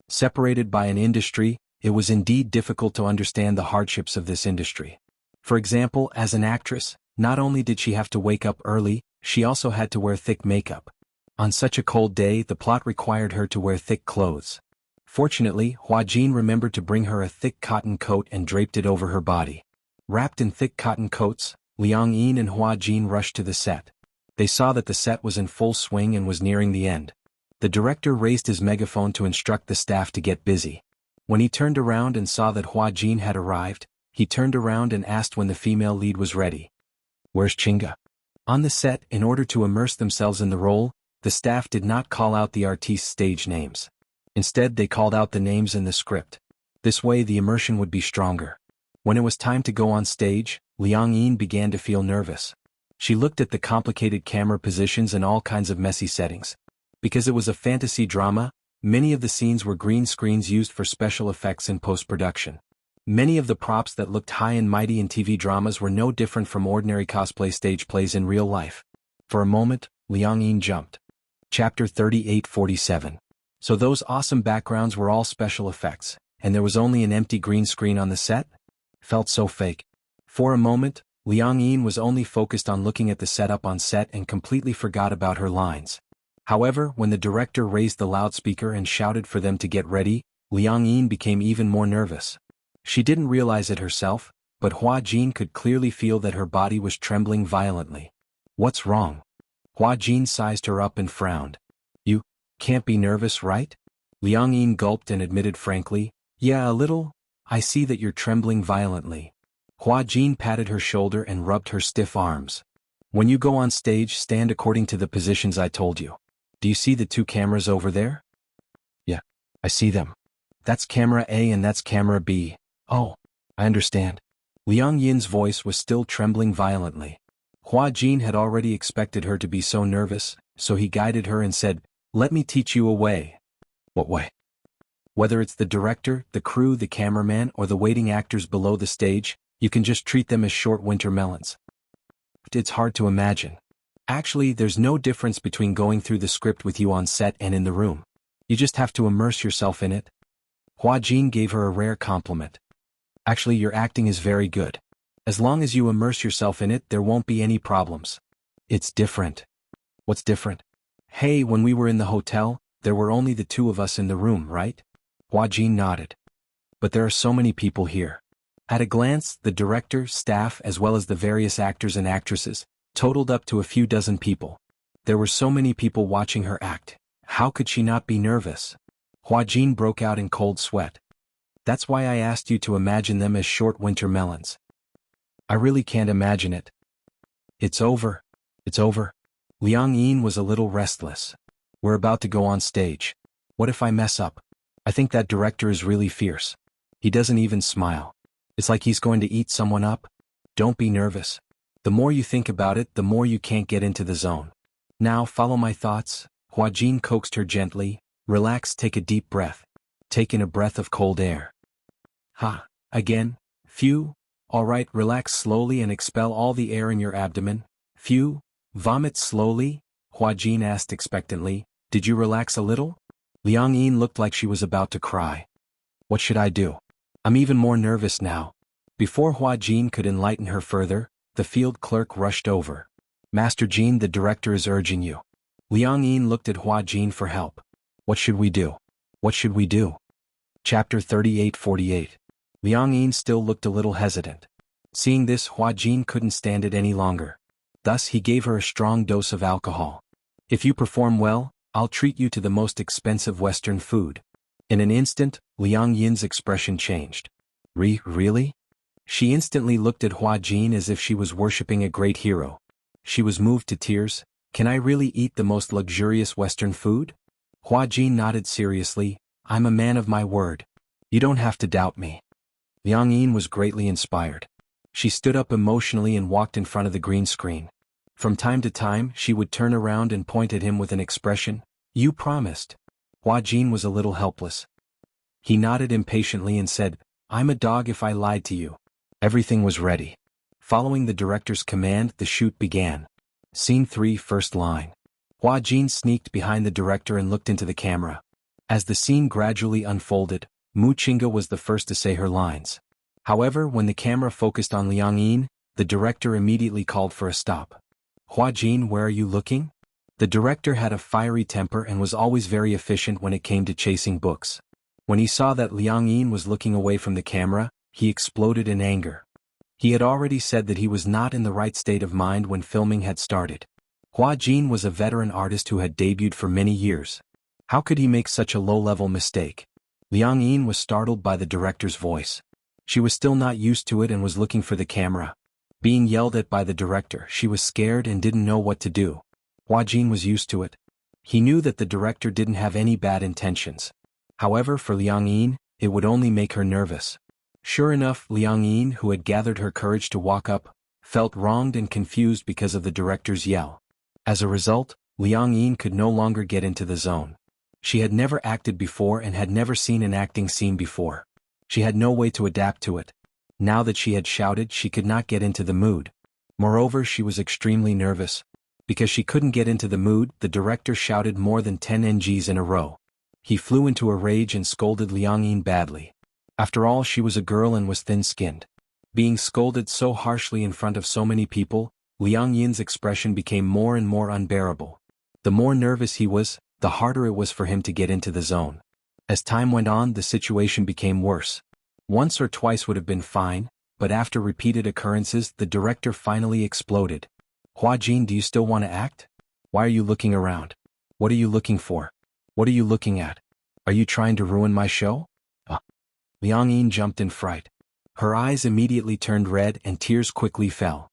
Separated by an industry, it was indeed difficult to understand the hardships of this industry. For example, as an actress, not only did she have to wake up early, she also had to wear thick makeup. On such a cold day, the plot required her to wear thick clothes. Fortunately, Hua Jin remembered to bring her a thick cotton coat and draped it over her body. Wrapped in thick cotton coats, Liang Yin and Hua Jin rushed to the set. They saw that the set was in full swing and was nearing the end. The director raised his megaphone to instruct the staff to get busy. When he turned around and saw that Hua Jin had arrived, he turned around and asked when the female lead was ready. "Where's Chinga?" On the set, in order to immerse themselves in the role, the staff did not call out the artistes' stage names. Instead, they called out the names in the script. This way the immersion would be stronger. When it was time to go on stage, Liang Yin began to feel nervous. She looked at the complicated camera positions and all kinds of messy settings. Because it was a fantasy drama, many of the scenes were green screens used for special effects in post-production. Many of the props that looked high and mighty in TV dramas were no different from ordinary cosplay stage plays in real life. For a moment, Liang Yin jumped. Chapter 38:47. So those awesome backgrounds were all special effects, and there was only an empty green screen on the set? Felt so fake. For a moment, Liang Yin was only focused on looking at the setup on set and completely forgot about her lines. However, when the director raised the loudspeaker and shouted for them to get ready, Liang Yin became even more nervous. She didn't realize it herself, but Hua Jin could clearly feel that her body was trembling violently. What's wrong? Hua Jin sized her up and frowned. You can't be nervous, right? Liang Yin gulped and admitted frankly, yeah, a little. I see that you're trembling violently. Hua Jin patted her shoulder and rubbed her stiff arms. When you go on stage, stand according to the positions I told you. Do you see the two cameras over there? Yeah, I see them. That's camera A and that's camera B. Oh, I understand. Liang Yin's voice was still trembling violently. Hua Jin had already expected her to be so nervous, so he guided her and said, let me teach you a way. What way? Whether it's the director, the crew, the cameraman, or the waiting actors below the stage, you can just treat them as short winter melons. It's hard to imagine. Actually, there's no difference between going through the script with you on set and in the room. You just have to immerse yourself in it. Hua Jin gave her a rare compliment. Actually, your acting is very good. As long as you immerse yourself in it, there won't be any problems. It's different. What's different? Hey, when we were in the hotel, there were only the two of us in the room, right? Hua Jin nodded. But there are so many people here. At a glance, the director, staff, as well as the various actors and actresses, totaled up to a few dozen people. There were so many people watching her act. How could she not be nervous? Hua Jin broke out in cold sweat. That's why I asked you to imagine them as short winter melons. I really can't imagine it. It's over. It's over. Liang Yin was a little restless. We're about to go on stage. What if I mess up? I think that director is really fierce. He doesn't even smile. It's like he's going to eat someone up. Don't be nervous. The more you think about it, the more you can't get into the zone. Now follow my thoughts. Hua Jin coaxed her gently. Relax, take a deep breath. Take in a breath of cold air. Ha, again. Phew. All right, relax slowly and expel all the air in your abdomen. Phew. Vomit slowly. Hua Jin asked expectantly. Did you relax a little? Liang Yin looked like she was about to cry. What should I do? I'm even more nervous now. Before Hua Jin could enlighten her further, the field clerk rushed over. Master Jin, the director is urging you. Liang Yin looked at Hua Jin for help. What should we do? What should we do? Chapter 38-48. Liang Yin still looked a little hesitant. Seeing this, Hua Jin couldn't stand it any longer. Thus he gave her a strong dose of alcohol. If you perform well, I'll treat you to the most expensive Western food. In an instant, Liang Yin's expression changed. Really? She instantly looked at Hua Jin as if she was worshipping a great hero. She was moved to tears. Can I really eat the most luxurious Western food? Hua Jin nodded seriously. I'm a man of my word. You don't have to doubt me. Liang Yin was greatly inspired. She stood up emotionally and walked in front of the green screen. From time to time, she would turn around and point at him with an expression. You promised. Hua Jin was a little helpless. He nodded impatiently and said, I'm a dog if I lied to you. Everything was ready. Following the director's command, the shoot began. Scene 3, first line. Hua Jin sneaked behind the director and looked into the camera. As the scene gradually unfolded, Mu Qingge was the first to say her lines. However, when the camera focused on Liang Yin, the director immediately called for a stop. Hua Jin, where are you looking? The director had a fiery temper and was always very efficient when it came to chasing books. When he saw that Liang Yin was looking away from the camera, he exploded in anger. He had already said that he was not in the right state of mind when filming had started. Hua Jin was a veteran artist who had debuted for many years. How could he make such a low-level mistake? Liang Yin was startled by the director's voice. She was still not used to it and was looking for the camera. Being yelled at by the director, she was scared and didn't know what to do. Hua Jin was used to it. He knew that the director didn't have any bad intentions. However, for Liang Yin, it would only make her nervous. Sure enough, Liang Yin, who had gathered her courage to walk up, felt wronged and confused because of the director's yell. As a result, Liang Yin could no longer get into the zone. She had never acted before and had never seen an acting scene before. She had no way to adapt to it. Now that she had shouted, she could not get into the mood. Moreover, she was extremely nervous. Because she couldn't get into the mood, the director shouted more than 10 NGs in a row. He flew into a rage and scolded Liang Yin badly. After all, she was a girl and was thin-skinned. Being scolded so harshly in front of so many people, Liang Yin's expression became more and more unbearable. The more nervous he was, the harder it was for him to get into the zone. As time went on, the situation became worse. Once or twice would have been fine, but after repeated occurrences, the director finally exploded. Hua Jin, do you still want to act? Why are you looking around? What are you looking for? What are you looking at? Are you trying to ruin my show? Liang Yin jumped in fright. Her eyes immediately turned red and tears quickly fell.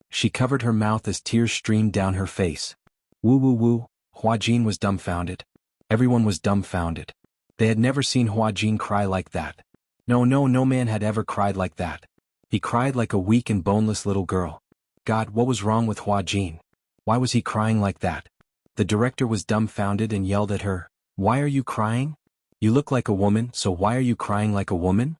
She covered her mouth as tears streamed down her face. Woo woo woo, Hua Jin was dumbfounded. Everyone was dumbfounded. They had never seen Hua Jin cry like that. No man had ever cried like that. He cried like a weak and boneless little girl. God, what was wrong with Hua Jin? Why was he crying like that? The director was dumbfounded and yelled at her, "Why are you crying? You look like a woman, so why are you crying like a woman?"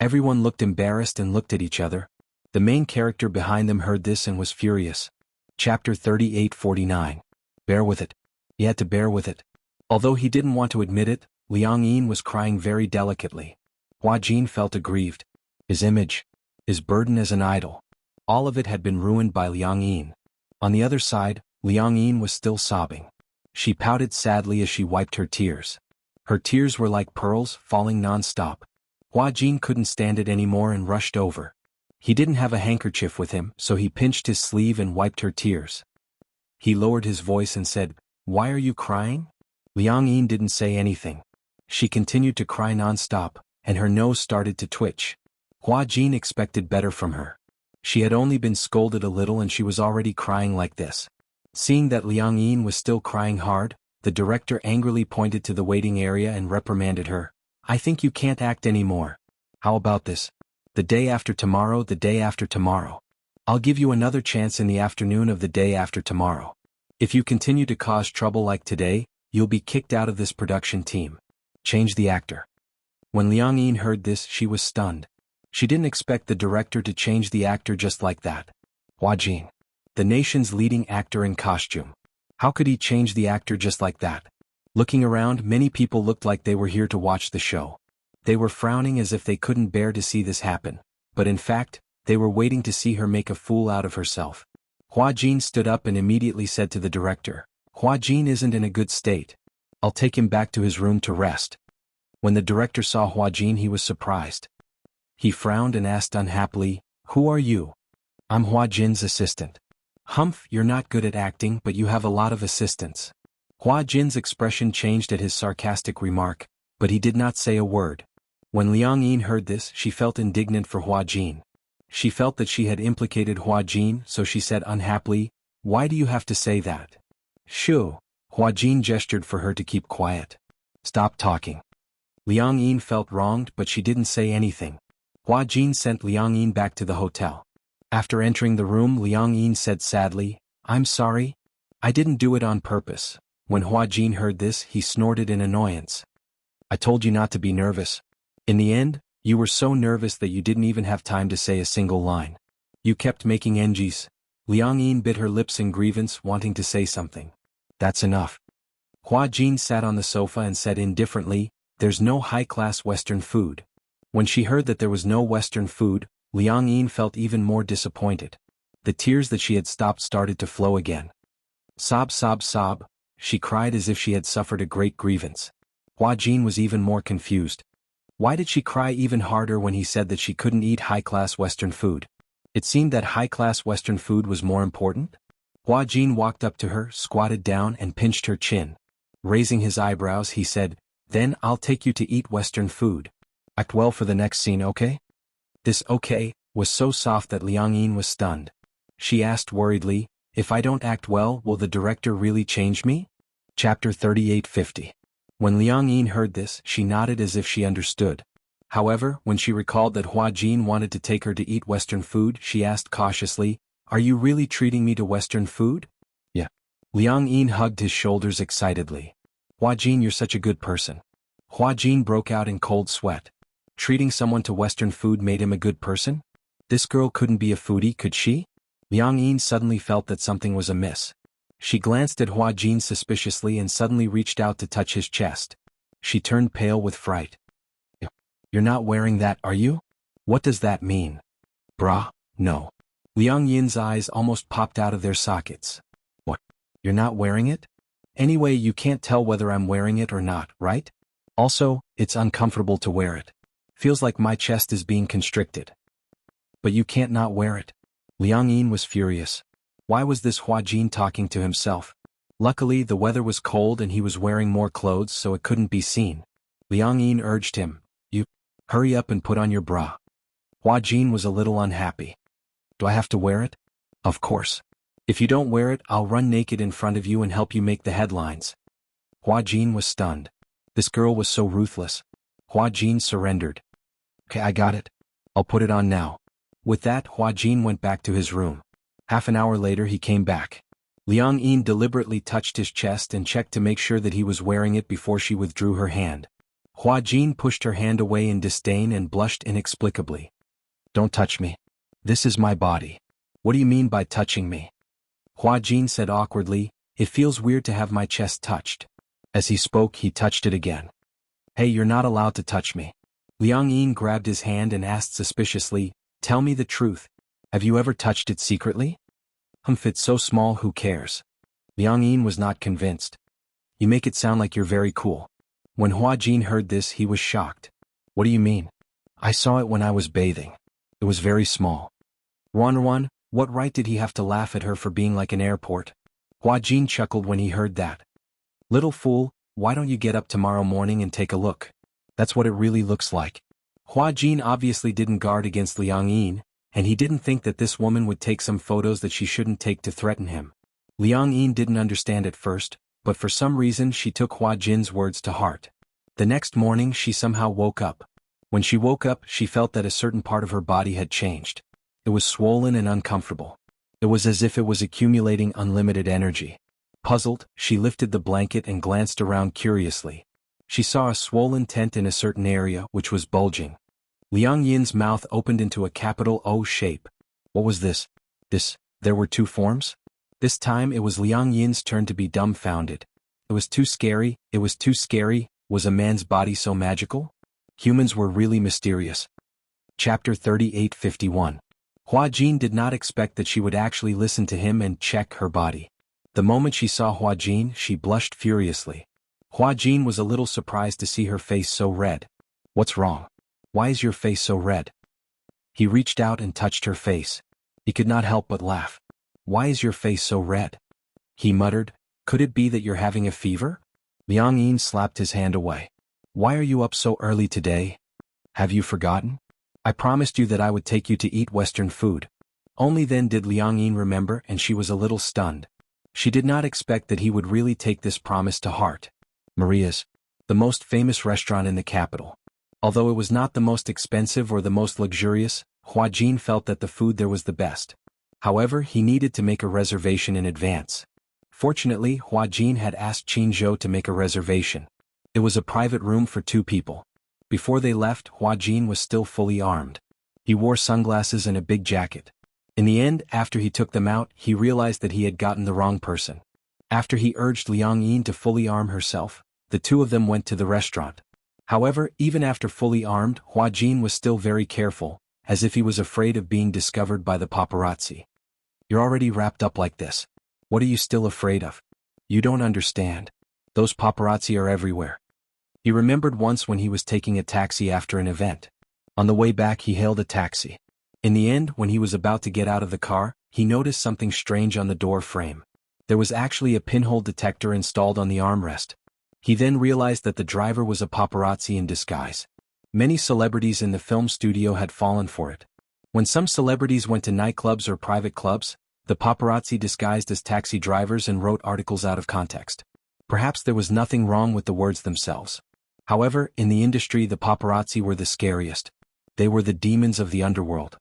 Everyone looked embarrassed and looked at each other. The main character behind them heard this and was furious. Chapter 38:49. Bear with it. He had to bear with it. Although he didn't want to admit it, Liang Yin was crying very delicately. Hua Jin felt aggrieved. His image, his burden as an idol, all of it had been ruined by Liang Yin. On the other side, Liang Yin was still sobbing. She pouted sadly as she wiped her tears. Her tears were like pearls falling non-stop. Hua Jin couldn't stand it anymore and rushed over. He didn't have a handkerchief with him, so he pinched his sleeve and wiped her tears. He lowered his voice and said, "Why are you crying?" Liang Yin didn't say anything. She continued to cry non-stop, and her nose started to twitch. Hua Jin expected better from her. She had only been scolded a little and she was already crying like this. Seeing that Liang Yin was still crying hard, the director angrily pointed to the waiting area and reprimanded her. "I think you can't act anymore. How about this? The day after tomorrow, the day after tomorrow. I'll give you another chance in the afternoon of the day after tomorrow. If you continue to cause trouble like today, you'll be kicked out of this production team. Change the actor." When Liang Yin heard this, she was stunned. She didn't expect the director to change the actor just like that. Hua Jin, the nation's leading actor in costume. How could he change the actor just like that? Looking around, many people looked like they were here to watch the show. They were frowning as if they couldn't bear to see this happen, but in fact, they were waiting to see her make a fool out of herself. Hua Jin stood up and immediately said to the director, "Hua Jin isn't in a good state. I'll take him back to his room to rest." When the director saw Hua Jin, he was surprised. He frowned and asked unhappily, "Who are you?" "I'm Hua Jin's assistant." "Humph, you're not good at acting, but you have a lot of assistants." Hua Jin's expression changed at his sarcastic remark, but he did not say a word. When Liang Yin heard this, she felt indignant for Hua Jin. She felt that she had implicated Hua Jin, so she said unhappily, "Why do you have to say that?" "Shoo." Hua Jin gestured for her to keep quiet. "Stop talking." Liang Yin felt wronged, but she didn't say anything. Hua Jin sent Liang Yin back to the hotel. After entering the room, Liang Yin said sadly, "I'm sorry. I didn't do it on purpose." When Hua Jin heard this, he snorted in annoyance. "I told you not to be nervous. In the end, you were so nervous that you didn't even have time to say a single line. You kept making NGs." Liang Yin bit her lips in grievance, wanting to say something. "That's enough." Hua Jin sat on the sofa and said indifferently, "There's no high-class Western food." When she heard that there was no Western food, Liang Yin felt even more disappointed. The tears that she had stopped started to flow again. Sob, sob, sob, she cried as if she had suffered a great grievance. Hua Jin was even more confused. Why did she cry even harder when he said that she couldn't eat high-class Western food? It seemed that high-class Western food was more important? Hua Jin walked up to her, squatted down and pinched her chin. Raising his eyebrows, he said, "Then I'll take you to eat Western food. Act well for the next scene, okay?" This "okay" was so soft that Liang Yin was stunned. She asked worriedly, "If I don't act well, will the director really change me?" Chapter 38:50. When Liang Yin heard this, she nodded as if she understood. However, when she recalled that Hua Jin wanted to take her to eat Western food, she asked cautiously, "Are you really treating me to Western food?" "Yeah." Liang Yin hugged his shoulders excitedly. "Hua Jin, you're such a good person." Hua Jin broke out in cold sweat. Treating someone to Western food made him a good person? This girl couldn't be a foodie, could she? Liang Yin suddenly felt that something was amiss. She glanced at Hua Jin suspiciously and suddenly reached out to touch his chest. She turned pale with fright. "You're not wearing that, are you? What does that mean?" "Bra, no." Liang Yin's eyes almost popped out of their sockets. "What? You're not wearing it? Anyway, you can't tell whether I'm wearing it or not, right?" Also, it's uncomfortable to wear it. Feels like my chest is being constricted. But you can't not wear it. Liang Yin was furious. Why was this Hua Jin talking to himself? Luckily, the weather was cold and he was wearing more clothes so it couldn't be seen. Liang Yin urged him, "You, hurry up and put on your bra." Hua Jin was a little unhappy. "Do I have to wear it?" "Of course. If you don't wear it, I'll run naked in front of you and help you make the headlines." Hua Jin was stunned. This girl was so ruthless. Hua Jin surrendered. "Okay, I got it. I'll put it on now." With that, Hua Jin went back to his room. Half an hour later he came back. Liang Yin deliberately touched his chest and checked to make sure that he was wearing it before she withdrew her hand. Hua Jin pushed her hand away in disdain and blushed inexplicably. "Don't touch me. This is my body." "What do you mean by touching me?" Hua Jin said awkwardly, "It feels weird to have my chest touched." As he spoke, he touched it again. "Hey, you're not allowed to touch me." Liang Yin grabbed his hand and asked suspiciously, "Tell me the truth. Have you ever touched it secretly?" If it's so small, who cares?" Liang Yin was not convinced. "You make it sound like you're very cool." When Hua Jin heard this, he was shocked. "What do you mean?" "I saw it when I was bathing. It was very small." Wan, what right did he have to laugh at her for being like an airport? Hua Jin chuckled when he heard that. "Little fool, why don't you get up tomorrow morning and take a look? That's what it really looks like." Hua Jin obviously didn't guard against Liang Yin, and he didn't think that this woman would take some photos that she shouldn't take to threaten him. Liang Yin didn't understand at first, but for some reason she took Hua Jin's words to heart. The next morning she somehow woke up. When she woke up, she felt that a certain part of her body had changed. It was swollen and uncomfortable. It was as if it was accumulating unlimited energy. Puzzled, she lifted the blanket and glanced around curiously. She saw a swollen tent in a certain area which was bulging. Liang Yin's mouth opened into a capital O shape. What was this? There were two forms? This time it was Liang Yin's turn to be dumbfounded. It was too scary. Was a man's body so magical? Humans were really mysterious. Chapter 38:51. Hua Jin did not expect that she would actually listen to him and check her body. The moment she saw Hua Jin, she blushed furiously. Hua Jin was a little surprised to see her face so red. "What's wrong? Why is your face so red?" He reached out and touched her face. He could not help but laugh. "Why is your face so red?" He muttered, "Could it be that you're having a fever?" Liang Yin slapped his hand away. "Why are you up so early today? Have you forgotten? I promised you that I would take you to eat Western food." Only then did Liang Yin remember, and she was a little stunned. She did not expect that he would really take this promise to heart. Maria's, the most famous restaurant in the capital. Although it was not the most expensive or the most luxurious, Hua Jin felt that the food there was the best. However, he needed to make a reservation in advance. Fortunately, Hua Jin had asked Qin Zhou to make a reservation. It was a private room for 2 people. Before they left, Hua Jin was still fully armed. He wore sunglasses and a big jacket. In the end, after he took them out, he realized that he had gotten the wrong person. After he urged Liang Yin to fully arm herself, the 2 of them went to the restaurant. However, even after fully armed, Hua Jin was still very careful, as if he was afraid of being discovered by the paparazzi. "You're already wrapped up like this. What are you still afraid of? You don't understand. Those paparazzi are everywhere." He remembered once when he was taking a taxi after an event. On the way back he hailed a taxi. In the end, when he was about to get out of the car, he noticed something strange on the door frame. There was actually a pinhole detector installed on the armrest. He then realized that the driver was a paparazzi in disguise. Many celebrities in the film studio had fallen for it. When some celebrities went to nightclubs or private clubs, the paparazzi disguised as taxi drivers and wrote articles out of context. Perhaps there was nothing wrong with the words themselves. However, in the industry the paparazzi were the scariest. They were the demons of the underworld.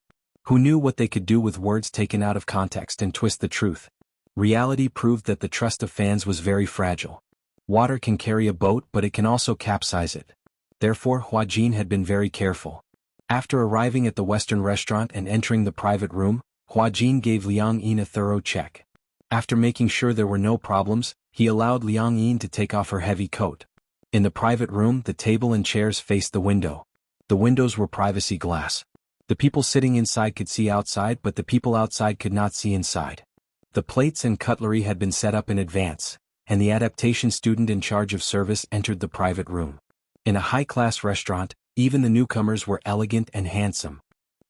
Who knew what they could do with words taken out of context and twist the truth? Reality proved that the trust of fans was very fragile. Water can carry a boat, but it can also capsize it. Therefore, Hua Jin had been very careful. After arriving at the Western restaurant and entering the private room, Hua Jin gave Liang Yin a thorough check. After making sure there were no problems, he allowed Liang Yin to take off her heavy coat. In the private room, the table and chairs faced the window. The windows were privacy glass. The people sitting inside could see outside, but the people outside could not see inside. The plates and cutlery had been set up in advance, and the adaptation student in charge of service entered the private room. In a high-class restaurant, even the newcomers were elegant and handsome.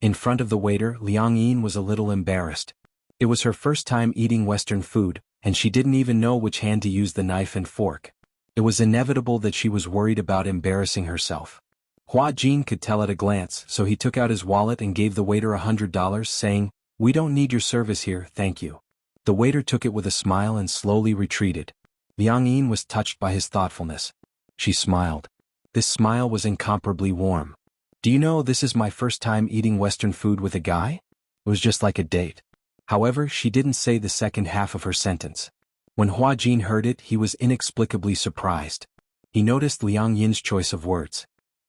In front of the waiter, Liang Yin was a little embarrassed. It was her first time eating Western food, and she didn't even know which hand to use the knife and fork. It was inevitable that she was worried about embarrassing herself. Hua Jin could tell at a glance, so he took out his wallet and gave the waiter $100, saying, "We don't need your service here, thank you." The waiter took it with a smile and slowly retreated. Liang Yin was touched by his thoughtfulness. She smiled. This smile was incomparably warm. "Do you know this is my first time eating Western food with a guy?" It was just like a date. However, she didn't say the second half of her sentence. When Hua Jin heard it, he was inexplicably surprised. He noticed Liang Yin's choice of words.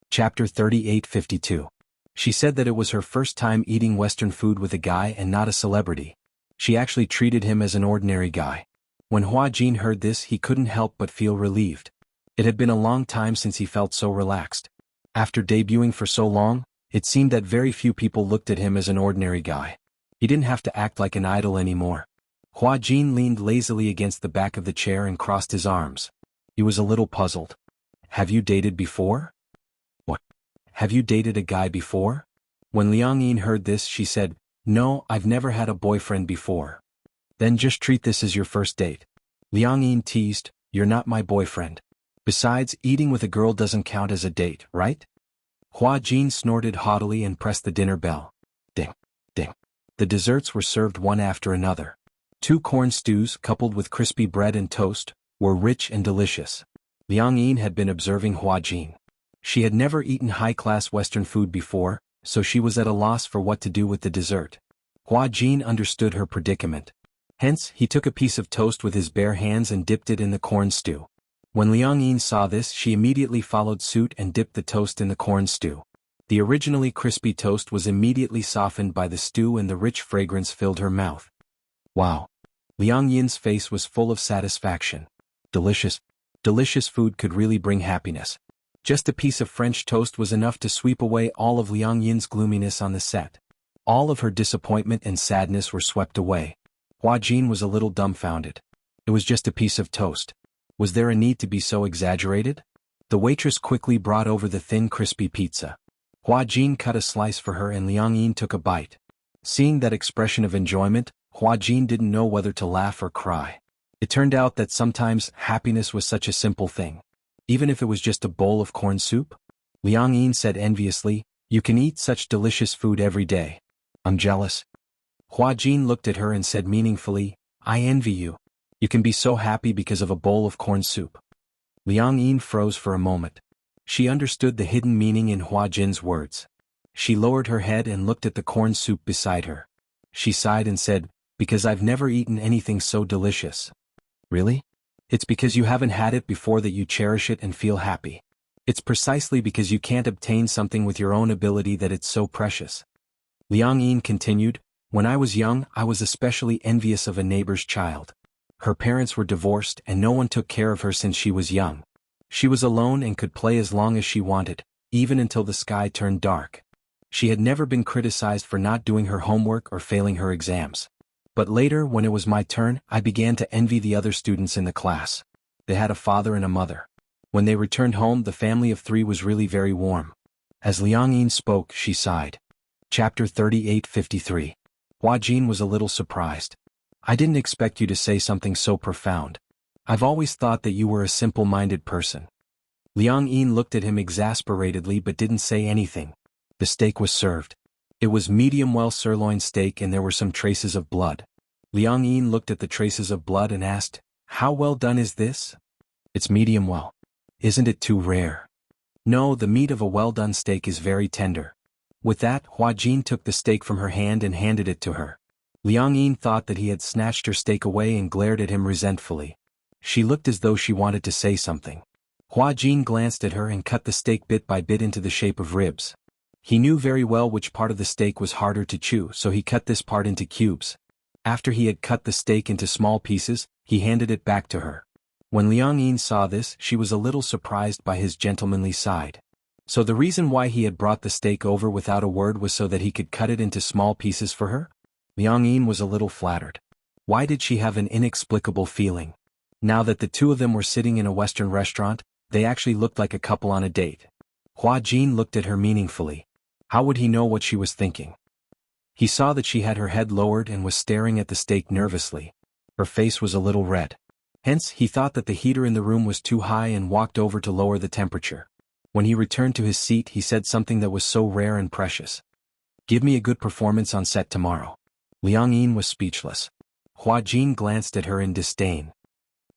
Chapter 38:52. She said that it was her first time eating Western food with a guy and not a celebrity. She actually treated him as an ordinary guy. When Hua Jin heard this, he couldn't help but feel relieved. It had been a long time since he felt so relaxed. After debuting for so long, it seemed that very few people looked at him as an ordinary guy. He didn't have to act like an idol anymore. Hua Jin leaned lazily against the back of the chair and crossed his arms. He was a little puzzled. "Have you dated before?" "What? Have you dated a guy before?" When Liang Yin heard this, she said, "No, I've never had a boyfriend before." "Then just treat this as your first date." Liang Yin teased, "You're not my boyfriend. Besides, eating with a girl doesn't count as a date, right?" Hua Jin snorted haughtily and pressed the dinner bell. Ding, ding. The desserts were served one after another. 2 corn stews, coupled with crispy bread and toast, were rich and delicious. Liang Yin had been observing Hua Jin. She had never eaten high-class Western food before, so she was at a loss for what to do with the dessert. Hua Jin understood her predicament. Hence, he took a piece of toast with his bare hands and dipped it in the corn stew. When Liang Yin saw this, she immediately followed suit and dipped the toast in the corn stew. The originally crispy toast was immediately softened by the stew and the rich fragrance filled her mouth. Wow! Liang Yin's face was full of satisfaction. Delicious, delicious food could really bring happiness. Just a piece of French toast was enough to sweep away all of Liang Yin's gloominess on the set. All of her disappointment and sadness were swept away. Hua Jin was a little dumbfounded. It was just a piece of toast. Was there a need to be so exaggerated? The waitress quickly brought over the thin crispy pizza. Hua Jin cut a slice for her and Liang Yin took a bite. Seeing that expression of enjoyment, Hua Jin didn't know whether to laugh or cry. It turned out that sometimes happiness was such a simple thing. Even if it was just a bowl of corn soup? Liang Yin said enviously, "You can eat such delicious food every day. I'm jealous." Hua Jin looked at her and said meaningfully, "I envy you. You can be so happy because of a bowl of corn soup." Liang Yin froze for a moment. She understood the hidden meaning in Hua Jin's words. She lowered her head and looked at the corn soup beside her. She sighed and said, "Because I've never eaten anything so delicious." "Really? It's because you haven't had it before that you cherish it and feel happy. It's precisely because you can't obtain something with your own ability that it's so precious." Liang Yin continued, "When I was young, I was especially envious of a neighbor's child. Her parents were divorced and no one took care of her since she was young. She was alone and could play as long as she wanted, even until the sky turned dark. She had never been criticized for not doing her homework or failing her exams. But later, when it was my turn, I began to envy the other students in the class. They had a father and a mother. When they returned home, the family of 3 was really very warm." As Liang Yin spoke, she sighed. Chapter 38:53. Hua Jin was a little surprised. "I didn't expect you to say something so profound. I've always thought that you were a simple-minded person." Liang Yin looked at him exasperatedly but didn't say anything. The steak was served. It was medium-well sirloin steak and there were some traces of blood. Liang Yin looked at the traces of blood and asked, "How well done is this?" "It's medium well. Isn't it too rare?" "No, the meat of a well-done steak is very tender." With that, Hua Jin took the steak from her hand and handed it to her. Liang Yin thought that he had snatched her steak away and glared at him resentfully. She looked as though she wanted to say something. Hua Jin glanced at her and cut the steak bit by bit into the shape of ribs. He knew very well which part of the steak was harder to chew, so he cut this part into cubes. After he had cut the steak into small pieces, he handed it back to her. When Liang Yin saw this, she was a little surprised by his gentlemanly side. So the reason why he had brought the steak over without a word was so that he could cut it into small pieces for her? Liang Yin was a little flattered. Why did she have an inexplicable feeling? Now that the two of them were sitting in a Western restaurant, They actually looked like a couple on a date. Hua Jin looked at her meaningfully. How would he know what she was thinking? He saw that she had her head lowered and was staring at the steak nervously. Her face was a little red. Hence, he thought that the heater in the room was too high and walked over to lower the temperature. When he returned to his seat, he said something that was so rare and precious. "Give me a good performance on set tomorrow." Liang Yin was speechless. Hua Jin glanced at her in disdain.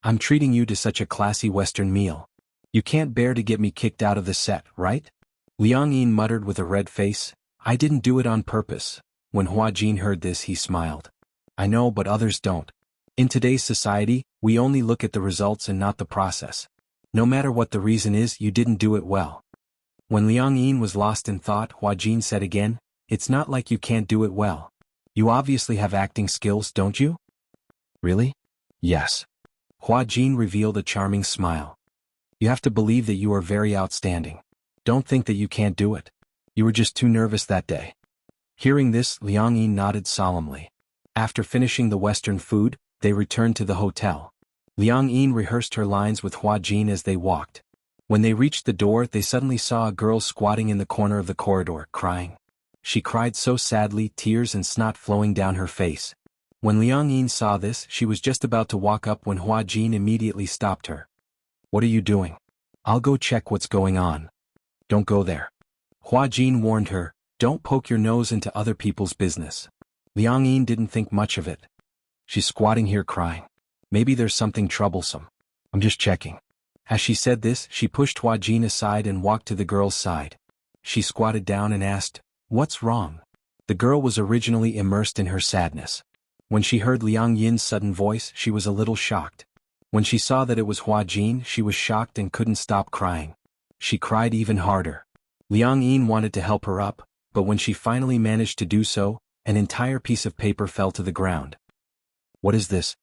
"I'm treating you to such a classy Western meal. You can't bear to get me kicked out of the set, right?" Liang Yin muttered with a red face, "I didn't do it on purpose." When Hua Jin heard this, he smiled. "I know, but others don't. In today's society, we only look at the results and not the process. No matter what the reason is, you didn't do it well." When Liang Yin was lost in thought, Hua Jin said again, "It's not like you can't do it well. You obviously have acting skills, don't you?" "Really?" "Yes." Hua Jin revealed a charming smile. "You have to believe that you are very outstanding. Don't think that you can't do it. You were just too nervous that day." Hearing this, Liang Yin nodded solemnly. After finishing the Western food, they returned to the hotel. Liang Yin rehearsed her lines with Hua Jin as they walked. When they reached the door, they suddenly saw a girl squatting in the corner of the corridor, crying. She cried so sadly, tears and snot flowing down her face. When Liang Yin saw this, she was just about to walk up when Hua Jin immediately stopped her. "What are you doing?" "I'll go check what's going on." "Don't go there." Hua Jin warned her, "Don't poke your nose into other people's business." Liang Yin didn't think much of it. "She's squatting here crying. Maybe there's something troublesome. I'm just checking." As she said this, she pushed Hua Jin aside and walked to the girl's side. She squatted down and asked, "What's wrong?" The girl was originally immersed in her sadness. When she heard Liang Yin's sudden voice, she was a little shocked. When she saw that it was Hua Jin, she was shocked and couldn't stop crying. She cried even harder. Liang Yin wanted to help her up, but when she finally managed to do so, an entire piece of paper fell to the ground. "What is this?"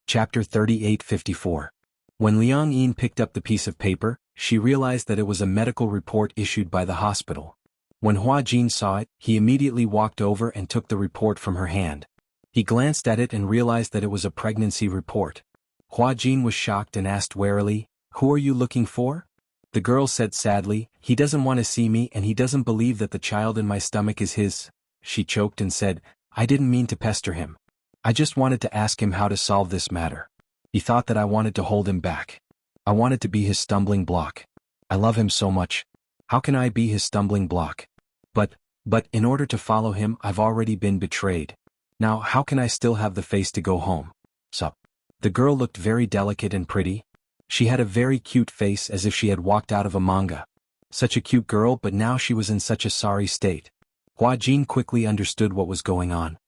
Chapter 3854. When Liang Yin picked up the piece of paper, she realized that it was a medical report issued by the hospital. When Hua Jin saw it, he immediately walked over and took the report from her hand. He glanced at it and realized that it was a pregnancy report. Hua Jin was shocked and asked warily, "Who are you looking for?" The girl said sadly, "He doesn't want to see me and he doesn't believe that the child in my stomach is his." She choked and said, "I didn't mean to pester him. I just wanted to ask him how to solve this matter. He thought that I wanted to hold him back. I wanted to be his stumbling block. I love him so much. How can I be his stumbling block? But in order to follow him, I've already been betrayed. Now how can I still have the face to go home?" Sup. The girl looked very delicate and pretty. She had a very cute face as if she had walked out of a manga. Such a cute girl, but now she was in such a sorry state. Hua Jin quickly understood what was going on.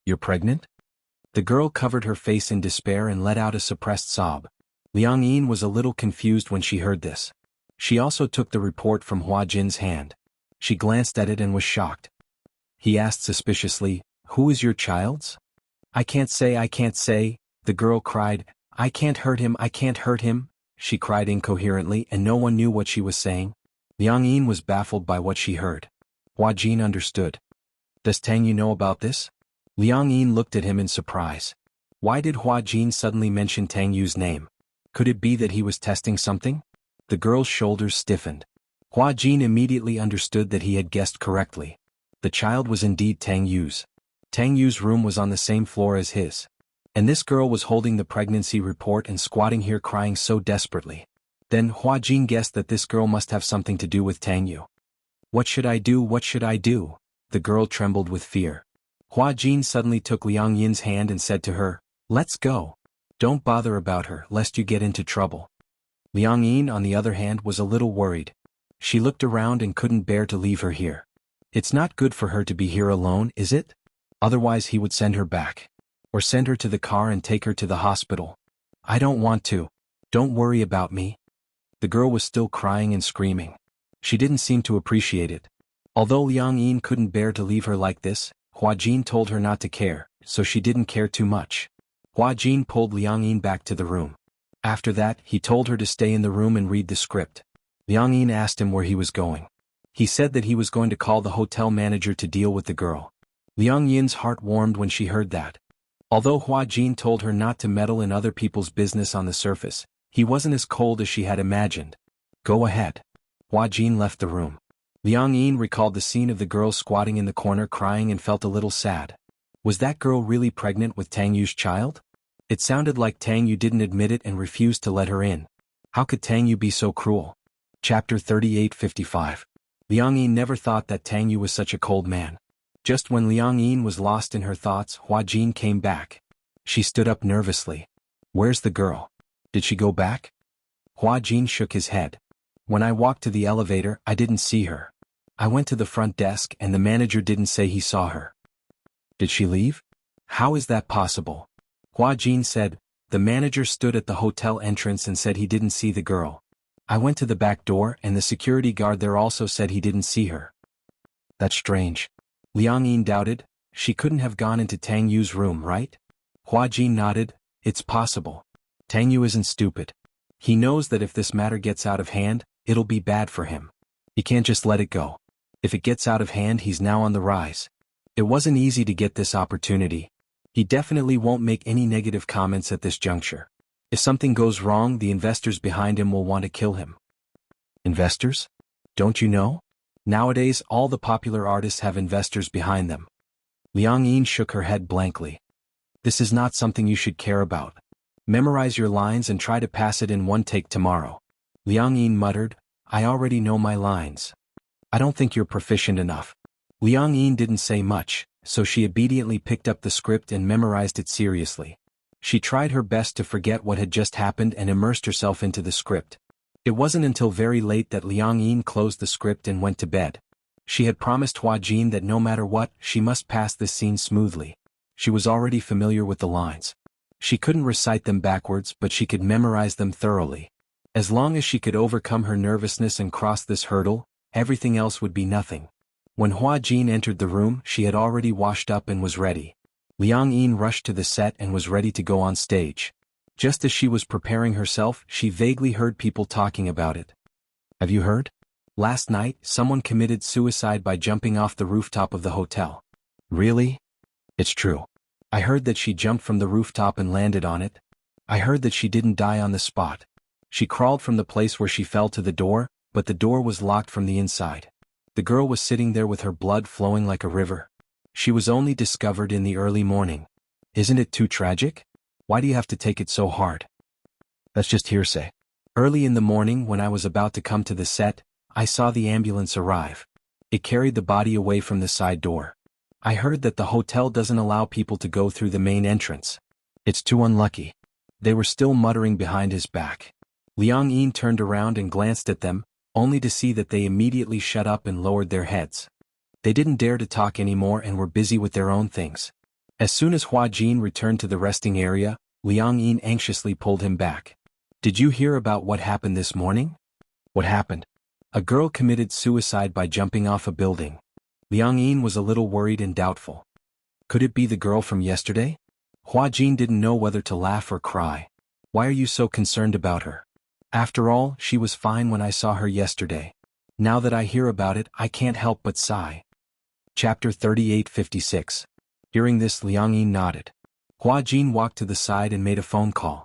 "You're pregnant?" The girl covered her face in despair and let out a suppressed sob. Liang Yin was a little confused when she heard this. She also took the report from Hua Jin's hand. She glanced at it and was shocked. He asked suspiciously, "Who is your child's?" I can't say," the girl cried. "I can't hurt him, I can't hurt him," she cried incoherently and no one knew what she was saying. Liang Yin was baffled by what she heard. Hua Jin understood. "Does Tang Yu know about this?" Liang Yin looked at him in surprise. Why did Hua Jin suddenly mention Tang Yu's name? Could it be that he was testing something? The girl's shoulders stiffened. Hua Jin immediately understood that he had guessed correctly. The child was indeed Tang Yu's. Tang Yu's room was on the same floor as his. And this girl was holding the pregnancy report and squatting here crying so desperately. Then Hua Jin guessed that this girl must have something to do with Tang Yu. What should I do? What should I do? The girl trembled with fear. Hua Jin suddenly took Liang Yin's hand and said to her, "Let's go. Don't bother about her, lest you get into trouble." Liang Yin, on the other hand, was a little worried. She looked around and couldn't bear to leave her here. It's not good for her to be here alone, is it? Otherwise he would send her back. Or send her to the car and take her to the hospital. I don't want to. Don't worry about me. The girl was still crying and screaming. She didn't seem to appreciate it. Although Liang Yin couldn't bear to leave her like this, Hua Jin told her not to care, so she didn't care too much. Hua Jin pulled Liang Yin back to the room. After that, he told her to stay in the room and read the script. Liang Yin asked him where he was going. He said that he was going to call the hotel manager to deal with the girl. Liang Yin's heart warmed when she heard that. Although Hua Jin told her not to meddle in other people's business on the surface, he wasn't as cold as she had imagined. Go ahead. Hua Jin left the room. Liang Yin recalled the scene of the girl squatting in the corner crying and felt a little sad. Was that girl really pregnant with Tang Yu's child? It sounded like Tang Yu didn't admit it and refused to let her in. How could Tang Yu be so cruel? Chapter 38:55. Liang Yin never thought that Tang Yu was such a cold man. Just when Liang Yin was lost in her thoughts, Hua Jin came back. She stood up nervously. Where's the girl? Did she go back? Hua Jin shook his head. When I walked to the elevator, I didn't see her. I went to the front desk and the manager didn't say he saw her. Did she leave? How is that possible? Hua Jin said, the manager stood at the hotel entrance and said he didn't see the girl. I went to the back door and the security guard there also said he didn't see her. That's strange. Liang Yin doubted. She couldn't have gone into Tang Yu's room, right? Hua Jin nodded. It's possible. Tang Yu isn't stupid. He knows that if this matter gets out of hand, it'll be bad for him. He can't just let it go. If it gets out of hand, he's now on the rise. It wasn't easy to get this opportunity. He definitely won't make any negative comments at this juncture. If something goes wrong, the investors behind him will want to kill him. Investors? Don't you know? Nowadays, all the popular artists have investors behind them. Liang Yin shook her head blankly. This is not something you should care about. Memorize your lines and try to pass it in one take tomorrow. Liang Yin muttered, I already know my lines. I don't think you're proficient enough. Liang Yin didn't say much, so she obediently picked up the script and memorized it seriously. She tried her best to forget what had just happened and immersed herself into the script. It wasn't until very late that Liang Yin closed the script and went to bed. She had promised Hua Jin that no matter what, she must pass this scene smoothly. She was already familiar with the lines. She couldn't recite them backwards, but she could memorize them thoroughly. As long as she could overcome her nervousness and cross this hurdle, everything else would be nothing. When Hua Jin entered the room, she had already washed up and was ready. Liang Yin rushed to the set and was ready to go on stage. Just as she was preparing herself, she vaguely heard people talking about it. Have you heard? Last night, someone committed suicide by jumping off the rooftop of the hotel. Really? It's true. I heard that she jumped from the rooftop and landed on it. I heard that she didn't die on the spot. She crawled from the place where she fell to the door, but the door was locked from the inside. The girl was sitting there with her blood flowing like a river. She was only discovered in the early morning. Isn't it too tragic? Why do you have to take it so hard? That's just hearsay. Early in the morning when I was about to come to the set, I saw the ambulance arrive. It carried the body away from the side door. I heard that the hotel doesn't allow people to go through the main entrance. It's too unlucky. They were still muttering behind his back. Liang Yin turned around and glanced at them, only to see that they immediately shut up and lowered their heads. They didn't dare to talk anymore and were busy with their own things. As soon as Hua Jin returned to the resting area, Liang Yin anxiously pulled him back. Did you hear about what happened this morning? What happened? A girl committed suicide by jumping off a building. Liang Yin was a little worried and doubtful. Could it be the girl from yesterday? Hua Jin didn't know whether to laugh or cry. Why are you so concerned about her? After all, she was fine when I saw her yesterday. Now that I hear about it, I can't help but sigh. Chapter 38:56. Hearing this, Liang Yin nodded. Hua Jin walked to the side and made a phone call.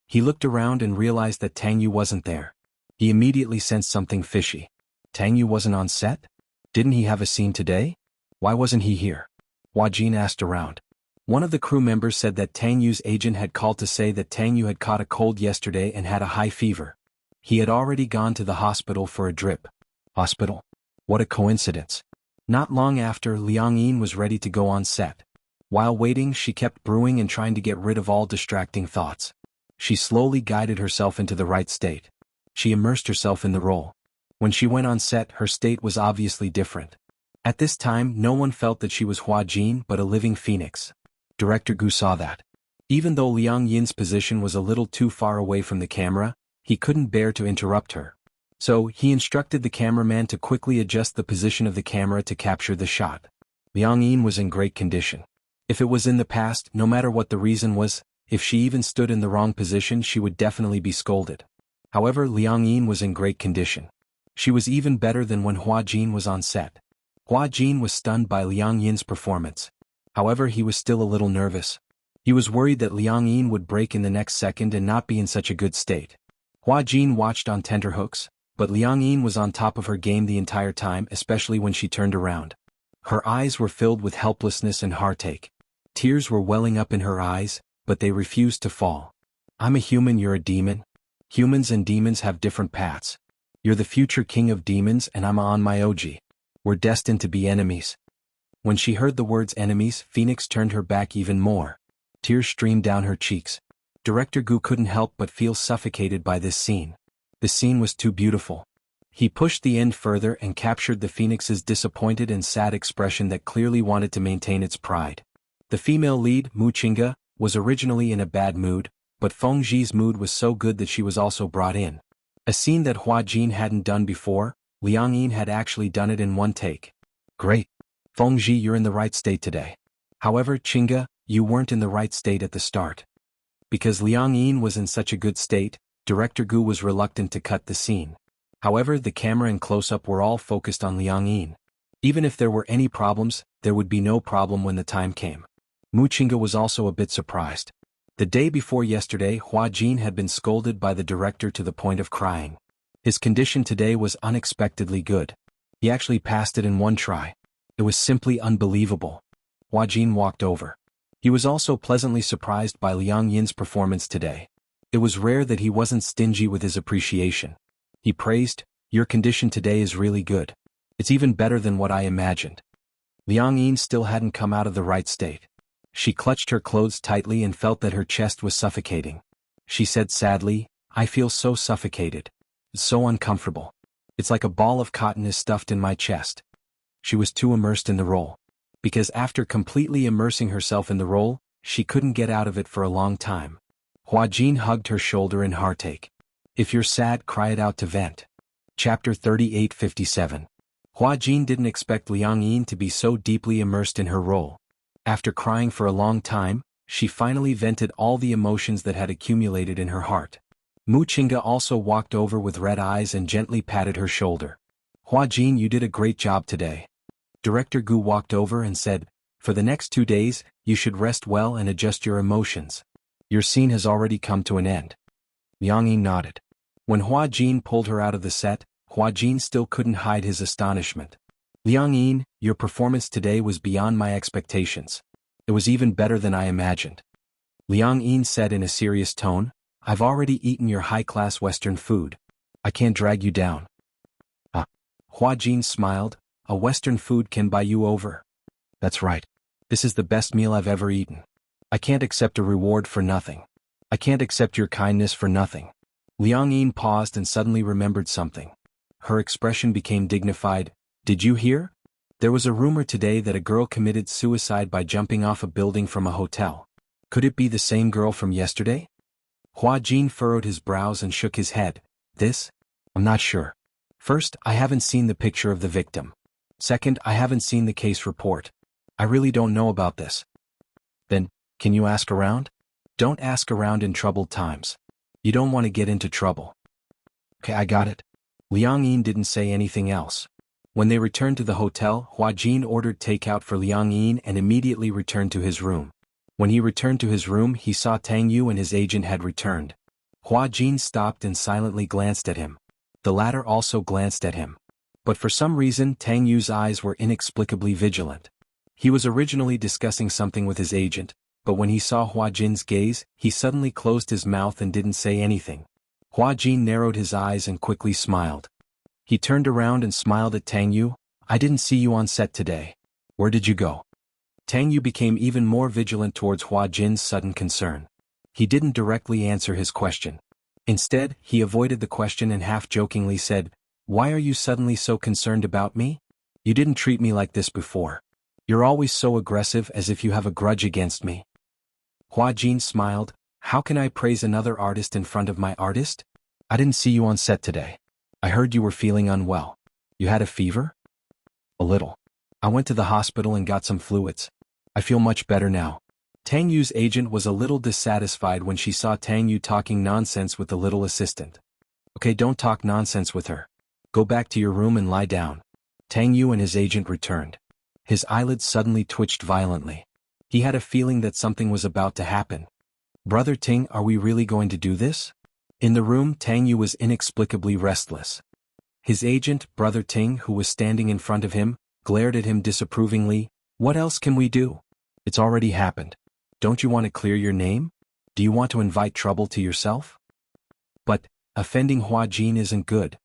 He looked around and realized that Tang Yu wasn't there. He immediately sensed something fishy. Tang Yu wasn't on set? Didn't he have a scene today? Why wasn't he here? Hua Jin asked around. One of the crew members said that Tang Yu's agent had called to say that Tang Yu had caught a cold yesterday and had a high fever. He had already gone to the hospital for a drip. Hospital? What a coincidence. Not long after, Liang Yin was ready to go on set. While waiting, she kept brewing and trying to get rid of all distracting thoughts. She slowly guided herself into the right state. She immersed herself in the role. When she went on set, her state was obviously different. At this time, no one felt that she was Hua Jin but a living phoenix. Director Gu saw that. Even though Liang Yin's position was a little too far away from the camera, he couldn't bear to interrupt her. So, he instructed the cameraman to quickly adjust the position of the camera to capture the shot. Liang Yin was in great condition. If it was in the past, no matter what the reason was, if she even stood in the wrong position, she would definitely be scolded. However, Liang Yin was in great condition. She was even better than when Hua Jin was on set. Hua Jin was stunned by Liang Yin's performance. However, he was still a little nervous. He was worried that Liang Yin would break in the next second and not be in such a good state. Hua Jin watched on tenterhooks, But Liang Yin was on top of her game the entire time, especially when she turned around. Her eyes were filled with helplessness and heartache. Tears were welling up in her eyes, but they refused to fall. I'm a human, you're a demon. Humans and demons have different paths. You're the future king of demons and I'm on my OG. We're destined to be enemies. When she heard the words enemies, Phoenix turned her back even more. Tears streamed down her cheeks. Director Gu couldn't help but feel suffocated by this scene. The scene was too beautiful. He pushed the end further and captured the Phoenix's disappointed and sad expression that clearly wanted to maintain its pride. The female lead, Mu Qingge, was originally in a bad mood, but Feng Zhi's mood was so good that she was also brought in. A scene that Hua Jin hadn't done before, Liang Yin had actually done it in one take. Great. Feng Zhi, you're in the right state today. However, Qingge, you weren't in the right state at the start. Because Liang Yin was in such a good state, Director Gu was reluctant to cut the scene. However, the camera and close-up were all focused on Liang Yin. Even if there were any problems, there would be no problem when the time came. Mu Qingge was also a bit surprised. The day before yesterday, Hua Jin had been scolded by the director to the point of crying. His condition today was unexpectedly good. He actually passed it in one try. It was simply unbelievable. Hua Jin walked over. He was also pleasantly surprised by Liang Yin's performance today. It was rare that he wasn't stingy with his appreciation. He praised, "Your condition today is really good. It's even better than what I imagined." Liang Yin still hadn't come out of the right state. She clutched her clothes tightly and felt that her chest was suffocating. She said sadly, "I feel so suffocated. It's so uncomfortable. It's like a ball of cotton is stuffed in my chest." She was too immersed in the role. Because after completely immersing herself in the role, she couldn't get out of it for a long time. Hua Jin hugged her shoulder in heartache. If you're sad, cry it out to vent. Chapter 38:57. Hua Jin didn't expect Liang Yin to be so deeply immersed in her role. After crying for a long time, she finally vented all the emotions that had accumulated in her heart. Mu Qingge also walked over with red eyes and gently patted her shoulder. "Hua Jin, you did a great job today." Director Gu walked over and said, "For the next 2 days, you should rest well and adjust your emotions. Your scene has already come to an end." Liang Yin nodded. When Hua Jin pulled her out of the set, Hua Jin still couldn't hide his astonishment. "Liang Yin, your performance today was beyond my expectations. It was even better than I imagined." Liang Yin said in a serious tone, "I've already eaten your high-class Western food. I can't drag you down." Hua Jin smiled, "A Western food can buy you over." "That's right. This is the best meal I've ever eaten. I can't accept a reward for nothing. I can't accept your kindness for nothing." Liang Yin paused and suddenly remembered something. Her expression became dignified. "Did you hear? There was a rumor today that a girl committed suicide by jumping off a building from a hotel. Could it be the same girl from yesterday?" Hua Jin furrowed his brows and shook his head. "This? I'm not sure. First, I haven't seen the picture of the victim. Second, I haven't seen the case report. I really don't know about this." "Then, can you ask around?" "Don't ask around in troubled times. You don't want to get into trouble." "Okay, I got it." Liang Yin didn't say anything else. When they returned to the hotel, Hua Jin ordered takeout for Liang Yin and immediately returned to his room. When he returned to his room, he saw Tang Yu and his agent had returned. Hua Jin stopped and silently glanced at him. The latter also glanced at him. But for some reason, Tang Yu's eyes were inexplicably vigilant. He was originally discussing something with his agent, but when he saw Hua Jin's gaze, he suddenly closed his mouth and didn't say anything. Hua Jin narrowed his eyes and quickly smiled. He turned around and smiled at Tang Yu. "I didn't see you on set today. Where did you go?" Tang Yu became even more vigilant towards Hua Jin's sudden concern. He didn't directly answer his question. Instead, he avoided the question and half-jokingly said, "Why are you suddenly so concerned about me? You didn't treat me like this before. You're always so aggressive as if you have a grudge against me." Hua Jin smiled. "How can I praise another artist in front of my artist? I didn't see you on set today. I heard you were feeling unwell. You had a fever?" "A little. I went to the hospital and got some fluids. I feel much better now." Tang Yu's agent was a little dissatisfied when she saw Tang Yu talking nonsense with the little assistant. "Okay, don't talk nonsense with her. Go back to your room and lie down." Tang Yu and his agent returned. His eyelids suddenly twitched violently. He had a feeling that something was about to happen. "Brother Ting, are we really going to do this?" In the room, Tang Yu was inexplicably restless. His agent, Brother Ting, who was standing in front of him, glared at him disapprovingly. What else can we do? It's already happened. Don't you want to clear your name? Do you want to invite trouble to yourself? But, offending Hua Jin isn't good.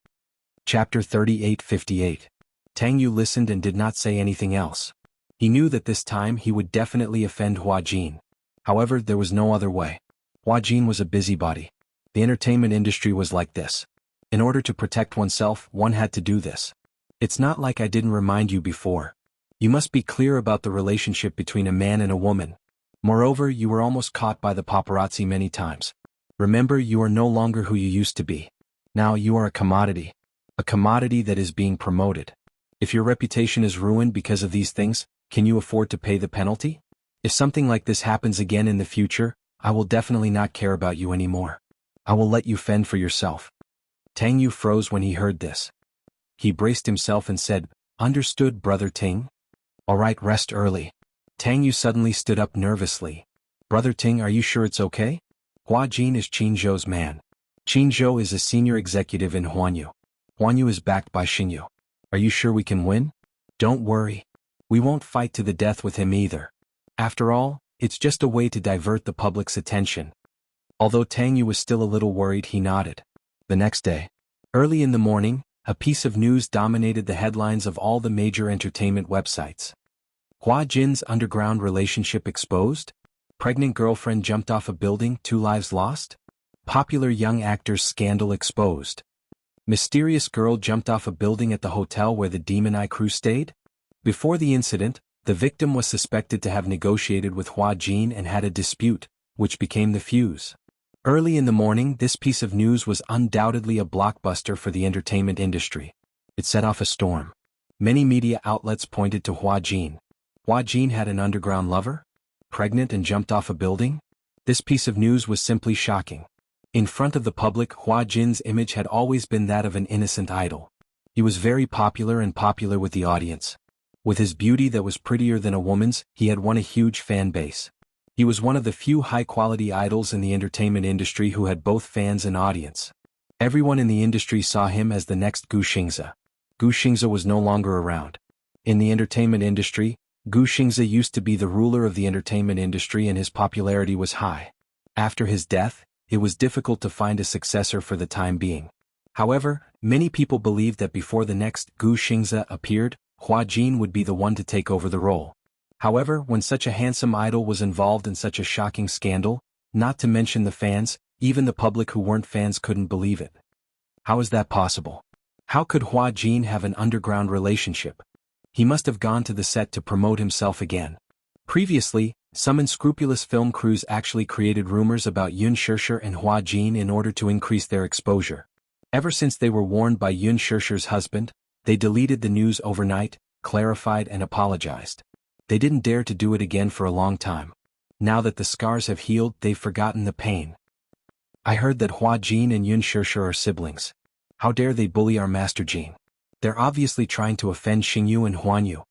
Chapter 38:58. Tang Yu listened and did not say anything else. He knew that this time he would definitely offend Hua Jin. However, there was no other way. Hua Jin was a busybody. The entertainment industry was like this. In order to protect oneself, one had to do this. It's not like I didn't remind you before. You must be clear about the relationship between a man and a woman. Moreover, you were almost caught by the paparazzi many times. Remember, you are no longer who you used to be. Now you are a commodity. A commodity that is being promoted. If your reputation is ruined because of these things, can you afford to pay the penalty? If something like this happens again in the future, I will definitely not care about you anymore. I will let you fend for yourself. Tang Yu froze when he heard this. He braced himself and said, Understood, Brother Ting. All right, rest early. Tang Yu suddenly stood up nervously. Brother Ting, are you sure it's okay? Hua Jin is Qin Zhou's man. Qin Zhou is a senior executive in Huanyu. Huanyu is backed by Xingyu. Are you sure we can win? Don't worry. We won't fight to the death with him either. After all, it's just a way to divert the public's attention. Although Tang Yu was still a little worried, he nodded. The next day, early in the morning, a piece of news dominated the headlines of all the major entertainment websites. Hua Jin's underground relationship exposed? Pregnant girlfriend jumped off a building, 2 lives lost? Popular young actor's scandal exposed. Mysterious girl jumped off a building at the hotel where the Demon Eye crew stayed? Before the incident, the victim was suspected to have negotiated with Hua Jin and had a dispute, which became the fuse. Early in the morning, this piece of news was undoubtedly a blockbuster for the entertainment industry. It set off a storm. Many media outlets pointed to Hua Jin. Hua Jin had an underground lover? Pregnant and jumped off a building? This piece of news was simply shocking. In front of the public, Hua Jin's image had always been that of an innocent idol. He was very popular and popular with the audience. With his beauty that was prettier than a woman's, he had won a huge fan base. He was one of the few high-quality idols in the entertainment industry who had both fans and audience. Everyone in the industry saw him as the next Gu Xingze. Gu Xingze was no longer around. In the entertainment industry, Gu Xingze used to be the ruler of the entertainment industry and his popularity was high. After his death, it was difficult to find a successor for the time being. However, many people believed that before the next Gu Xingze appeared, Hua Jin would be the one to take over the role. However, when such a handsome idol was involved in such a shocking scandal, not to mention the fans, even the public who weren't fans couldn't believe it. How is that possible? How could Hua Jin have an underground relationship? He must have gone to the set to promote himself again. Previously, some unscrupulous film crews actually created rumors about Yun Shishir and Hua Jin in order to increase their exposure. Ever since they were warned by Yun Shishir's husband, they deleted the news overnight, clarified and apologized. They didn't dare to do it again for a long time. Now that the scars have healed, they've forgotten the pain. I heard that Hua Jin and Yun Shishir are siblings. How dare they bully our Master Jin? They're obviously trying to offend Xingyu and Huanyu.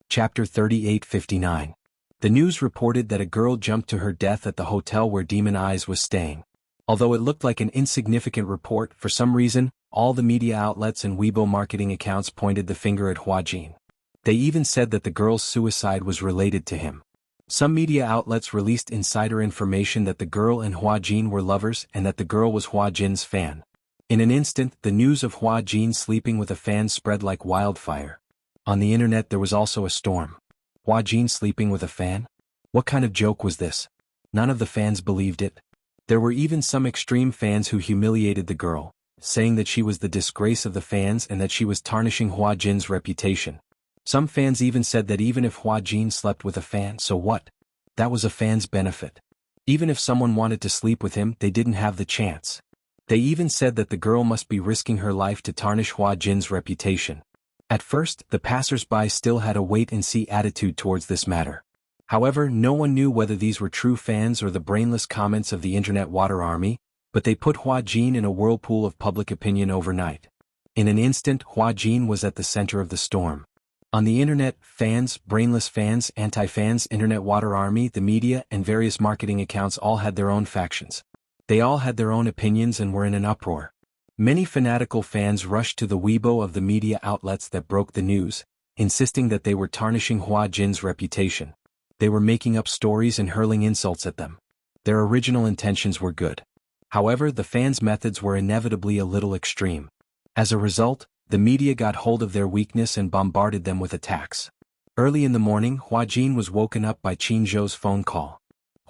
Chapter 38:59. The news reported that a girl jumped to her death at the hotel where Demon Eyes was staying. Although it looked like an insignificant report, for some reason, all the media outlets and Weibo marketing accounts pointed the finger at Hua Jin. They even said that the girl's suicide was related to him. Some media outlets released insider information that the girl and Hua Jin were lovers and that the girl was Hua Jin's fan. In an instant, the news of Hua Jin sleeping with a fan spread like wildfire. On the internet there was also a storm. Hua Jin sleeping with a fan? What kind of joke was this? None of the fans believed it. There were even some extreme fans who humiliated the girl, saying that she was the disgrace of the fans and that she was tarnishing Hua Jin's reputation. Some fans even said that even if Hua Jin slept with a fan, so what? That was a fan's benefit. Even if someone wanted to sleep with him, they didn't have the chance. They even said that the girl must be risking her life to tarnish Hua Jin's reputation. At first, the passers-by still had a wait-and-see attitude towards this matter. However, no one knew whether these were true fans or the brainless comments of the internet water army, but they put Hua Jin in a whirlpool of public opinion overnight. In an instant, Hua Jin was at the center of the storm. On the internet, fans, brainless fans, anti-fans, internet water army, the media, and various marketing accounts all had their own factions. They all had their own opinions and were in an uproar. Many fanatical fans rushed to the Weibo of the media outlets that broke the news, insisting that they were tarnishing Hua Jin's reputation. They were making up stories and hurling insults at them. Their original intentions were good. However, the fans' methods were inevitably a little extreme. As a result, the media got hold of their weakness and bombarded them with attacks. Early in the morning, Hua Jin was woken up by Qin Zhou's phone call.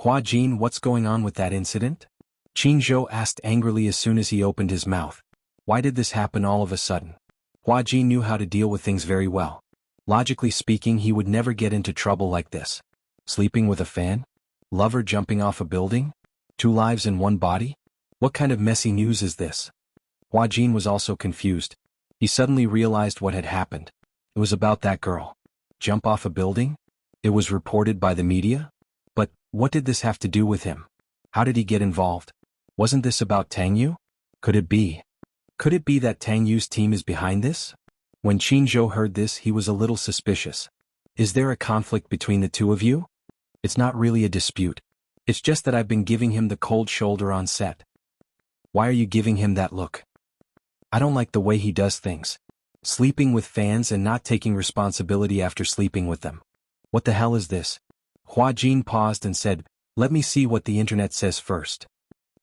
"Hua Jin, what's going on with that incident?" Qin Zhou asked angrily as soon as he opened his mouth. Why did this happen all of a sudden? Hua Jin knew how to deal with things very well. Logically speaking, he would never get into trouble like this. Sleeping with a fan? Lover jumping off a building? 2 lives in 1 body? What kind of messy news is this? Hua Jin was also confused. He suddenly realized what had happened. It was about that girl. Jump off a building? It was reported by the media? But what did this have to do with him? How did he get involved? Wasn't this about Tang Yu? Could it be? Could it be that Tang Yu's team is behind this? When Qin Zhou heard this, he was a little suspicious. Is there a conflict between the two of you? It's not really a dispute. It's just that I've been giving him the cold shoulder on set. Why are you giving him that look? I don't like the way he does things. Sleeping with fans and not taking responsibility after sleeping with them. What the hell is this? Hua Jin paused and said, "Let me see what the internet says first."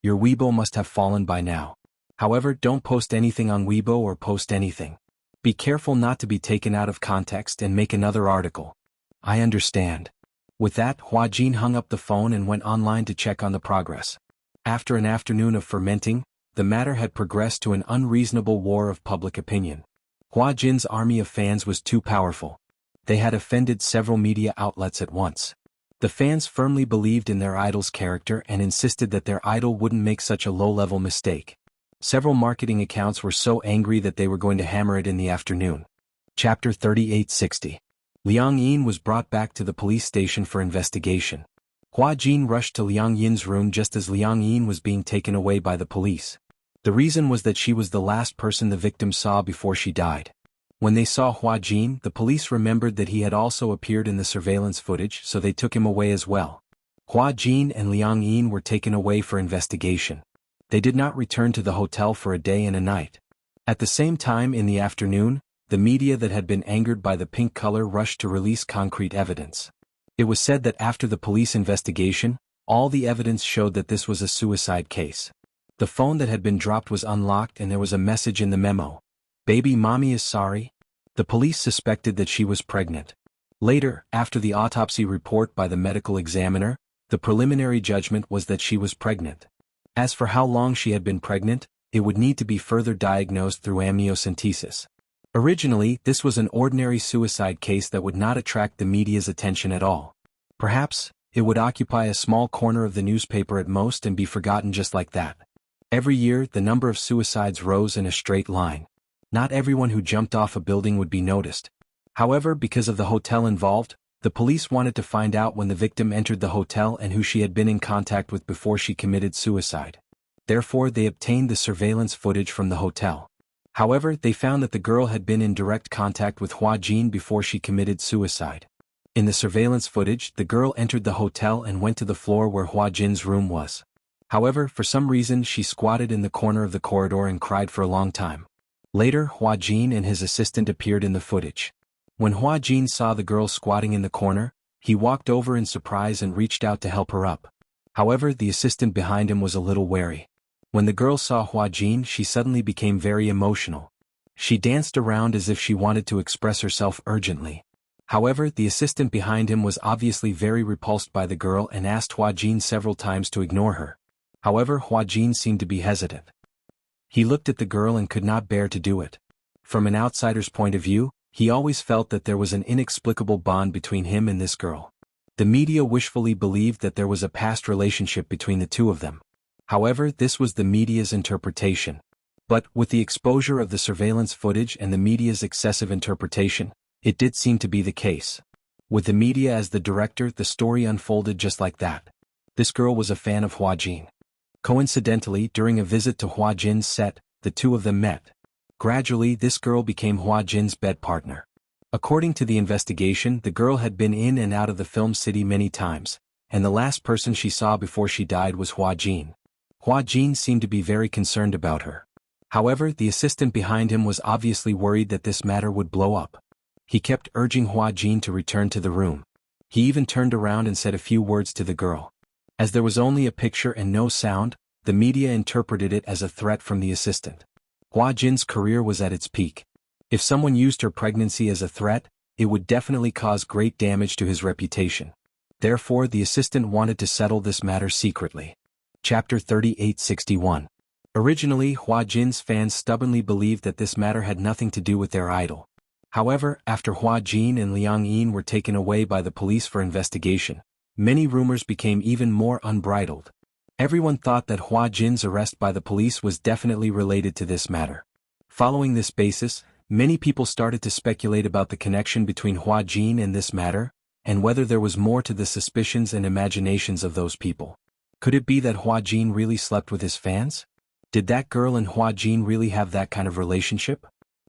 Your Weibo must have fallen by now. However, don't post anything on Weibo or post anything. Be careful not to be taken out of context and make another article. I understand. With that, Hua Jin hung up the phone and went online to check on the progress. After an afternoon of fermenting, the matter had progressed to an unreasonable war of public opinion. Hua Jin's army of fans was too powerful. They had offended several media outlets at once. The fans firmly believed in their idol's character and insisted that their idol wouldn't make such a low-level mistake. Several marketing accounts were so angry that they were going to hammer it in the afternoon. Chapter 3860. Liang Yin was brought back to the police station for investigation. Hua Jin rushed to Liang Yin's room just as Liang Yin was being taken away by the police. The reason was that she was the last person the victim saw before she died. When they saw Hua Jin, the police remembered that he had also appeared in the surveillance footage, so they took him away as well. Hua Jin and Liang Yin were taken away for investigation. They did not return to the hotel for a day and a night. At the same time in the afternoon, the media that had been angered by the pink color rushed to release concrete evidence. It was said that after the police investigation, all the evidence showed that this was a suicide case. The phone that had been dropped was unlocked and there was a message in the memo. "Baby, mommy is sorry." The police suspected that she was pregnant. Later, after the autopsy report by the medical examiner, the preliminary judgment was that she was pregnant. As for how long she had been pregnant, it would need to be further diagnosed through amniocentesis. Originally, this was an ordinary suicide case that would not attract the media's attention at all. Perhaps, it would occupy a small corner of the newspaper at most and be forgotten just like that. Every year, the number of suicides rose in a straight line. Not everyone who jumped off a building would be noticed. However, because of the hotel involved, the police wanted to find out when the victim entered the hotel and who she had been in contact with before she committed suicide. Therefore, they obtained the surveillance footage from the hotel. However, they found that the girl had been in direct contact with Hua Jin before she committed suicide. In the surveillance footage, the girl entered the hotel and went to the floor where Hua Jin's room was. However, for some reason she squatted in the corner of the corridor and cried for a long time. Later, Hua Jin and his assistant appeared in the footage. When Hua Jin saw the girl squatting in the corner, he walked over in surprise and reached out to help her up. However, the assistant behind him was a little wary. When the girl saw Hua Jin, she suddenly became very emotional. She danced around as if she wanted to express herself urgently. However, the assistant behind him was obviously very repulsed by the girl and asked Hua Jin several times to ignore her. However, Hua Jin seemed to be hesitant. He looked at the girl and could not bear to do it. From an outsider's point of view, he always felt that there was an inexplicable bond between him and this girl. The media wishfully believed that there was a past relationship between the two of them. However, this was the media's interpretation. But, with the exposure of the surveillance footage and the media's excessive interpretation, it did seem to be the case. With the media as the director, the story unfolded just like that. This girl was a fan of Hua Jin. Coincidentally, during a visit to Hua Jin's set, the two of them met. Gradually, this girl became Hua Jin's bed partner. According to the investigation, the girl had been in and out of the film city many times, and the last person she saw before she died was Hua Jin. Hua Jin seemed to be very concerned about her. However, the assistant behind him was obviously worried that this matter would blow up. He kept urging Hua Jin to return to the room. He even turned around and said a few words to the girl. As there was only a picture and no sound, the media interpreted it as a threat from the assistant. Hua Jin's career was at its peak. If someone used her pregnancy as a threat, it would definitely cause great damage to his reputation. Therefore, the assistant wanted to settle this matter secretly. Chapter 3861. Originally, Hua Jin's fans stubbornly believed that this matter had nothing to do with their idol. However, after Hua Jin and Liang Yin were taken away by the police for investigation, many rumors became even more unbridled. Everyone thought that Hua Jin's arrest by the police was definitely related to this matter. Following this basis, many people started to speculate about the connection between Hua Jin and this matter, and whether there was more to the suspicions and imaginations of those people. Could it be that Hua Jin really slept with his fans? Did that girl and Hua Jin really have that kind of relationship?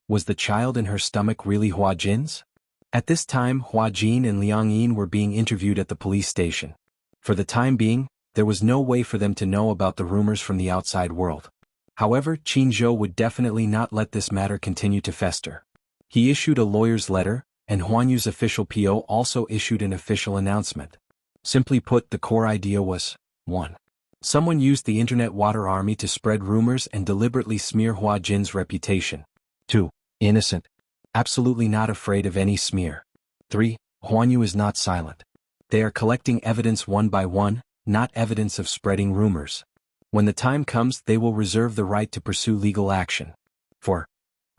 Was the child in her stomach really Hua Jin's? At this time, Hua Jin and Liang Yin were being interviewed at the police station. For the time being, there was no way for them to know about the rumors from the outside world. However, Qin Zhou would definitely not let this matter continue to fester. He issued a lawyer's letter, and Huan Yu's official PO also issued an official announcement. Simply put, the core idea was 1. Someone used the internet water army to spread rumors and deliberately smear Hua Jin's reputation. 2. Innocent. Absolutely not afraid of any smear. 3. Huan Yu is not silent. They are collecting evidence one by one, not evidence of spreading rumors. When the time comes, they will reserve the right to pursue legal action. 4.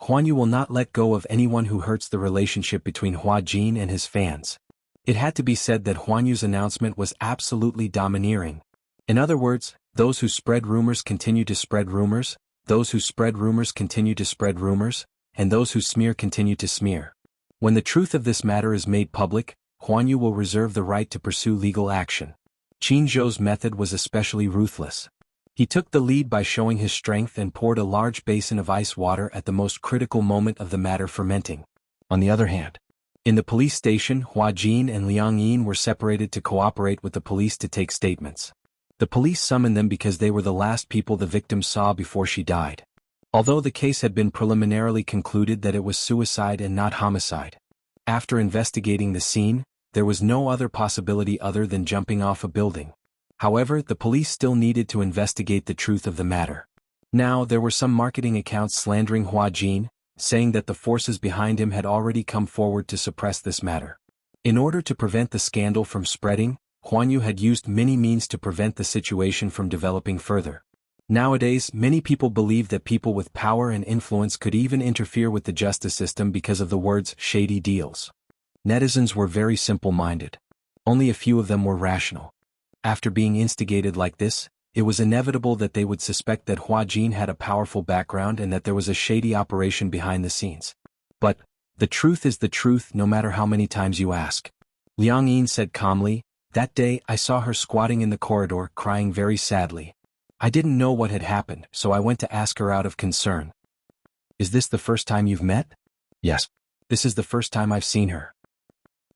Huan Yu will not let go of anyone who hurts the relationship between Hua Jin and his fans. It had to be said that Huan Yu's announcement was absolutely domineering. In other words, those who spread rumors continue to spread rumors, those who spread rumors continue to spread rumors, and those who smear continue to smear. When the truth of this matter is made public, Huan Yu will reserve the right to pursue legal action. Qin Zhou's method was especially ruthless. He took the lead by showing his strength and poured a large basin of ice water at the most critical moment of the matter fermenting. On the other hand, in the police station, Hua Jin and Liang Yin were separated to cooperate with the police to take statements. The police summoned them because they were the last people the victim saw before she died. Although the case had been preliminarily concluded that it was suicide and not homicide. After investigating the scene, there was no other possibility other than jumping off a building. However, the police still needed to investigate the truth of the matter. Now, there were some marketing accounts slandering Hua Jin, saying that the forces behind him had already come forward to suppress this matter. In order to prevent the scandal from spreading, Huan Yu had used many means to prevent the situation from developing further. Nowadays, many people believe that people with power and influence could even interfere with the justice system because of the words shady deals. Netizens were very simple-minded. Only a few of them were rational. After being instigated like this, it was inevitable that they would suspect that Hua Jin had a powerful background and that there was a shady operation behind the scenes. But, the truth is the truth no matter how many times you ask. Liang Yin said calmly, "That day I saw her squatting in the corridor crying very sadly. I didn't know what had happened, so I went to ask her out of concern." "Is this the first time you've met?" "Yes. This is the first time I've seen her."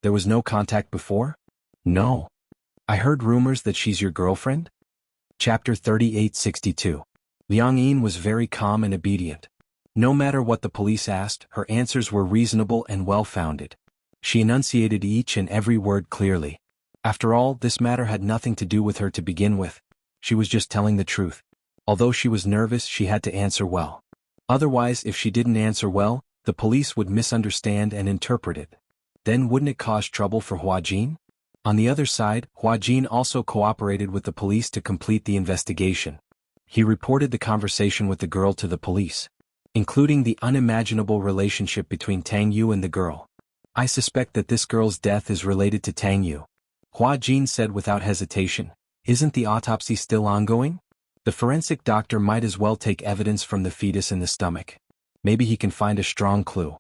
"There was no contact before?" "No. I heard rumors that she's your girlfriend?" Chapter 3862. Liang Yin was very calm and obedient. No matter what the police asked, her answers were reasonable and well-founded. She enunciated each and every word clearly. After all, this matter had nothing to do with her to begin with. She was just telling the truth. Although she was nervous, she had to answer well. Otherwise, if she didn't answer well, the police would misunderstand and interpret it. Then wouldn't it cause trouble for Hua Jin? On the other side, Hua Jin also cooperated with the police to complete the investigation. He reported the conversation with the girl to the police, including the unimaginable relationship between Tang Yu and the girl. "I suspect that this girl's death is related to Tang Yu," Hua Jin said without hesitation. "Isn't the autopsy still ongoing? The forensic doctor might as well take evidence from the fetus in the stomach. Maybe he can find a strong clue."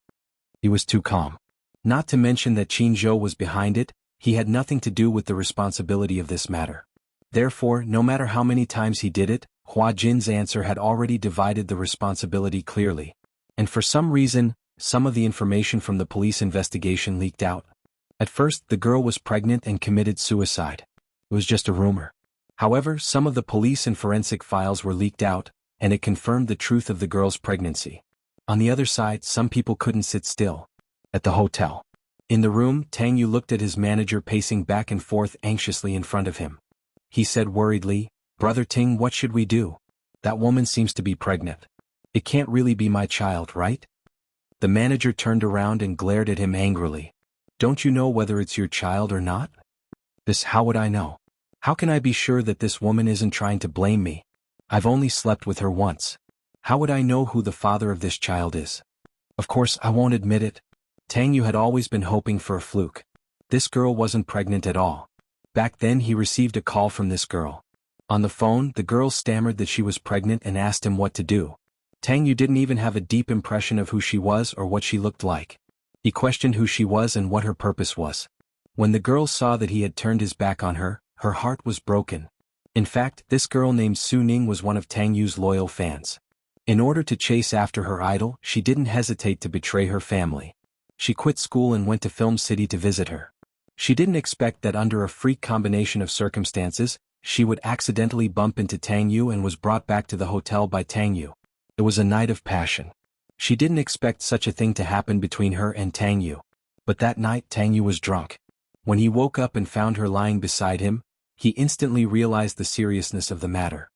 He was too calm. Not to mention that Qin Zhou was behind it, he had nothing to do with the responsibility of this matter. Therefore, no matter how many times he did it, Hua Jin's answer had already divided the responsibility clearly. And for some reason, some of the information from the police investigation leaked out. At first, the girl was pregnant and committed suicide. It was just a rumor. However, some of the police and forensic files were leaked out, and it confirmed the truth of the girl's pregnancy. On the other side, some people couldn't sit still. At the hotel. In the room, Tang Yu looked at his manager pacing back and forth anxiously in front of him. He said worriedly, "Brother Ting, what should we do? That woman seems to be pregnant. It can't really be my child, right?" The manager turned around and glared at him angrily. "Don't you know whether it's your child or not?" How would I know? How can I be sure that this woman isn't trying to blame me? I've only slept with her once. How would I know who the father of this child is? Of course, I won't admit it. Tang Yu had always been hoping for a fluke. This girl wasn't pregnant at all. Back then he received a call from this girl. On the phone, the girl stammered that she was pregnant and asked him what to do. Tang Yu didn't even have a deep impression of who she was or what she looked like. He questioned who she was and what her purpose was. When the girl saw that he had turned his back on her, her heart was broken. In fact, this girl named Su Ning was one of Tang Yu's loyal fans. In order to chase after her idol, she didn't hesitate to betray her family. She quit school and went to Film City to visit her. She didn't expect that under a freak combination of circumstances, she would accidentally bump into Tang Yu and was brought back to the hotel by Tang Yu. It was a night of passion. She didn't expect such a thing to happen between her and Tang Yu. But that night Tang Yu was drunk. When he woke up and found her lying beside him, he instantly realized the seriousness of the matter.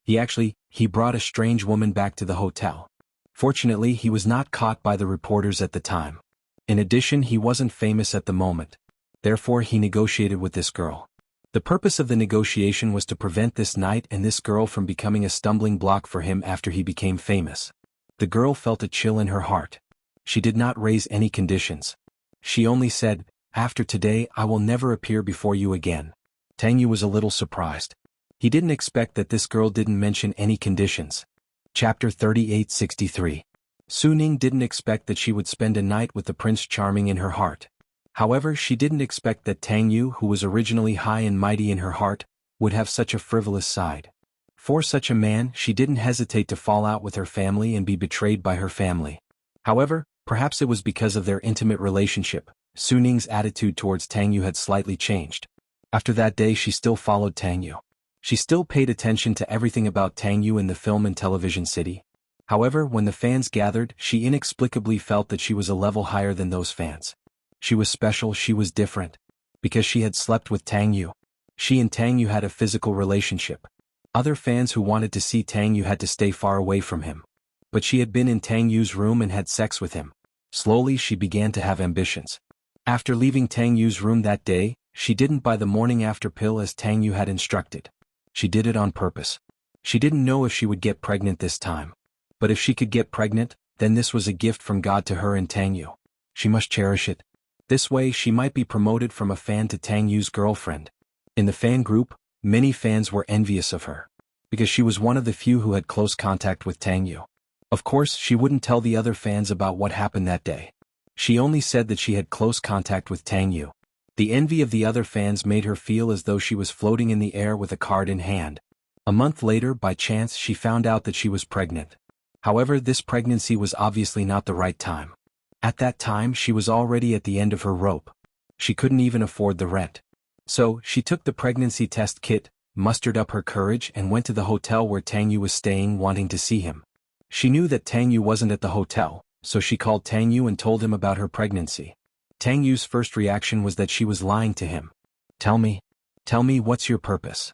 He brought a strange woman back to the hotel. Fortunately, he was not caught by the reporters at the time. In addition, he wasn't famous at the moment. Therefore, he negotiated with this girl. The purpose of the negotiation was to prevent this night and this girl from becoming a stumbling block for him after he became famous. The girl felt a chill in her heart. She did not raise any conditions. She only said, "After today I will never appear before you again." Tang Yu was a little surprised. He didn't expect that this girl didn't mention any conditions. Chapter 3863. Su Ning didn't expect that she would spend a night with the Prince Charming in her heart. However, she didn't expect that Tang Yu, who was originally high and mighty in her heart, would have such a frivolous side. For such a man, she didn't hesitate to fall out with her family and be betrayed by her family. However, perhaps it was because of their intimate relationship, Su Ning's attitude towards Tang Yu had slightly changed. After that day she still followed Tang Yu. She still paid attention to everything about Tang Yu in the film and television city. However, when the fans gathered, she inexplicably felt that she was a level higher than those fans. She was special, she was different. Because she had slept with Tang Yu. She and Tang Yu had a physical relationship. Other fans who wanted to see Tang Yu had to stay far away from him. But she had been in Tang Yu's room and had sex with him. Slowly she began to have ambitions. After leaving Tang Yu's room that day, she didn't buy the morning after pill as Tang Yu had instructed. She did it on purpose. She didn't know if she would get pregnant this time. But if she could get pregnant, then this was a gift from God to her and Tang Yu. She must cherish it. This way she might be promoted from a fan to Tang Yu's girlfriend. In the fan group, many fans were envious of her. Because she was one of the few who had close contact with Tang Yu. Of course, she wouldn't tell the other fans about what happened that day. She only said that she had close contact with Tang Yu. The envy of the other fans made her feel as though she was floating in the air with a card in hand. A month later, by chance, she found out that she was pregnant. However, this pregnancy was obviously not the right time. At that time, she was already at the end of her rope. She couldn't even afford the rent. So, she took the pregnancy test kit, mustered up her courage and went to the hotel where Tang Yu was staying, wanting to see him. She knew that Tang Yu wasn't at the hotel, so she called Tang Yu and told him about her pregnancy. Tang Yu's first reaction was that she was lying to him. Tell me, what's your purpose?"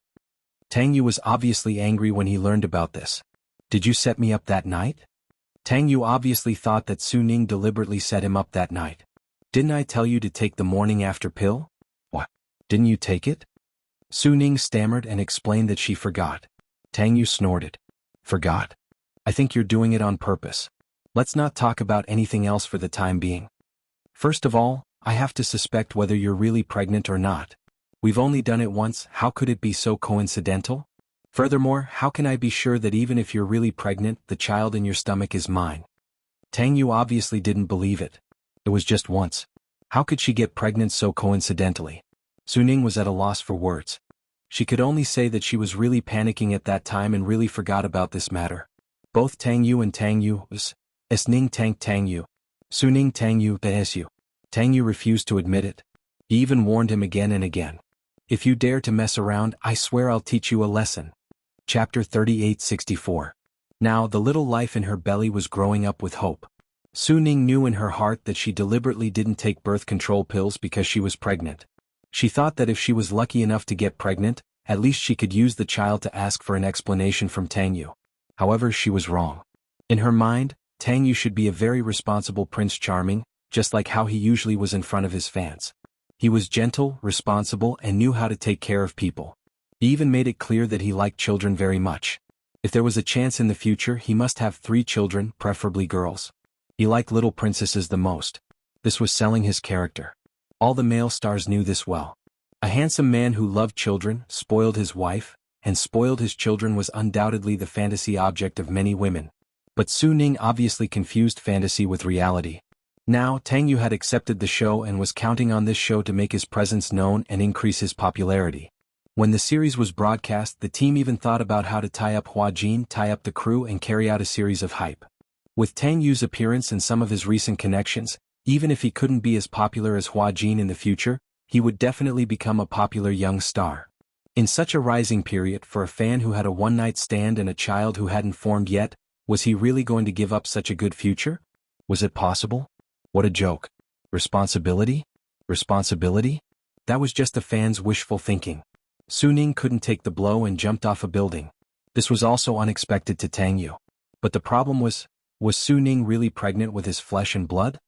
Tang Yu was obviously angry when he learned about this. "Did you set me up that night?" Tang Yu obviously thought that Su Ning deliberately set him up that night. "Didn't I tell you to take the morning after pill?" "What? Didn't you take it?" Su Ning stammered and explained that she forgot. Tang Yu snorted. "Forgot? I think you're doing it on purpose. Let's not talk about anything else for the time being. First of all, I have to suspect whether you're really pregnant or not. We've only done it once, how could it be so coincidental? Furthermore, how can I be sure that even if you're really pregnant, the child in your stomach is mine?" Tang Yu obviously didn't believe it. It was just once. How could she get pregnant so coincidentally? Su Ning was at a loss for words. She could only say that she was really panicking at that time and really forgot about this matter. Both Tang Yu and Tang Yu was Ning Tang Yu. Su Ning Tang Yu Yu. Tang Yu refused to admit it. He even warned him again and again. "If you dare to mess around, I swear I'll teach you a lesson." Chapter 3864. Now the little life in her belly was growing up with hope. Su Ning knew in her heart that she deliberately didn't take birth control pills because she was pregnant. She thought that if she was lucky enough to get pregnant, at least she could use the child to ask for an explanation from Tang Yu. However, she was wrong. In her mind, Tang Yu should be a very responsible Prince Charming, just like how he usually was in front of his fans. He was gentle, responsible, and knew how to take care of people. He even made it clear that he liked children very much. If there was a chance in the future, he must have 3 children, preferably girls. He liked little princesses the most. This was selling his character. All the male stars knew this well. A handsome man who loved children, spoiled his wife, and spoiled his children was undoubtedly the fantasy object of many women. But Su Ning obviously confused fantasy with reality. Now, Tang Yu had accepted the show and was counting on this show to make his presence known and increase his popularity. When the series was broadcast, the team even thought about how to tie up Hua Jin, tie up the crew, and carry out a series of hype. With Tang Yu's appearance and some of his recent connections, even if he couldn't be as popular as Hua Jin in the future, he would definitely become a popular young star. In such a rising period for a fan who had a one-night stand and a child who hadn't formed yet, was he really going to give up such a good future? Was it possible? What a joke. Responsibility? Responsibility? That was just a fan's wishful thinking. Su Ning couldn't take the blow and jumped off a building. This was also unexpected to Tang Yu. But the problem was Su Ning really pregnant with his flesh and blood?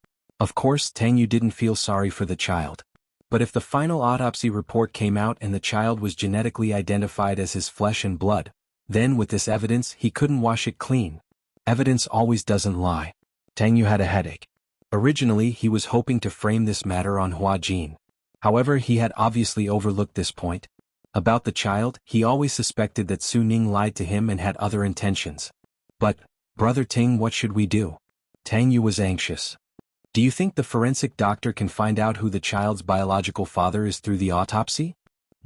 Of course, Tang Yu didn't feel sorry for the child. But if the final autopsy report came out and the child was genetically identified as his flesh and blood, then with this evidence he couldn't wash it clean. Evidence always doesn't lie. Tang Yu had a headache. Originally he was hoping to frame this matter on Hua Jin. However, he had obviously overlooked this point. About the child, he always suspected that Su Ning lied to him and had other intentions. But, Brother Ting, what should we do? Tang Yu was anxious. Do you think the forensic doctor can find out who the child's biological father is through the autopsy?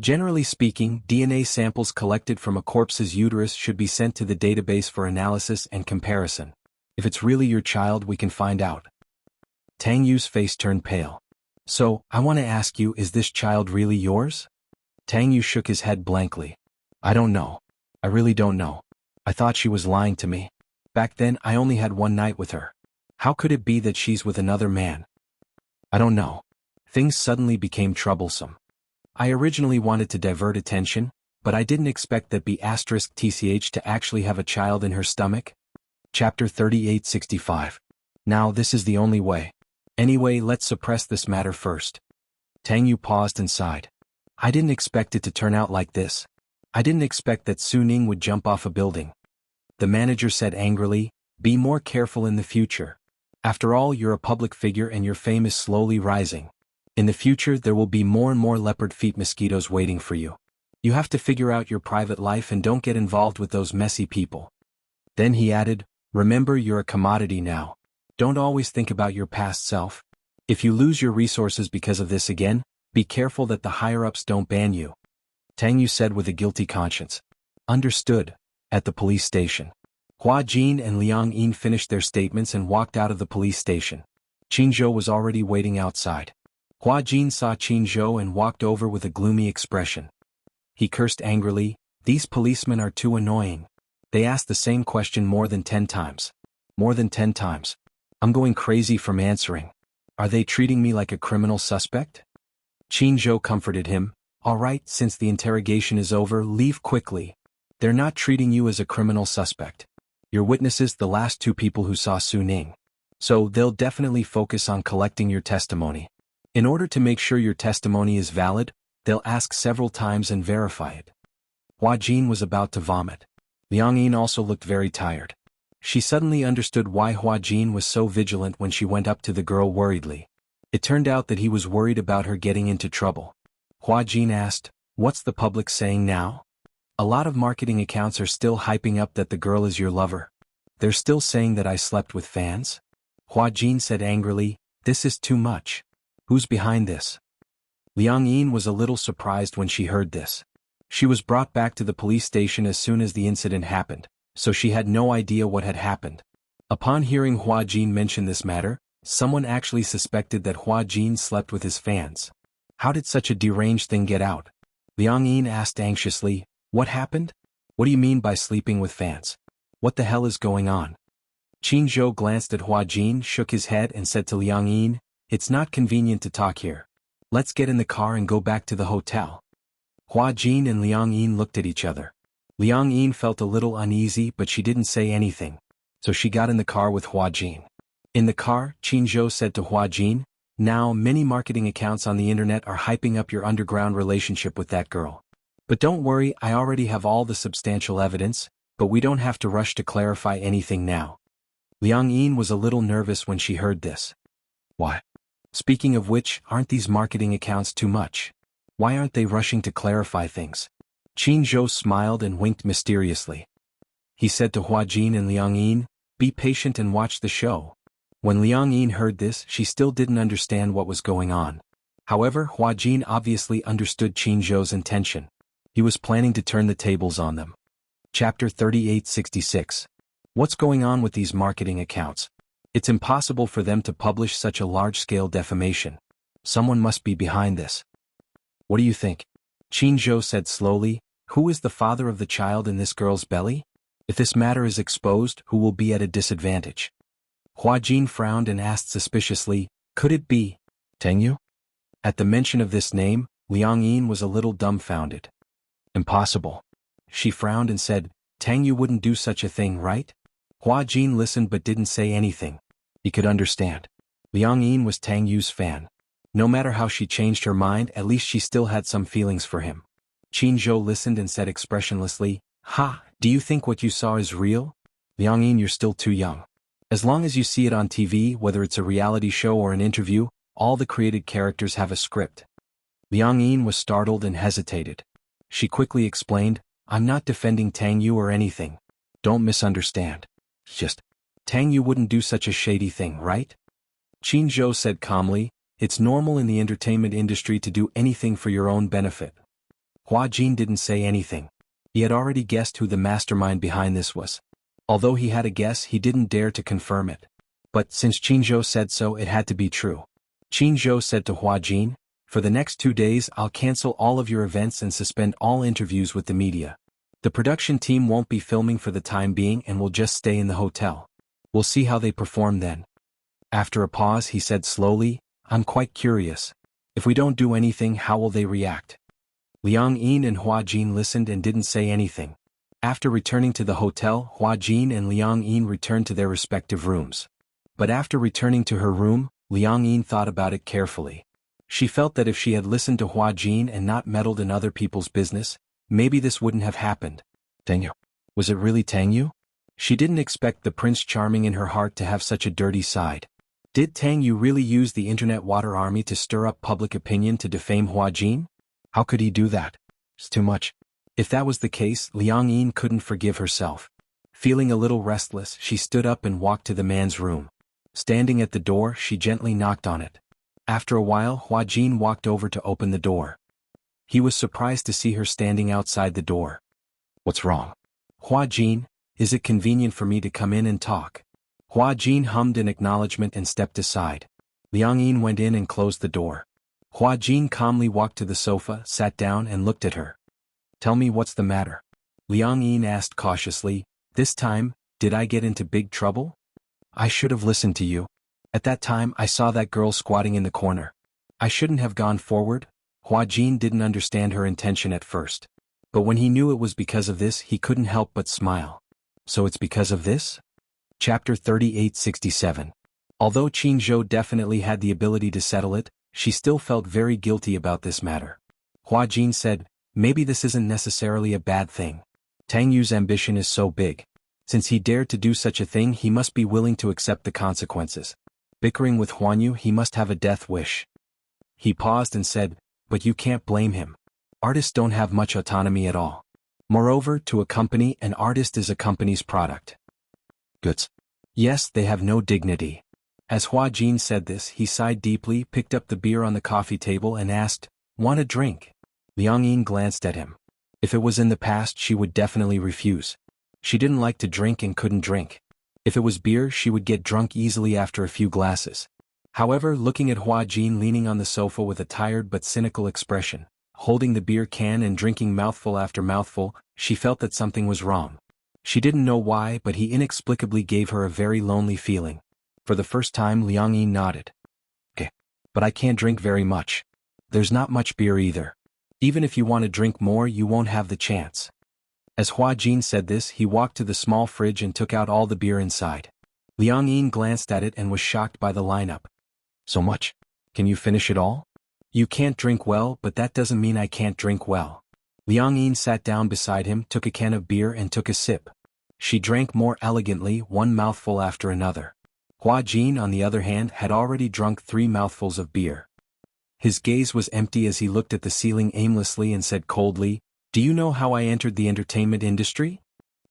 Generally speaking, DNA samples collected from a corpse's uterus should be sent to the database for analysis and comparison. If it's really your child, we can find out. Tang Yu's face turned pale. So, I want to ask you, is this child really yours? Tang Yu shook his head blankly. I don't know. I really don't know. I thought she was lying to me. Back then, I only had one night with her. How could it be that she's with another man? I don't know. Things suddenly became troublesome. I originally wanted to divert attention, but I didn't expect that B*TCH to actually have a child in her stomach. Chapter 3865. Now this is the only way. Anyway, let's suppress this matter first. Tang Yu paused and sighed. I didn't expect it to turn out like this. I didn't expect that Su Ning would jump off a building. The manager said angrily, be more careful in the future. After all, you're a public figure and your fame is slowly rising. In the future, there will be more and more leopard feet mosquitoes waiting for you. You have to figure out your private life and don't get involved with those messy people. Then he added, remember, you're a commodity now. Don't always think about your past self. If you lose your resources because of this again, be careful that the higher-ups don't ban you. Tang Yu said with a guilty conscience. Understood. At the police station. Hua Jin and Liang Yin finished their statements and walked out of the police station. Qin Zhou was already waiting outside. Hua Jin saw Qin Zhou and walked over with a gloomy expression. He cursed angrily, these policemen are too annoying. They asked the same question more than 10 times. More than 10 times. I'm going crazy from answering. Are they treating me like a criminal suspect? Qin Zhou comforted him. All right, since the interrogation is over, leave quickly. They're not treating you as a criminal suspect. Your witnesses, the last 2 people who saw Su Ning. So they'll definitely focus on collecting your testimony. In order to make sure your testimony is valid, they'll ask several times and verify it. Hua Jin was about to vomit. Liang Yin also looked very tired. She suddenly understood why Hua Jin was so vigilant when she went up to the girl worriedly. It turned out that he was worried about her getting into trouble. Hua Jin asked, what's the public saying now? A lot of marketing accounts are still hyping up that the girl is your lover. They're still saying that I slept with fans? Hua Jin said angrily, this is too much. Who's behind this? Liang Yin was a little surprised when she heard this. She was brought back to the police station as soon as the incident happened, so she had no idea what had happened. Upon hearing Hua Jin mention this matter, someone actually suspected that Hua Jin slept with his fans. How did such a deranged thing get out? Liang Yin asked anxiously, what happened? What do you mean by sleeping with fans? What the hell is going on? Qin Zhou glanced at Hua Jin, shook his head and said to Liang Yin, "It's not convenient to talk here. Let's get in the car and go back to the hotel." Hua Jin and Liang Yin looked at each other. Liang Yin felt a little uneasy but she didn't say anything, so she got in the car with Hua Jin. In the car, Qin Zhou said to Hua Jin, "Now many marketing accounts on the internet are hyping up your underground relationship with that girl. But don't worry, I already have all the substantial evidence, but we don't have to rush to clarify anything now." Liang Yin was a little nervous when she heard this. Why? Speaking of which, aren't these marketing accounts too much? Why aren't they rushing to clarify things? Qin Zhou smiled and winked mysteriously. He said to Hua Jin and Liang Yin, "Be patient and watch the show." When Liang Yin heard this, she still didn't understand what was going on. However, Hua Jin obviously understood Qin Zhou's intention. He was planning to turn the tables on them. Chapter 3866. What's going on with these marketing accounts? It's impossible for them to publish such a large-scale defamation. Someone must be behind this. What do you think? Qin Zhou said slowly, "Who is the father of the child in this girl's belly? If this matter is exposed, who will be at a disadvantage?" Hua Jin frowned and asked suspiciously, "Could it be Tang Yu?" At the mention of this name, Liang Yin was a little dumbfounded. "Impossible." She frowned and said, "Tang Yu wouldn't do such a thing, right?" Hua Jin listened but didn't say anything. He could understand. Liang Yin was Tang Yu's fan. No matter how she changed her mind, at least she still had some feelings for him. Qin Zhou listened and said expressionlessly, "Ha, do you think what you saw is real? Liang Yin, you're still too young. As long as you see it on TV, whether it's a reality show or an interview, all the created characters have a script." Liang Yin was startled and hesitated. She quickly explained, "I'm not defending Tang Yu or anything. Don't misunderstand. Just, Tang Yu wouldn't do such a shady thing, right?" Qin Zhou said calmly, "It's normal in the entertainment industry to do anything for your own benefit." Hua Jin didn't say anything. He had already guessed who the mastermind behind this was. Although he had a guess, he didn't dare to confirm it. But since Qin Zhou said so, it had to be true. Qin Zhou said to Hua Jin, "For the next 2 days I'll cancel all of your events and suspend all interviews with the media. The production team won't be filming for the time being and will just stay in the hotel. We'll see how they perform then." After a pause he said slowly, "I'm quite curious. If we don't do anything, how will they react?" Liang Yin and Hua Jin listened and didn't say anything. After returning to the hotel, Hua Jin and Liang Yin returned to their respective rooms. But after returning to her room, Liang Yin thought about it carefully. She felt that if she had listened to Hua Jin and not meddled in other people's business, maybe this wouldn't have happened. Tang Yu. Was it really Tang Yu? She didn't expect the Prince Charming in her heart to have such a dirty side. Did Tang Yu really use the internet water army to stir up public opinion to defame Hua Jin? How could he do that? It's too much. If that was the case, Liang Yin couldn't forgive herself. Feeling a little restless, she stood up and walked to the man's room. Standing at the door, she gently knocked on it. After a while, Hua Jin walked over to open the door. He was surprised to see her standing outside the door. "What's wrong?" "Hua Jin, is it convenient for me to come in and talk?" Hua Jin hummed an acknowledgement and stepped aside. Liang Yin went in and closed the door. Hua Jin calmly walked to the sofa, sat down and looked at her. "Tell me what's the matter?" Liang Yin asked cautiously, "This time, did I get into big trouble? I should have listened to you. At that time I saw that girl squatting in the corner. I shouldn't have gone forward." Hua Jin didn't understand her intention at first. But when he knew it was because of this, he couldn't help but smile. "So it's because of this?" Chapter 3867. Although Qin Zhou definitely had the ability to settle it, she still felt very guilty about this matter. Hua Jin said, "Maybe this isn't necessarily a bad thing. Tang Yu's ambition is so big. Since he dared to do such a thing, he must be willing to accept the consequences. Bickering with Huan Yu, he must have a death wish." He paused and said, "But you can't blame him. Artists don't have much autonomy at all. Moreover, to a company, an artist is a company's product. Goods. Yes, they have no dignity." As Hua Jin said this, he sighed deeply, picked up the beer on the coffee table and asked, "Want a drink?" Liang Yin glanced at him. If it was in the past, she would definitely refuse. She didn't like to drink and couldn't drink. If it was beer, she would get drunk easily after a few glasses. However, looking at Hua Jin leaning on the sofa with a tired but cynical expression, holding the beer can and drinking mouthful after mouthful, she felt that something was wrong. She didn't know why, but he inexplicably gave her a very lonely feeling. For the first time, Liang Yi nodded. Okay. But I can't drink very much. There's not much beer either. Even if you want to drink more, you won't have the chance. As Hua Jin said this, he walked to the small fridge and took out all the beer inside. Liang Yin glanced at it and was shocked by the lineup. So much? Can you finish it all? You can't drink well, but that doesn't mean I can't drink well. Liang Yin sat down beside him, took a can of beer and took a sip. She drank more elegantly, one mouthful after another. Hua Jin, on the other hand, had already drunk 3 mouthfuls of beer. His gaze was empty as he looked at the ceiling aimlessly and said coldly, "Do you know how I entered the entertainment industry?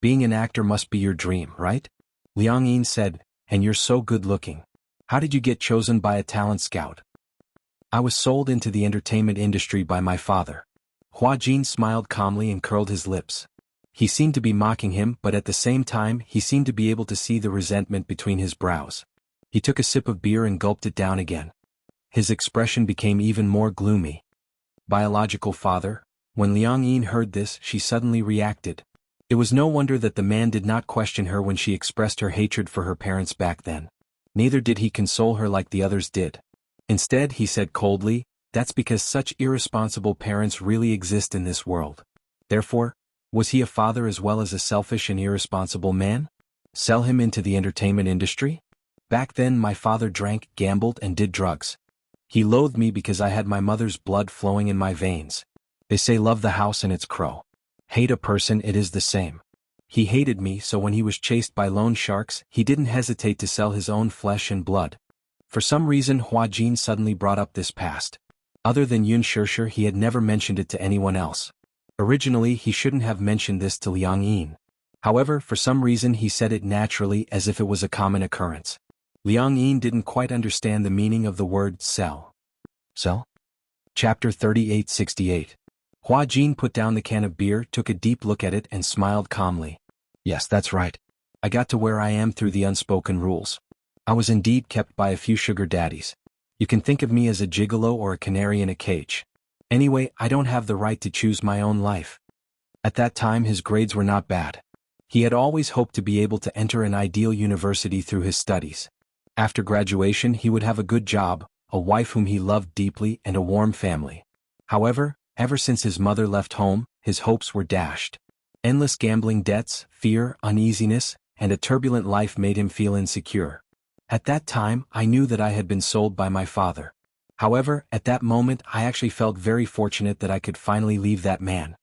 Being an actor must be your dream, right?" Liang Yin said, "And you're so good-looking. How did you get chosen by a talent scout?" "I was sold into the entertainment industry by my father." Hua Jin smiled calmly and curled his lips. He seemed to be mocking him, but at the same time he seemed to be able to see the resentment between his brows. He took a sip of beer and gulped it down again. His expression became even more gloomy. Biological father? When Liang Yin heard this, she suddenly reacted. It was no wonder that the man did not question her when she expressed her hatred for her parents back then. Neither did he console her like the others did. Instead, he said coldly, "That's because such irresponsible parents really exist in this world." Therefore, was he a father as well as a selfish and irresponsible man? Sell him into the entertainment industry? Back then my father drank, gambled, and did drugs. He loathed me because I had my mother's blood flowing in my veins. They say love the house and its crow. Hate a person, it is the same. He hated me, so when he was chased by loan sharks, he didn't hesitate to sell his own flesh and blood. For some reason Hua Jin suddenly brought up this past. Other than Yun Shishir, he had never mentioned it to anyone else. Originally he shouldn't have mentioned this to Liang Yin. However, for some reason he said it naturally as if it was a common occurrence. Liang Yin didn't quite understand the meaning of the word sell. Sell? Chapter 3868. Hua Jin put down the can of beer, took a deep look at it and smiled calmly. Yes, that's right. I got to where I am through the unspoken rules. I was indeed kept by a few sugar daddies. You can think of me as a gigolo or a canary in a cage. Anyway, I don't have the right to choose my own life. At that time his grades were not bad. He had always hoped to be able to enter an ideal university through his studies. After graduation he would have a good job, a wife whom he loved deeply, and a warm family. However, ever since his mother left home, his hopes were dashed. Endless gambling debts, fear, uneasiness, and a turbulent life made him feel insecure. At that time, I knew that I had been sold by my father. However, at that moment I actually felt very fortunate that I could finally leave that man.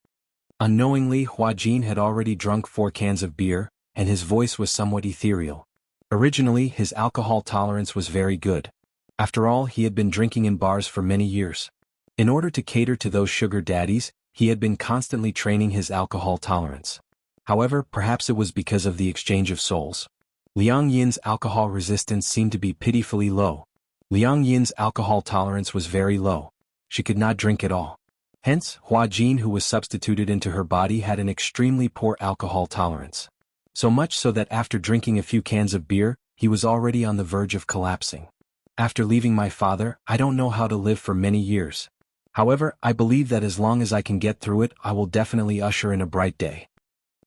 Unknowingly, Hua Jin had already drunk 4 cans of beer, and his voice was somewhat ethereal. Originally, his alcohol tolerance was very good. After all, he had been drinking in bars for many years. In order to cater to those sugar daddies, he had been constantly training his alcohol tolerance. However, perhaps it was because of the exchange of souls. Liang Yin's alcohol resistance seemed to be pitifully low. Liang Yin's alcohol tolerance was very low. She could not drink at all. Hence, Hua Jin, who was substituted into her body, had an extremely poor alcohol tolerance. So much so that after drinking a few cans of beer, he was already on the verge of collapsing. After leaving my father, I don't know how to live for many years. However, I believe that as long as I can get through it, I will definitely usher in a bright day.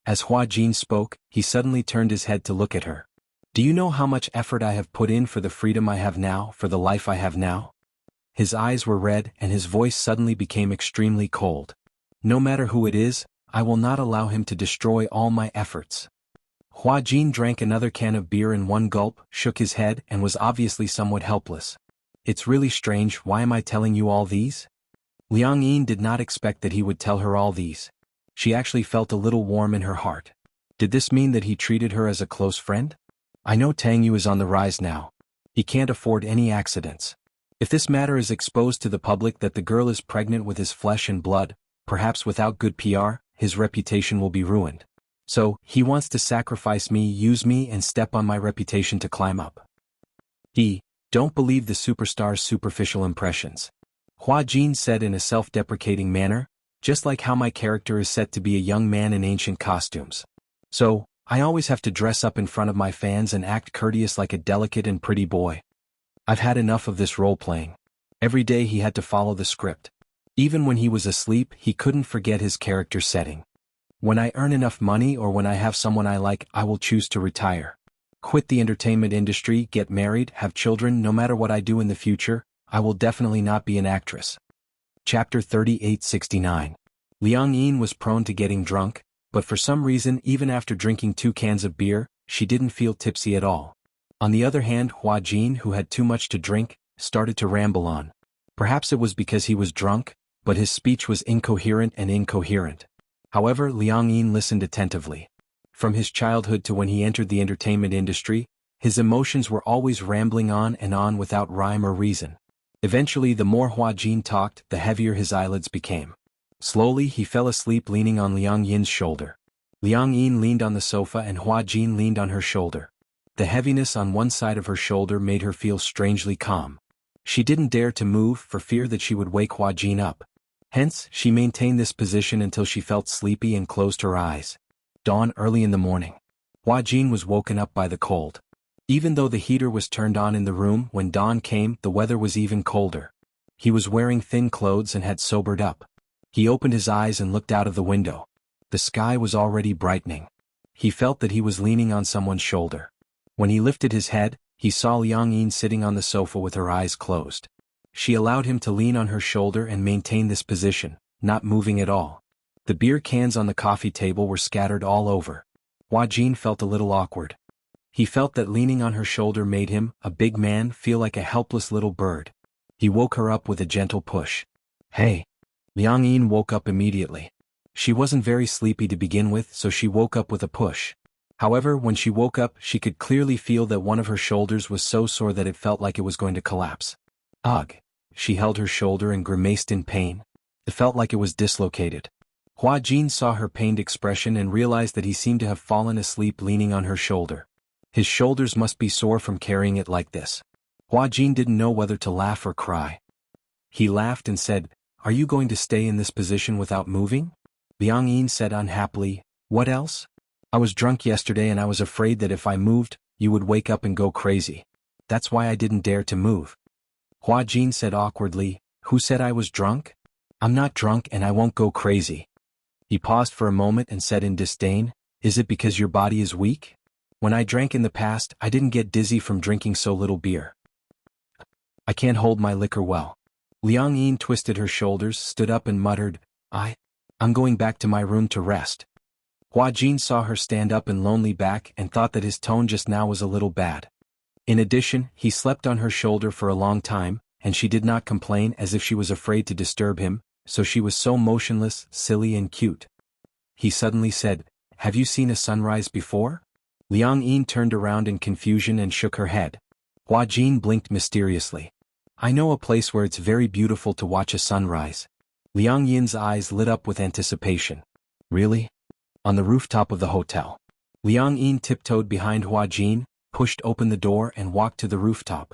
As Hua Jin spoke, he suddenly turned his head to look at her. Do you know how much effort I have put in for the freedom I have now, for the life I have now? His eyes were red and his voice suddenly became extremely cold. No matter who it is, I will not allow him to destroy all my efforts. Hua Jin drank another can of beer in one gulp, shook his head, and was obviously somewhat helpless. It's really strange, why am I telling you all these? Liang Yin did not expect that he would tell her all these. She actually felt a little warm in her heart. Did this mean that he treated her as a close friend? I know Tang Yu is on the rise now. He can't afford any accidents. If this matter is exposed to the public that the girl is pregnant with his flesh and blood, perhaps without good PR, his reputation will be ruined. So, he wants to sacrifice me, use me, and step on my reputation to climb up. Don't believe the superstar's superficial impressions. Hua Jin said in a self-deprecating manner, just like how my character is set to be a young man in ancient costumes. So, I always have to dress up in front of my fans and act courteous like a delicate and pretty boy. I've had enough of this role-playing. Every day he had to follow the script. Even when he was asleep, he couldn't forget his character setting. When I earn enough money or when I have someone I like, I will choose to retire. Quit the entertainment industry, get married, have children. No matter what I do in the future, I will definitely not be an actress. Chapter 3869. Liang Yin was prone to getting drunk, but for some reason even after drinking 2 cans of beer, she didn't feel tipsy at all. On the other hand, Hua Jin, who had too much to drink, started to ramble on. Perhaps it was because he was drunk, but his speech was incoherent. However, Liang Yin listened attentively. From his childhood to when he entered the entertainment industry, his emotions were always rambling on and on without rhyme or reason. Eventually, the more Hua Jin talked, the heavier his eyelids became. Slowly, he fell asleep leaning on Liang Yin's shoulder. Liang Yin leaned on the sofa and Hua Jin leaned on her shoulder. The heaviness on one side of her shoulder made her feel strangely calm. She didn't dare to move for fear that she would wake Hua Jin up. Hence, she maintained this position until she felt sleepy and closed her eyes. Dawn early in the morning. Hua Jin was woken up by the cold. Even though the heater was turned on in the room, when dawn came, the weather was even colder. He was wearing thin clothes and had sobered up. He opened his eyes and looked out of the window. The sky was already brightening. He felt that he was leaning on someone's shoulder. When he lifted his head, he saw Liang Yin sitting on the sofa with her eyes closed. She allowed him to lean on her shoulder and maintain this position, not moving at all. The beer cans on the coffee table were scattered all over. Hua Jin felt a little awkward. He felt that leaning on her shoulder made him, a big man, feel like a helpless little bird. He woke her up with a gentle push. "Hey." Liang Yin woke up immediately. She wasn't very sleepy to begin with, so she woke up with a push. However, when she woke up, she could clearly feel that one of her shoulders was so sore that it felt like it was going to collapse. Ugh. She held her shoulder and grimaced in pain. It felt like it was dislocated. Hua Jin saw her pained expression and realized that he seemed to have fallen asleep leaning on her shoulder. His shoulders must be sore from carrying it like this. Hua Jin didn't know whether to laugh or cry. He laughed and said, "Are you going to stay in this position without moving?" Liang Yin said unhappily, "What else? I was drunk yesterday and I was afraid that if I moved, you would wake up and go crazy. That's why I didn't dare to move." Hua Jin said awkwardly, "Who said I was drunk? I'm not drunk and I won't go crazy." He paused for a moment and said in disdain, "Is it because your body is weak? When I drank in the past, I didn't get dizzy from drinking so little beer. I can't hold my liquor well." Liang Yin twisted her shoulders, stood up and muttered, I'm going back to my room to rest." Hua Jin saw her stand up and lonely back and thought that his tone just now was a little bad. In addition, he slept on her shoulder for a long time, and she did not complain as if she was afraid to disturb him, so she was so motionless, silly and cute. He suddenly said, "Have you seen a sunrise before?" Liang Yin turned around in confusion and shook her head. Hua Jin blinked mysteriously. "I know a place where it's very beautiful to watch a sunrise." Liang Yin's eyes lit up with anticipation. "Really?" On the rooftop of the hotel. Liang Yin tiptoed behind Hua Jin, pushed open the door and walked to the rooftop.